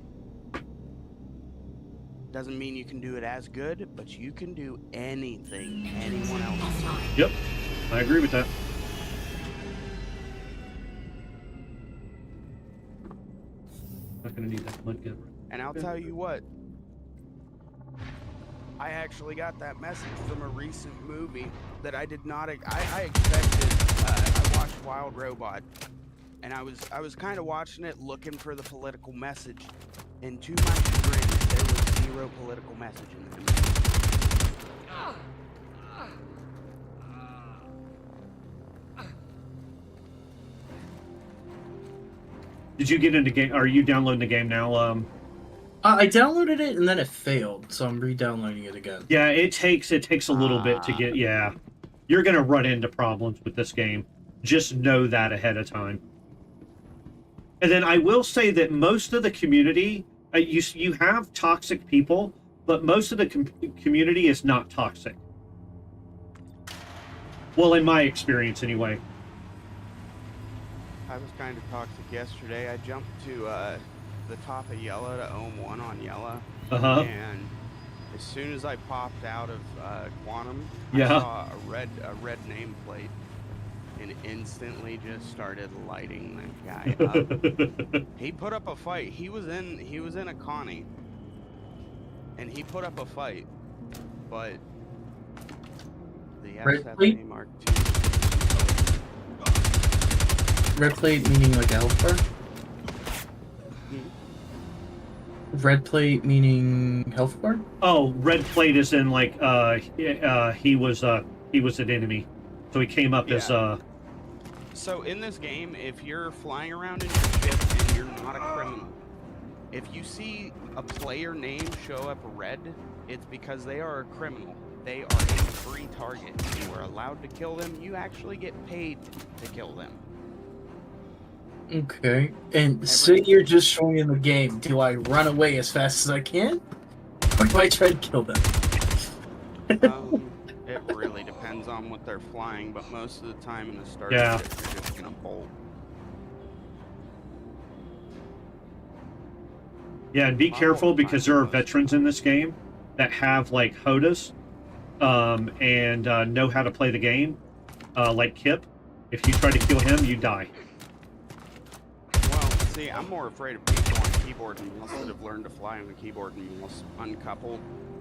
Doesn't mean you can do it as good, but you can do anything anyone else can. Offline. Yep, I agree with that. Not gonna need that mud gun. And I'll tell you what, I actually got that message from a recent movie that I did not. I expected. I watched Wild Robot, and I was kind of watching it, looking for the political message. And to my chagrin, there was zero political message in the movie. Did you get into game? Are you downloading the game now? I downloaded it and then it failed, so I'm re-downloading it again. Yeah, it takes a little bit to get. Yeah, you're gonna run into problems with this game. Just know that ahead of time. And then I will say that most of the community, you have toxic people, but most of the community is not toxic. Well, in my experience, anyway. I was kind of toxic yesterday. I jumped to the top of Yella to own 1 on Yella, and as soon as I popped out of Quantum, I saw a red nameplate, and instantly just started lighting that guy up. He put up a fight. He was in a Connie, and he put up a fight, but the Red FSA plate? Mark II. Red plate meaning like a health bar? Red plate meaning health bar? Oh, red plate is in like he was an enemy, so he came up as So in this game, if you're flying around in your ship and you're not a criminal, if you see a player name show up red, it's because they are a criminal. They are a free target. You are allowed to kill them. You actually get paid to kill them. Okay. And say you're just showing in the game. Do I run away as fast as I can? Or do I try to kill them? It really depends on what they're flying, but most of the time in the start, Yeah. you're just gonna bolt. Yeah, and be My careful whole because time there are was- veterans in this game that have like HOTAs and know how to play the game. Like Kip, if you try to kill him, you die. Well, see, I'm more afraid of people on keyboard and mouse that have learned to fly on the keyboard and mouse uncoupled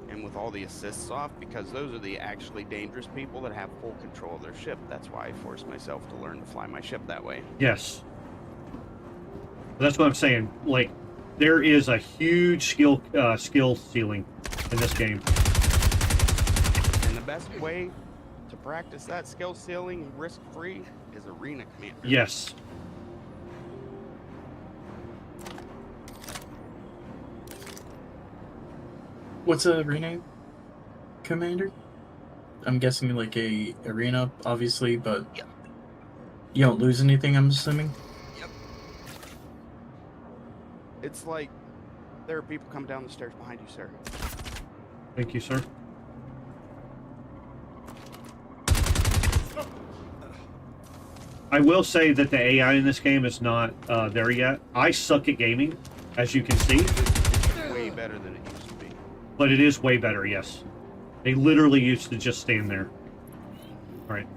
and with all the assists off, because those are the actually dangerous people that have full control of their ship. That's why I forced myself to learn to fly my ship that way. Yes. That's what I'm saying. Like, there is a huge skill ceiling in this game. And the best way to practice that skill ceiling risk-free is Arena Commander. Yes. What's a arena commander? I'm guessing like a arena, obviously, but Yep. you don't lose anything, I'm assuming? It's like there are people coming down the stairs behind you, sir. Thank you, sir. I will say that the AI in this game is not there yet. I suck at gaming, as you can see, It's way better than it used to be. but it is way better, yes. They literally used to just stand there. All right.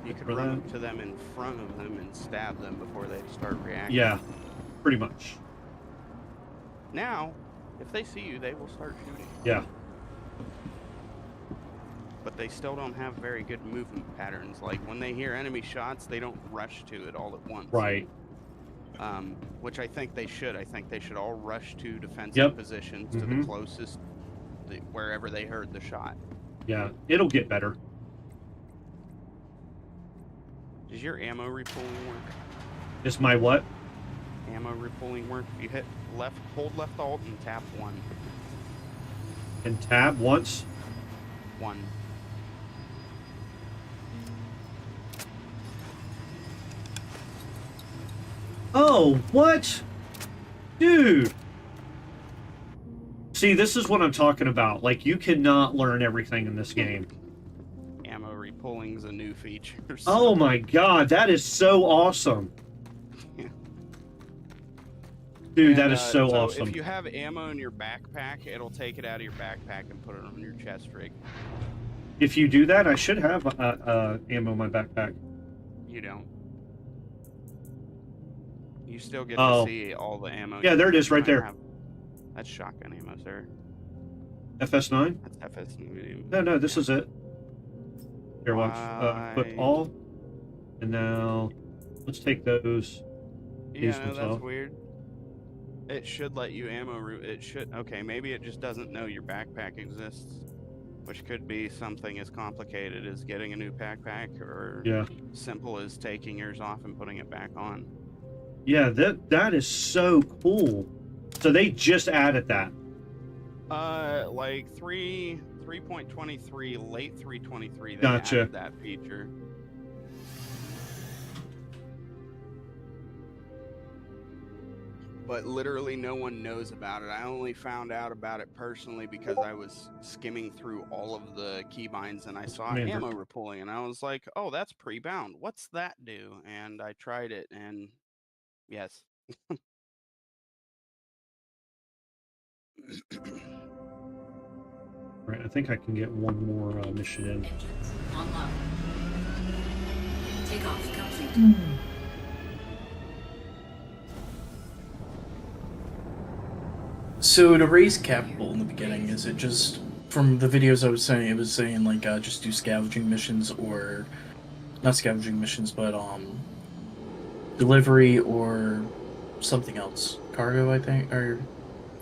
You could For run that? up to them in front of them and stab them before they start reacting. Yeah, pretty much. Now, if they see you, they will start shooting. Yeah. But they still don't have very good movement patterns. Like when they hear enemy shots, they don't rush to it all at once. Right. Which I think they should. I think they should all rush to defensive Yep. positions to the closest, wherever they heard the shot. Yeah, it'll get better. Does your ammo repulling work? Is my what? Ammo repulling work? If you hit left, hold left alt and tap 1. And tab once. 1. Oh, what? Dude. See, this is what I'm talking about. Like, you cannot learn everything in this game. Ammo repulling's a new feature. So. Oh my god, that is so awesome. Dude, that is so awesome. If you have ammo in your backpack, it'll take it out of your backpack and put it on your chest rig. If you do that, I should have ammo in my backpack. You don't. You still get to see all the ammo. Yeah, there it is, right there. That's shotgun ammo, sir. FS9? That's FS9. No, this is it. Here, watch. Equip all. And now, let's take those. Yeah, no, that's weird. It should let you ammo. It should. Okay, maybe it just doesn't know your backpack exists, which could be something as complicated as getting a new backpack, or simple as taking yours off and putting it back on. Yeah, that is so cool. So they just added that. Like 3.23, late 3.23. They Gotcha. added that feature. But literally no one knows about it. I only found out about it personally because I was skimming through all of the keybinds and I saw ammo repulling and I was like, oh, that's pre-bound. What's that do? And I tried it and yes. Right, I think I can get one more mission in. Engines online. Takeoff complete. So to raise capital in the beginning, is it just, from the videos I was saying, it was saying like just do scavenging missions, or not scavenging missions, but delivery or something else, cargo, I think, or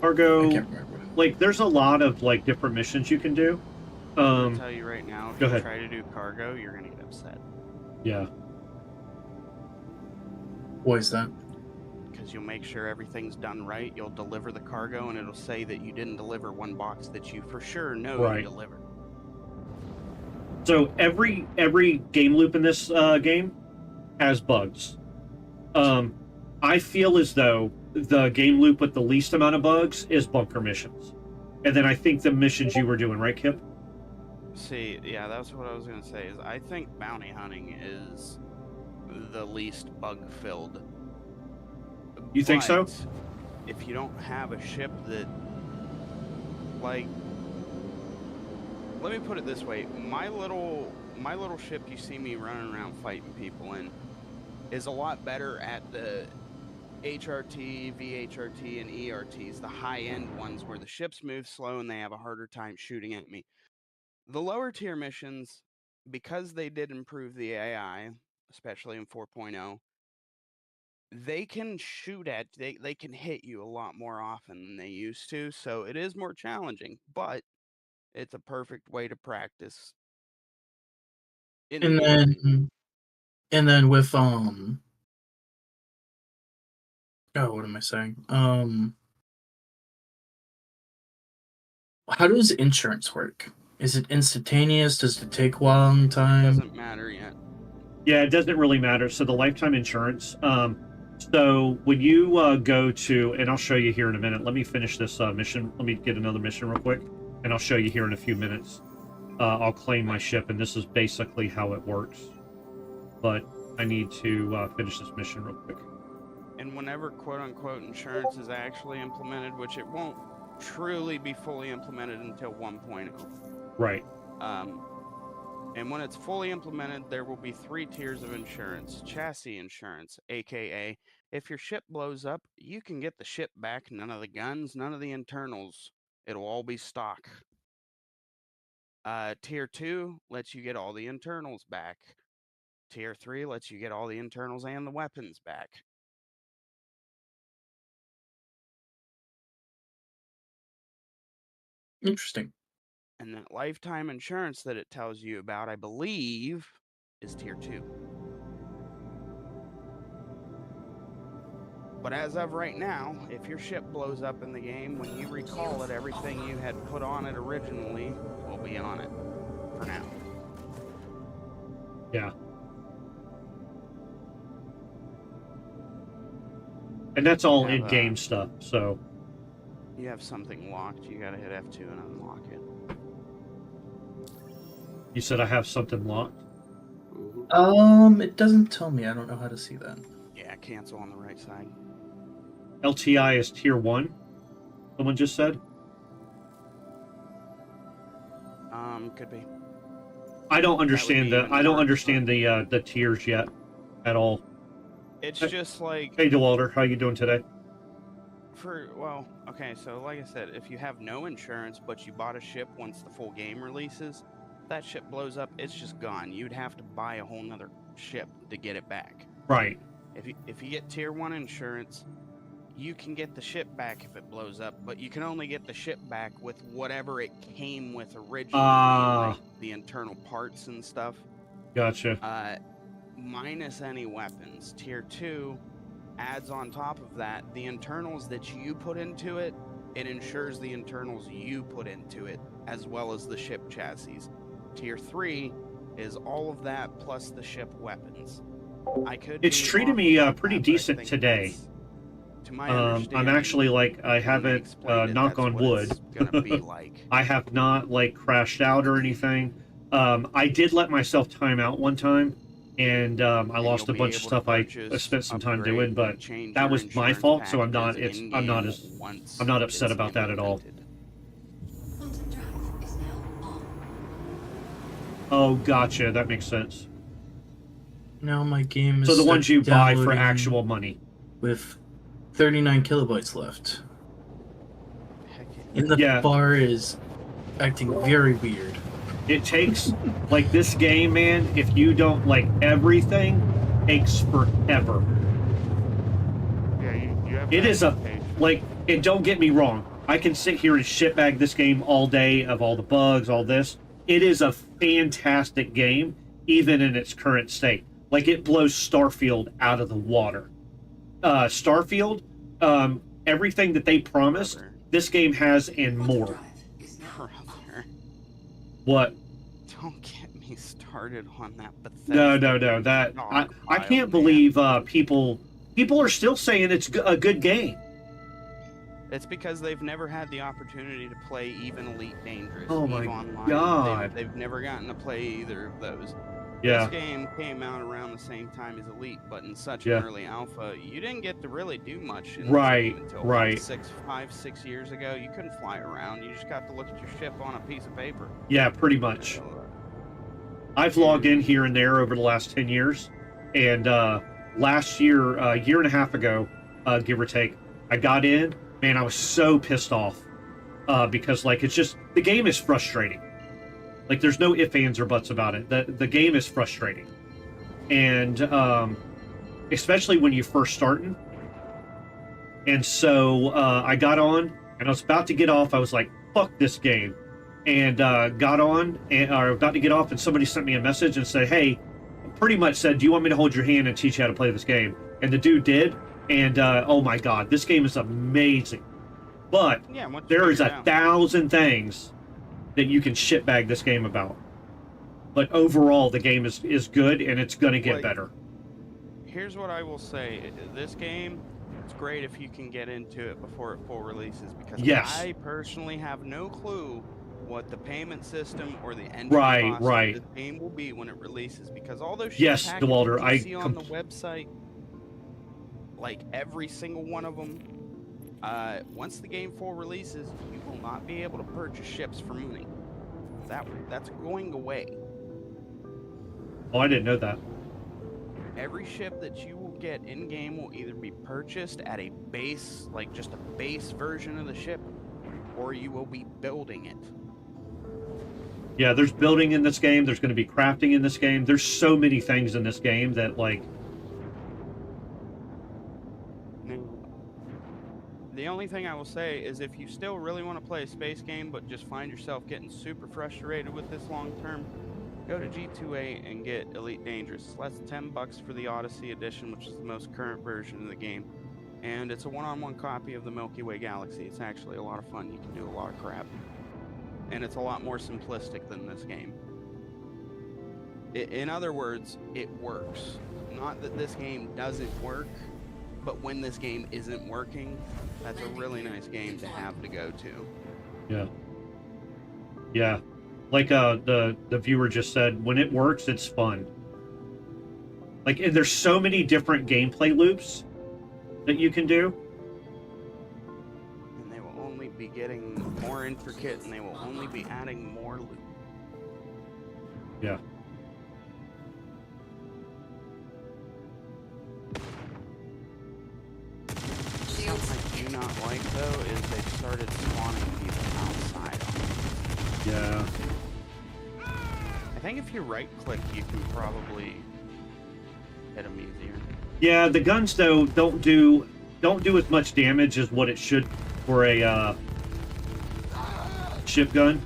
Cargo. I can't remember. Like, there's a lot of like different missions you can do. I'll tell you right now, if go you ahead. try to do cargo, you're gonna get upset. Yeah. Why is that? Because you'll make sure everything's done right. You'll deliver the cargo, and it'll say that you didn't deliver one box that you for sure know you delivered. So every game loop in this game has bugs. I feel as though the game loop with the least amount of bugs is bunker missions, and then I think the missions you were doing, right, Kip? See, yeah, that's what I was gonna say. Is I think bounty hunting is the least bug-filled. You think so? If you don't have a ship that, like, let me put it this way: my little ship you see me running around fighting people in is a lot better at the HRT, VHRT, and ERTs, the high-end ones where the ships move slow and they have a harder time shooting at me. The lower tier missions, because they did improve the AI, especially in 4.0, they can shoot at, they can hit you a lot more often than they used to, so it is more challenging, but it's a perfect way to practice. And then with oh, what am I saying? How does insurance work? Is it instantaneous? Does it take a long time? Doesn't matter yet. Yeah, it doesn't really matter. So the lifetime insurance. So when you go to, and I'll show you here in a minute. Let me finish this mission. Let me get another mission real quick, and I'll show you here in a few minutes. I'll claim my ship, and this is basically how it works. But I need to finish this mission real quick. And whenever quote-unquote insurance is actually implemented, which it won't truly be fully implemented until 1.0. Right. And when it's fully implemented, there will be 3 tiers of insurance. Chassis insurance, aka if your ship blows up, you can get the ship back, none of the guns, none of the internals. It'll all be stock. Tier 2 lets you get all the internals back. Tier 3 lets you get all the internals and the weapons back. Interesting. And that lifetime insurance that it tells you about, I believe, is tier 2. But as of right now, if your ship blows up in the game, when you recall it, everything you had put on it originally will be on it for now. Yeah. And that's all You have, in-game stuff, so... You have something locked, you gotta hit F2 and unlock it. You said I have something locked? It doesn't tell me. I don't know how to see that. Yeah, cancel on the right side. LTI is tier 1, someone just said? Could be. I don't understand even I don't worse, understand the tiers yet at all. It's Hey- just like... Hey, DeWalder, how you doing today? Well, okay, so like I said, if you have no insurance, but you bought a ship once the full game releases, that ship blows up, it's just gone. You'd have to buy a whole nother ship to get it back. Right. If you get tier 1 insurance, you can get the ship back if it blows up, but you can only get the ship back with whatever it came with originally, like the internal parts and stuff. Gotcha. Minus any weapons. Tier 2 adds on top of that the internals that you put into it. It ensures the internals you put into it, as well as the ship chassis. Tier 3 is all of that plus the ship weapons. It's treated me pretty decent today. To my I'm actually like, I haven't, knock on wood, gonna be like. I have not like crashed out or anything. I did let myself time out one time, and I lost a bunch of stuff I spent some time doing, but that was my fault, so I'm not upset about that at all. Quantum drive is now on. Oh, gotcha, that makes sense. Now my game is So the ones you buy for downloading actual money. with 39 kilobytes left. Heck And the Yeah. bar is acting very weird. It takes, like, this game, man, if you don't like everything, takes forever. yeah, you have It is like, and don't get me wrong, I can sit here and shitbag this game all day of all the bugs, all this. It is a fantastic game, even in its current state. Like, it blows Starfield out of the water. Starfield, everything that they promised, this game has and Quantum more. drive is now Brother, What? don't get me started on that pathetic. No. That I can't believe people are still saying it's a good game. It's because they've never had the opportunity to play even Elite Dangerous. Oh EVE my Online. God. They've never gotten to play either of those. Yeah. This game came out around the same time as Elite, but in such Yeah. an early alpha, you didn't get to really do much in Right, this game until right. 5-6 years ago. You couldn't fly around. You just got to look at your ship on a piece of paper. Yeah, pretty much. I've logged in here and there over the last 10 years, and last year, a year and a half ago, give or take, I got in. Man, I was so pissed off because, like, it's just, the game is frustrating. Like, there's no ifs, ands, or buts about it. The game is frustrating. And especially when you're first starting. And so I got on, and I was about to get off. I was like, fuck this game. And got on, and about to get off, and somebody sent me a message and said, hey, pretty much said, do you want me to hold your hand and teach you how to play this game? And the dude did. And oh my God, this game is amazing. But Yeah, once you there is figure it out. 1,000 things that you can shitbag this game about. But overall, the game is good, and it's going to get Like, better. Here's what I will say. This game, it's great if you can get into it before it full releases, because Yes. I personally have no clue what the payment system or the entry Right, cost right. of the game will be when it releases, because all those Yes, shit packages DeWalder, you I see on the website, like every single one of them, once the game full releases, you will not be able to purchase ships for money. That's going away. Oh, I didn't know that. Every ship that you will get in game will either be purchased at a base, like just a base version of the ship, or you will be building it. Yeah, there's building in this game. There's going to be crafting in this game. There's so many things in this game that, like... The only thing I will say is if you still really want to play a space game but just find yourself getting super frustrated with this long term, go to G2A and get Elite Dangerous. It's less than $10 for the Odyssey Edition, which is the most current version of the game. And it's a one-on-one copy of the Milky Way Galaxy. It's actually a lot of fun. You can do a lot of crap. And it's a lot more simplistic than this game. In other words, it works. Not that this game doesn't work, but when this game isn't working, that's a really nice game to have to go to. Yeah. Yeah. Like the viewer just said, when it works, it's fun. Like, and there's so many different gameplay loops that you can do. And they will only be getting more intricate, and they will only be adding more loot. Yeah. Something I do not like, though, is they've started spawning people outside. Yeah. I think if you right-click, you can probably hit them easier. Yeah, the guns though don't do as much damage as what it should for a ship gun.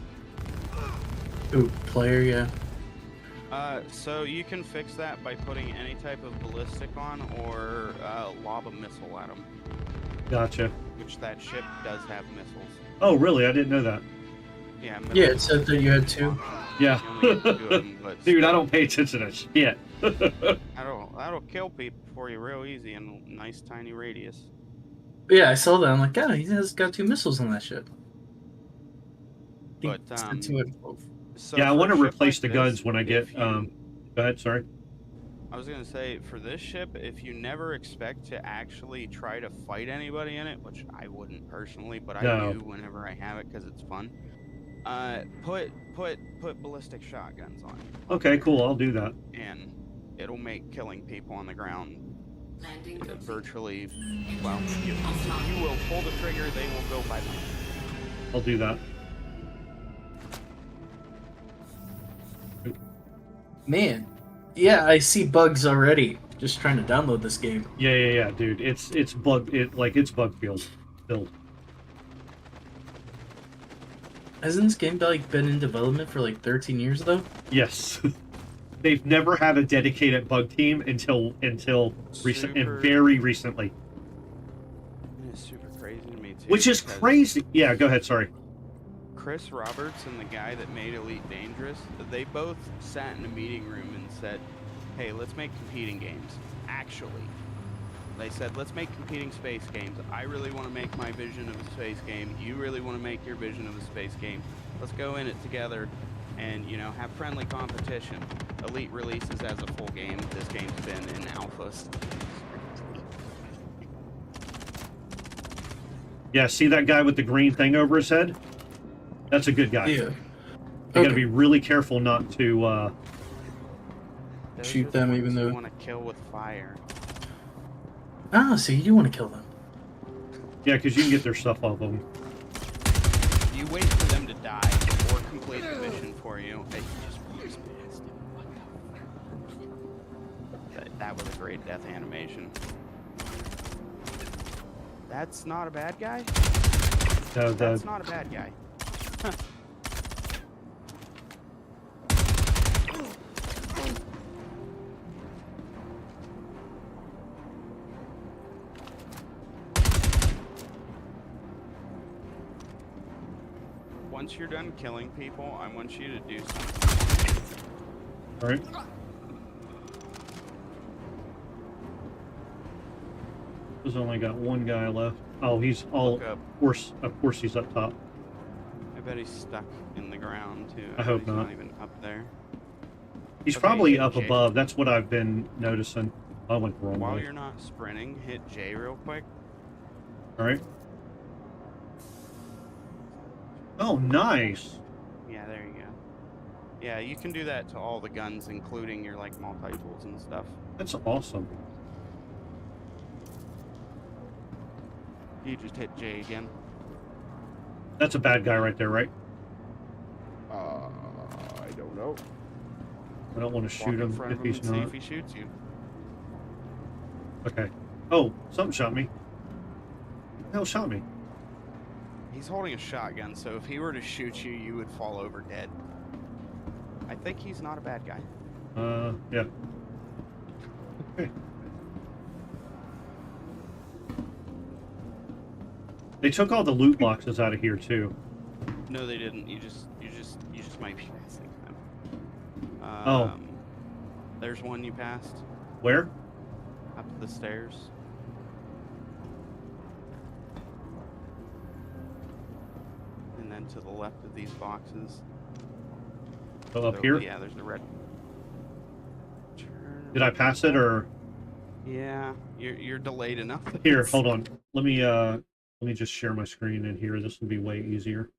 Ooh, player, yeah. So you can fix that by putting any type of ballistic on or lob a missile at them, Gotcha. which that ship does have missiles. Oh, really? I didn't know that. Yeah, Yeah, it said that you had two. Yeah. You only get 2 of them, but Dude, I still, don't pay attention to shit. that'll kill people for you real easy in a nice tiny radius. Yeah, I saw that. I'm like, God, he has got 2 missiles on that ship. But so Yeah, I for want a to ship replace like the this, guns when I get. if you- Go ahead. Sorry. I was gonna say, for this ship, if you never expect to actually try to fight anybody in it, which I wouldn't personally, but I No. do whenever I have it because it's fun. Put ballistic shotguns on, Okay, cool. I'll do that. and it'll make killing people on the ground Landing complete. virtually. Well, you will pull the trigger, they will go by land. I'll do that. Man, yeah, I see bugs already. Just trying to download this game. Yeah, dude. It's bug. It's bug filled. Hasn't this game like been in development for like 13 years though? Yes. They've never had a dedicated bug team until recent and Super- very recently. It's super crazy to me too. Which is because crazy. Yeah, go ahead. Sorry. Chris Roberts and the guy that made Elite Dangerous, they both sat in a meeting room and said, hey, let's make competing games. Actually, they said, let's make competing space games. I really want to make my vision of a space game. You really want to make your vision of a space game. Let's go in it together and, you know, have friendly competition. Elite releases as a full game. This game's been in alphas. Yeah, see that guy with the green thing over his head? That's a good guy. Yeah. You gotta Okay. be really careful not to. Those Shoot are the them ones even you though- want to kill with fire. Ah, so you do want to kill them. Yeah, because you can get their stuff off them. You wait for them to die or complete the mission for you. It just walks past him. What the fuck? That was a great death animation. That's not a bad guy? No, That's not a bad guy. Huh. Once you're done killing people, I want you to do something. all right. There's only got one guy left. Oh, he's all. Look up. Of course, he's up top. I bet he's stuck in the ground too. I bet hope he's not. not even up there. He's Okay, probably hit up J. above. That's what I've been noticing. I went the wrong While way. you're not sprinting, hit J real quick. All right. Oh, nice. Yeah, there you go. Yeah, you can do that to all the guns, including your like multi-tools and stuff. That's awesome. You just hit J again. That's a bad guy right there, right? I don't know. I don't want to shoot Walk in him front if of him he's and see not. if he shoots you. Okay. Oh, something shot me. What the hell shot me? He's holding a shotgun, so if he were to shoot you, you would fall over dead. I think he's not a bad guy. Yeah. Okay. They took all the loot boxes out of here too. No, they didn't. You just might be passing them. Oh. There's one you passed Where? up the stairs. And then to the left of these boxes. Oh, up here? Yeah, there's the red. Did I pass it or? Yeah, you're delayed enough. Here, hold on. Let me just share my screen in here. This will be way easier.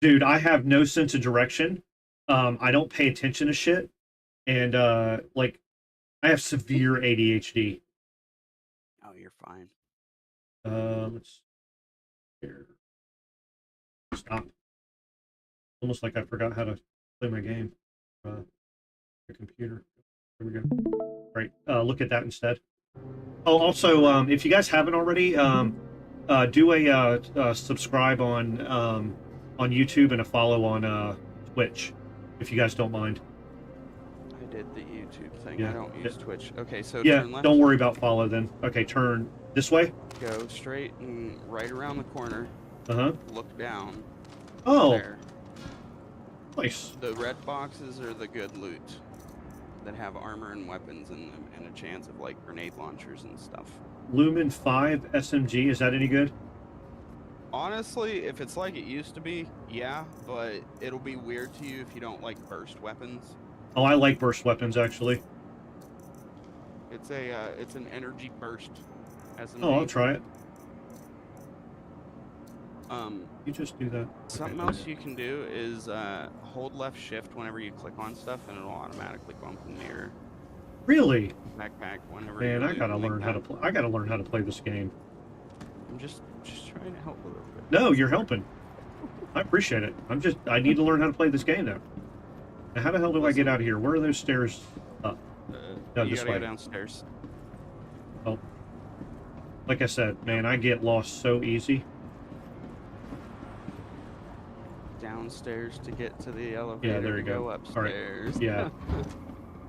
Dude, I have no sense of direction. I don't pay attention to shit. And like I have severe ADHD. Oh, you're fine. Let's here. Stop. Almost like I forgot how to play my game. The computer. There we go. All right. Look at that instead. Oh, also, if you guys haven't already, do a subscribe on YouTube and a follow on Twitch, if you guys don't mind. I did the YouTube thing. Yeah. I don't use Twitch. Okay, so Yeah, turn left. don't worry about follow then. Okay, turn this way. Go straight and right around the corner. Uh-huh. Look down. Oh, There. nice. The red boxes are the good loot that have armor and weapons and a chance of like grenade launchers and stuff. Lumen 5 SMG, is that any good? Honestly, if it's like it used to be, yeah, but it'll be weird to you if you don't like burst weapons. Oh, I like burst weapons, actually. It's an energy burst. Oh, I'll try it. You just do that. Something else you can do is hold left shift whenever you click on stuff, and it'll automatically bump in your Really? backpack whenever. Man, you're I gotta looting learn like how to that. play. I gotta learn how to play this game. I'm just trying to help a little bit. No, you're helping. I appreciate it. I need to learn how to play this game now. Now, how the hell do I get out of here? Where are those stairs up? No, You this gotta way. go downstairs. Oh. Like I said, man, I get lost so easy. Downstairs to get to the elevator. there you to go. All right. Upstairs. Yeah.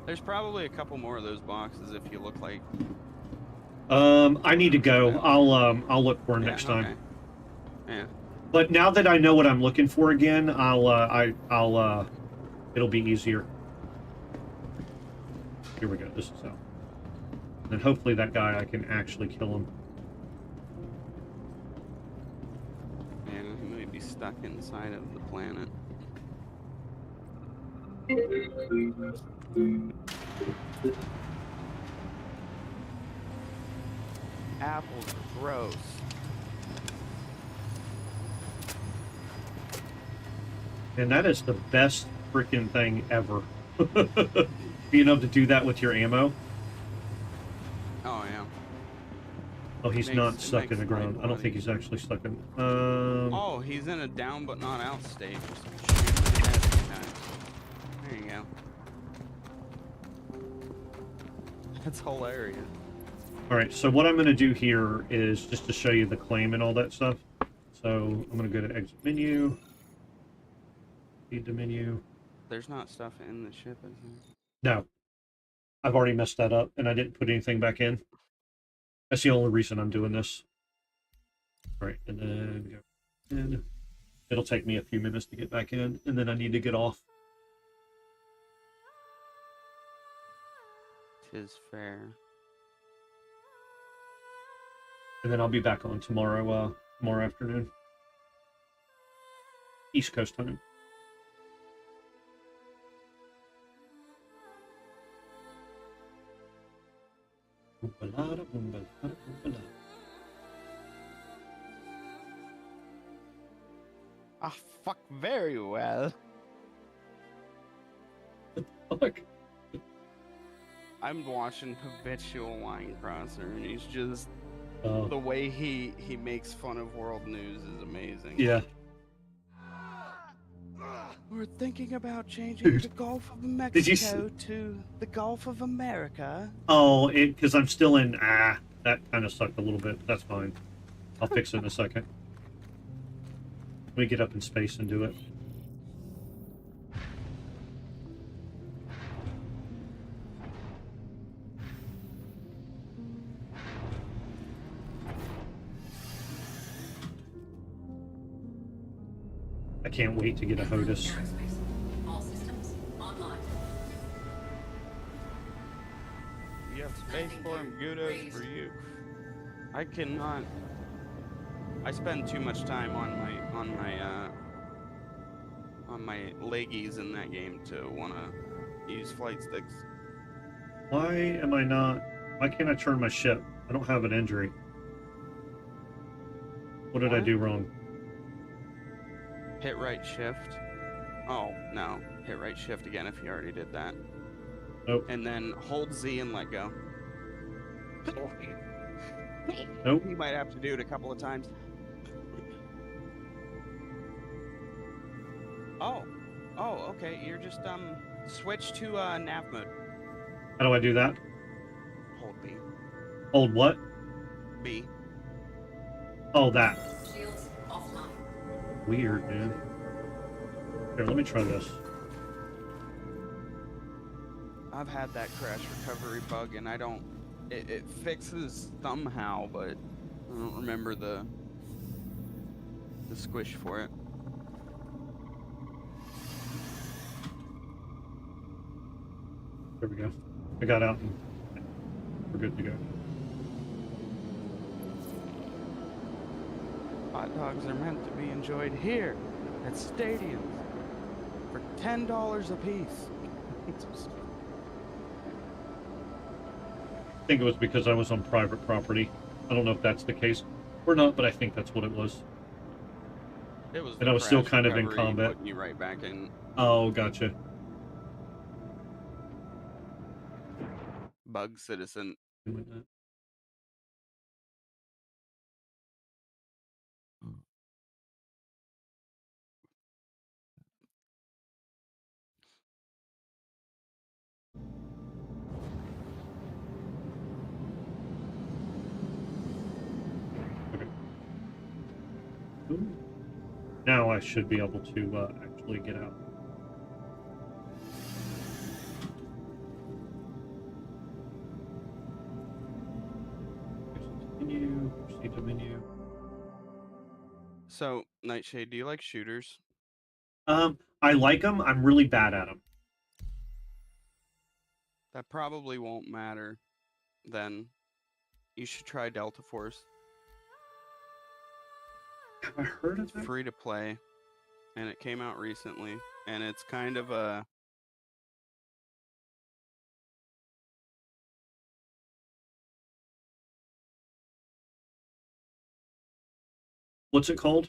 There's probably a couple more of those boxes if you look like. I need to go. I'll look for them next time. Okay. Yeah. But now that I know what I'm looking for again, it'll be easier. Here we go. This is how. And then hopefully that guy, I can actually kill him. Yeah, he might be stuck inside of the planet. Apples are gross. And that is the best freaking thing ever. Being able to do that with your ammo. Oh yeah. Oh, he's Makes- not it stuck makes in the ground. life I don't think bloody. he's actually stuck in. Oh, he's in a down but not out state. Just shoot him in the head every time. There you go. That's hilarious. All right. So what I'm going to do here is just to show you the claim and all that stuff. So I'm going to go to exit menu. Feed the menu. There's not stuff in the ship, is there? No, I've already messed that up, and I didn't put anything back in. That's the only reason I'm doing this. All right, and then go in. It'll take me a few minutes to get back in, and then I need to get off. 'Tis fair. And then I'll be back on tomorrow afternoon. East Coast time. Oombalada, oombalada, oombalada. Ah, fuck, very well. fuck? I'm watching Habitual Line Crosser, and he's just Oh, the way he makes fun of world news is amazing. yeah. We're thinking about changing Dude, the Gulf of did you Mexico to the Gulf of America. Oh, because I'm still in. That kind of sucked a little bit. That's fine. I'll fix it in a second. Let me get up in space and do it. I can't wait to get a HOTUS. Aerospace. All systems online. You have space for him, kudos for you. I cannot. I spend too much time on my leggies in that game to wanna use flight sticks. Why am I not? Why can't I turn my ship? I don't have an injury. What did I What? do wrong? Hit right shift. Oh no, hit right shift again if you already did that. Nope. And then hold Z and let go. Nope. You might have to do it a couple of times. Oh, okay. You're just switch to nav mode. How do I do that? Hold B. Hold what? B. Oh, that. Shields offline. Weird, man. Here, let me try this. I've had that crash recovery bug, and I don't. It fixes somehow, but I don't remember the squish for it. There we go. I got out and we're good to go. Hot dogs are meant to be enjoyed here at stadiums for $10 a piece. I think it was because I was on private property. I don't know if that's the case or not, but I think that's what it was. It was. And I was still kind of in combat. Putting you right back in. Oh, gotcha. Bug citizen. Doing that. Okay. Ooh. Now I should be able to actually get out. Continue. Proceed to menu. So, Nightshade, do you like shooters? I like them. I'm really bad at them. That probably won't matter. Then, you should try Delta Force. Have I heard of It's that? free to play, and it came out recently, and it's kind of a. What's it called?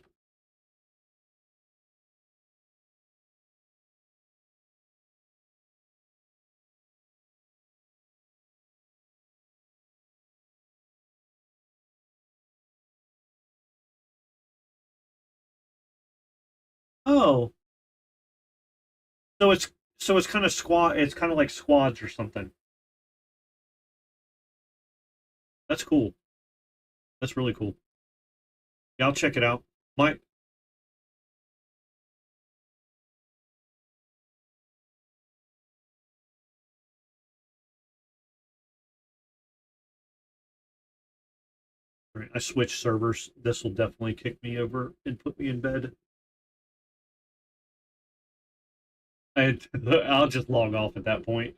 Oh, so it's kind of squad. It's kind of like squads or something. That's cool. That's really cool. Yeah, I'll check it out. My Right, I switched servers. This will definitely kick me over and put me in bed. I'll just log off at that point.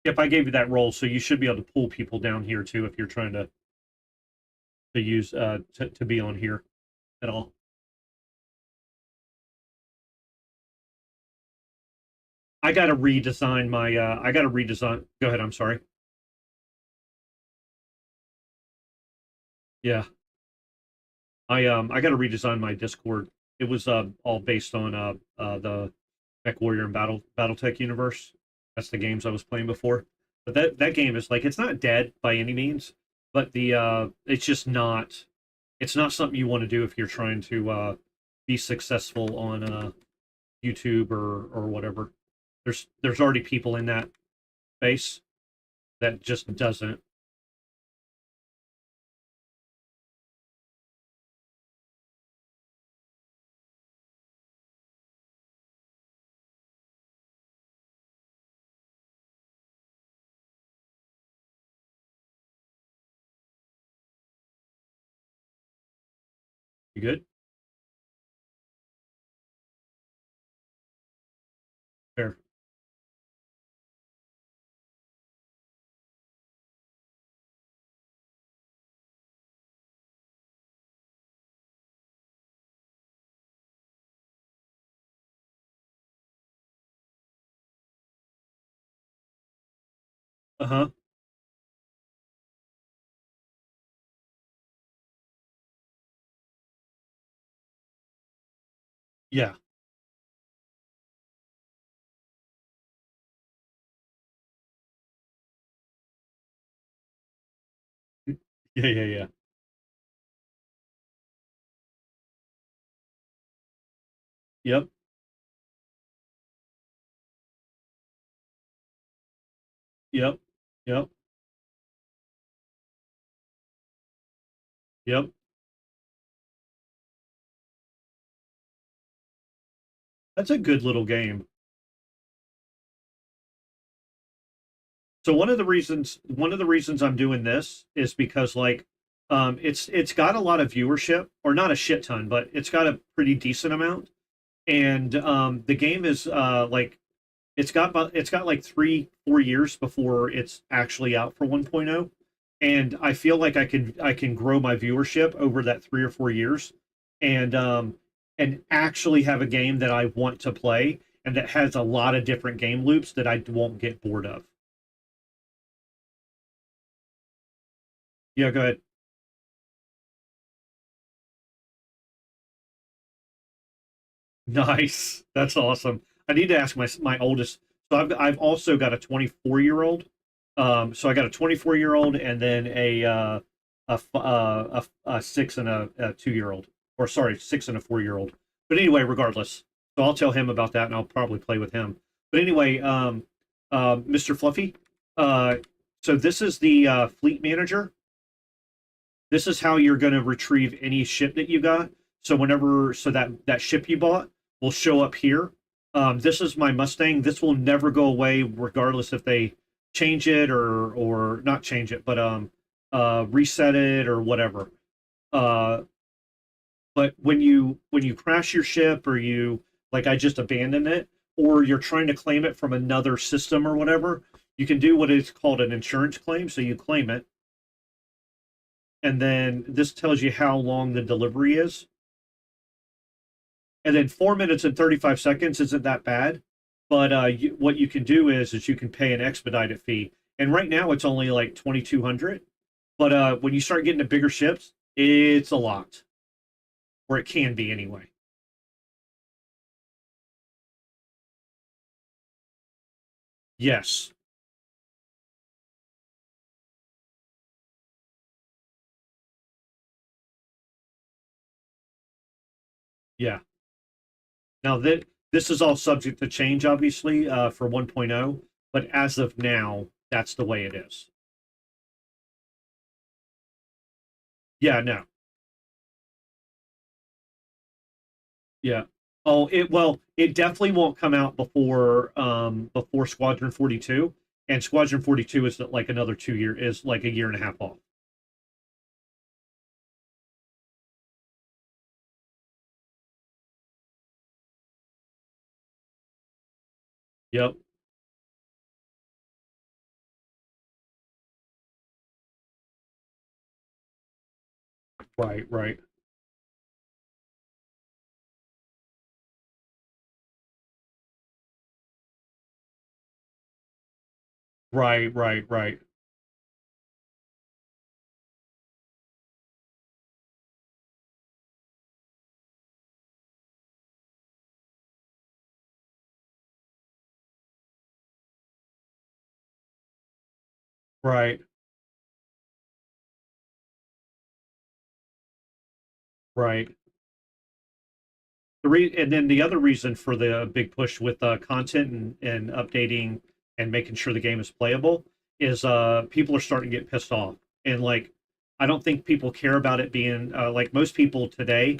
If I gave you that role, so you should be able to pull people down here too if you're trying to use to be on here at all. I got to redesign my. I got to redesign. Go ahead. I'm sorry. Yeah, I got to redesign my Discord. It was all based on the Mech Warrior and BattleTech universe. That's the games I was playing before. But that game is like it's not dead by any means, but the it's just not it's not something you want to do if you're trying to be successful on YouTube or whatever. There's already people in that space that just doesn't. You good? Fair. Uh-huh. Yeah. Yeah, yeah, yeah. Yep. Yep. Yep. Yep. That's a good little game. So one of the reasons I'm doing this is because like it's got a lot of viewership, or not a shit ton, but it's got a pretty decent amount. And the game is like it's got like 3 4 years before it's actually out for 1.0. And I feel like I can grow my viewership over that 3 or 4 years, and actually have a game that I want to play and that has a lot of different game loops that I won't get bored of. Yeah, go ahead. Nice. That's awesome. I need to ask my oldest. So I've also got a 24-year-old. So I got a 24-year-old and then a 6 and a 2-year-old, or sorry, 6 and a 4-year-old. But anyway, regardless, so I'll tell him about that and I'll probably play with him. But anyway, Mr. Fluffy, uh, so this is the fleet manager. This is how you're going to retrieve any ship that you got. So that ship you bought will show up here. This is my Mustang. This will never go away, regardless if they change it or not change it, but reset it or whatever. Uh, but when you crash your ship, or you, like, I just abandoned it, or you're trying to claim it from another system or whatever, you can do what is called an insurance claim. So you claim it, and then this tells you how long the delivery is. And then 4 minutes and 35 seconds isn't that bad. But what you can do is you can pay an expedited fee. And right now it's only like 2,200. But when you start getting to bigger ships, it's a lot, or it can be anyway. Yes. Yeah. Now that this is all subject to change, obviously, for 1.0, but as of now, that's the way it is. Yeah, no. Yeah. Oh, it definitely won't come out before Squadron 42, and Squadron 42 is like another 2 year is like a year and a half off. Yep. Right, right. Right, right, right, right, right. And then the other reason for the big push with content and updating and making sure the game is playable is people are starting to get pissed off. And like, I don't think people care about it being like most people today,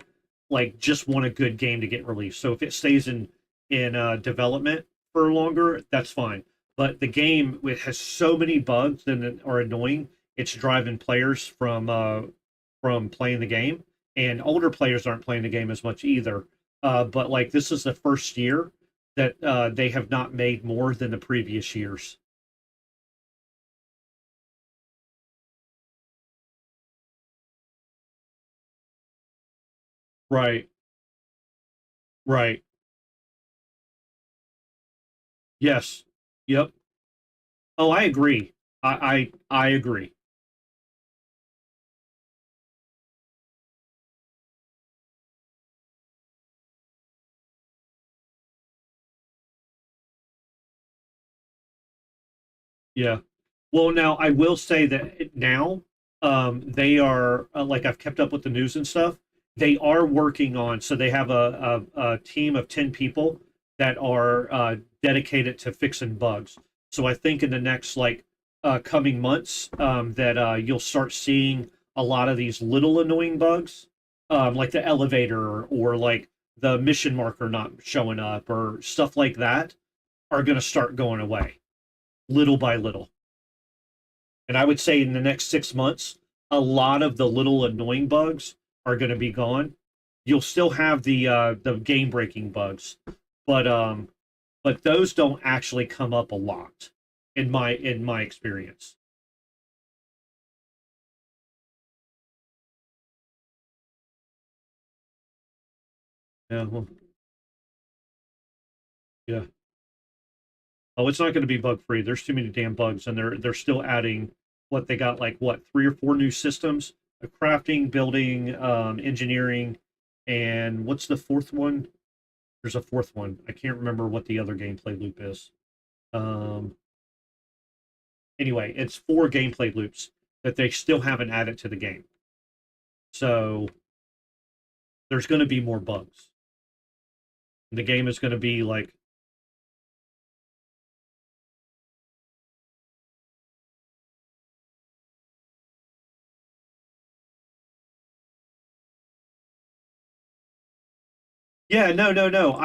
like just want a good game to get released. So if it stays in development for longer, that's fine. But the game it has so many bugs and are annoying. It's driving players from playing the game, and older players aren't playing the game as much either, but like this is the first year that they have not made more than the previous years. Right, right. Yes. Yep. Oh, I agree. I agree. Yeah. Well, now I will say that now they are like I've kept up with the news and stuff. They are working on so they have a team of 10 people that are dedicated to fixing bugs. So I think in the next like coming months that you'll start seeing a lot of these little annoying bugs, like the elevator or like the mission marker not showing up or stuff like that, are going to start going away little by little. And I would say in the next 6 months, a lot of the little annoying bugs are going to be gone. You'll still have the game breaking bugs, but but those don't actually come up a lot in my experience. Yeah, well, yeah. Oh, it's not going to be bug free. There's too many damn bugs, and they're still adding what they got like what 3 or 4 new systems: crafting, building, engineering, and what's the fourth one? There's a fourth one. I can't remember what the other gameplay loop is. Um, anyway, it's 4 gameplay loops that they still haven't added to the game. So there's going to be more bugs. The game is going to be like, yeah, no, no, no.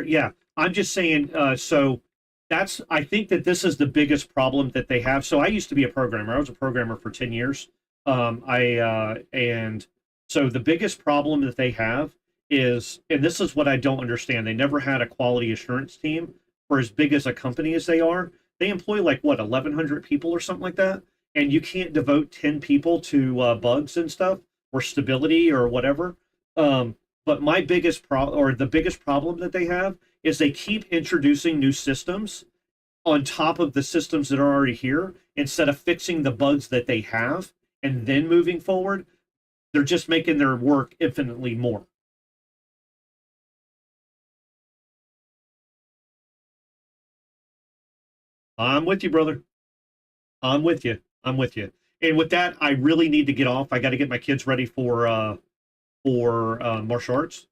Yeah. I'm just saying. So that's. I think that this is the biggest problem that they have. So I used to be a programmer. I was a programmer for 10 years. And so the biggest problem that they have is, and this is what I don't understand. They never had a quality assurance team for as big as a company as they are. They employ like what 1,100 people or something like that, and you can't devote 10 people to bugs and stuff or stability or whatever. But my biggest problem, or the biggest problem that they have, is they keep introducing new systems on top of the systems that are already here instead of fixing the bugs that they have and then moving forward. They're just making their work infinitely more. I'm with you, brother. I'm with you. I'm with you. And with that, I really need to get off. I got to get my kids ready for martial arts.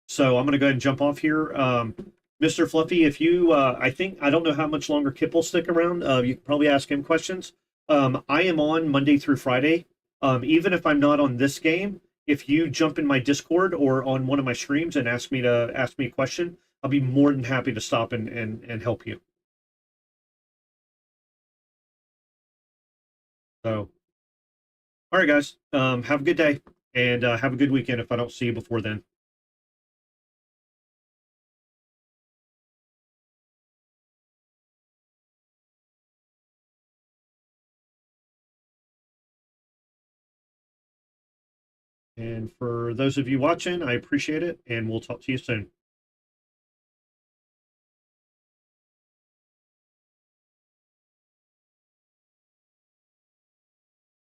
So I'm going to go ahead and jump off here. Mr. Fluffy, if you, I think, I don't know how much longer Kip will stick around. You can probably ask him questions. I am on Monday through Friday. Even if I'm not on this game, if you jump in my Discord or on one of my streams and ask me a question, I'll be more than happy to stop and help you. So, all right, guys, have a good day and have a good weekend if I don't see you before then. And for those of you watching, I appreciate it, and we'll talk to you soon.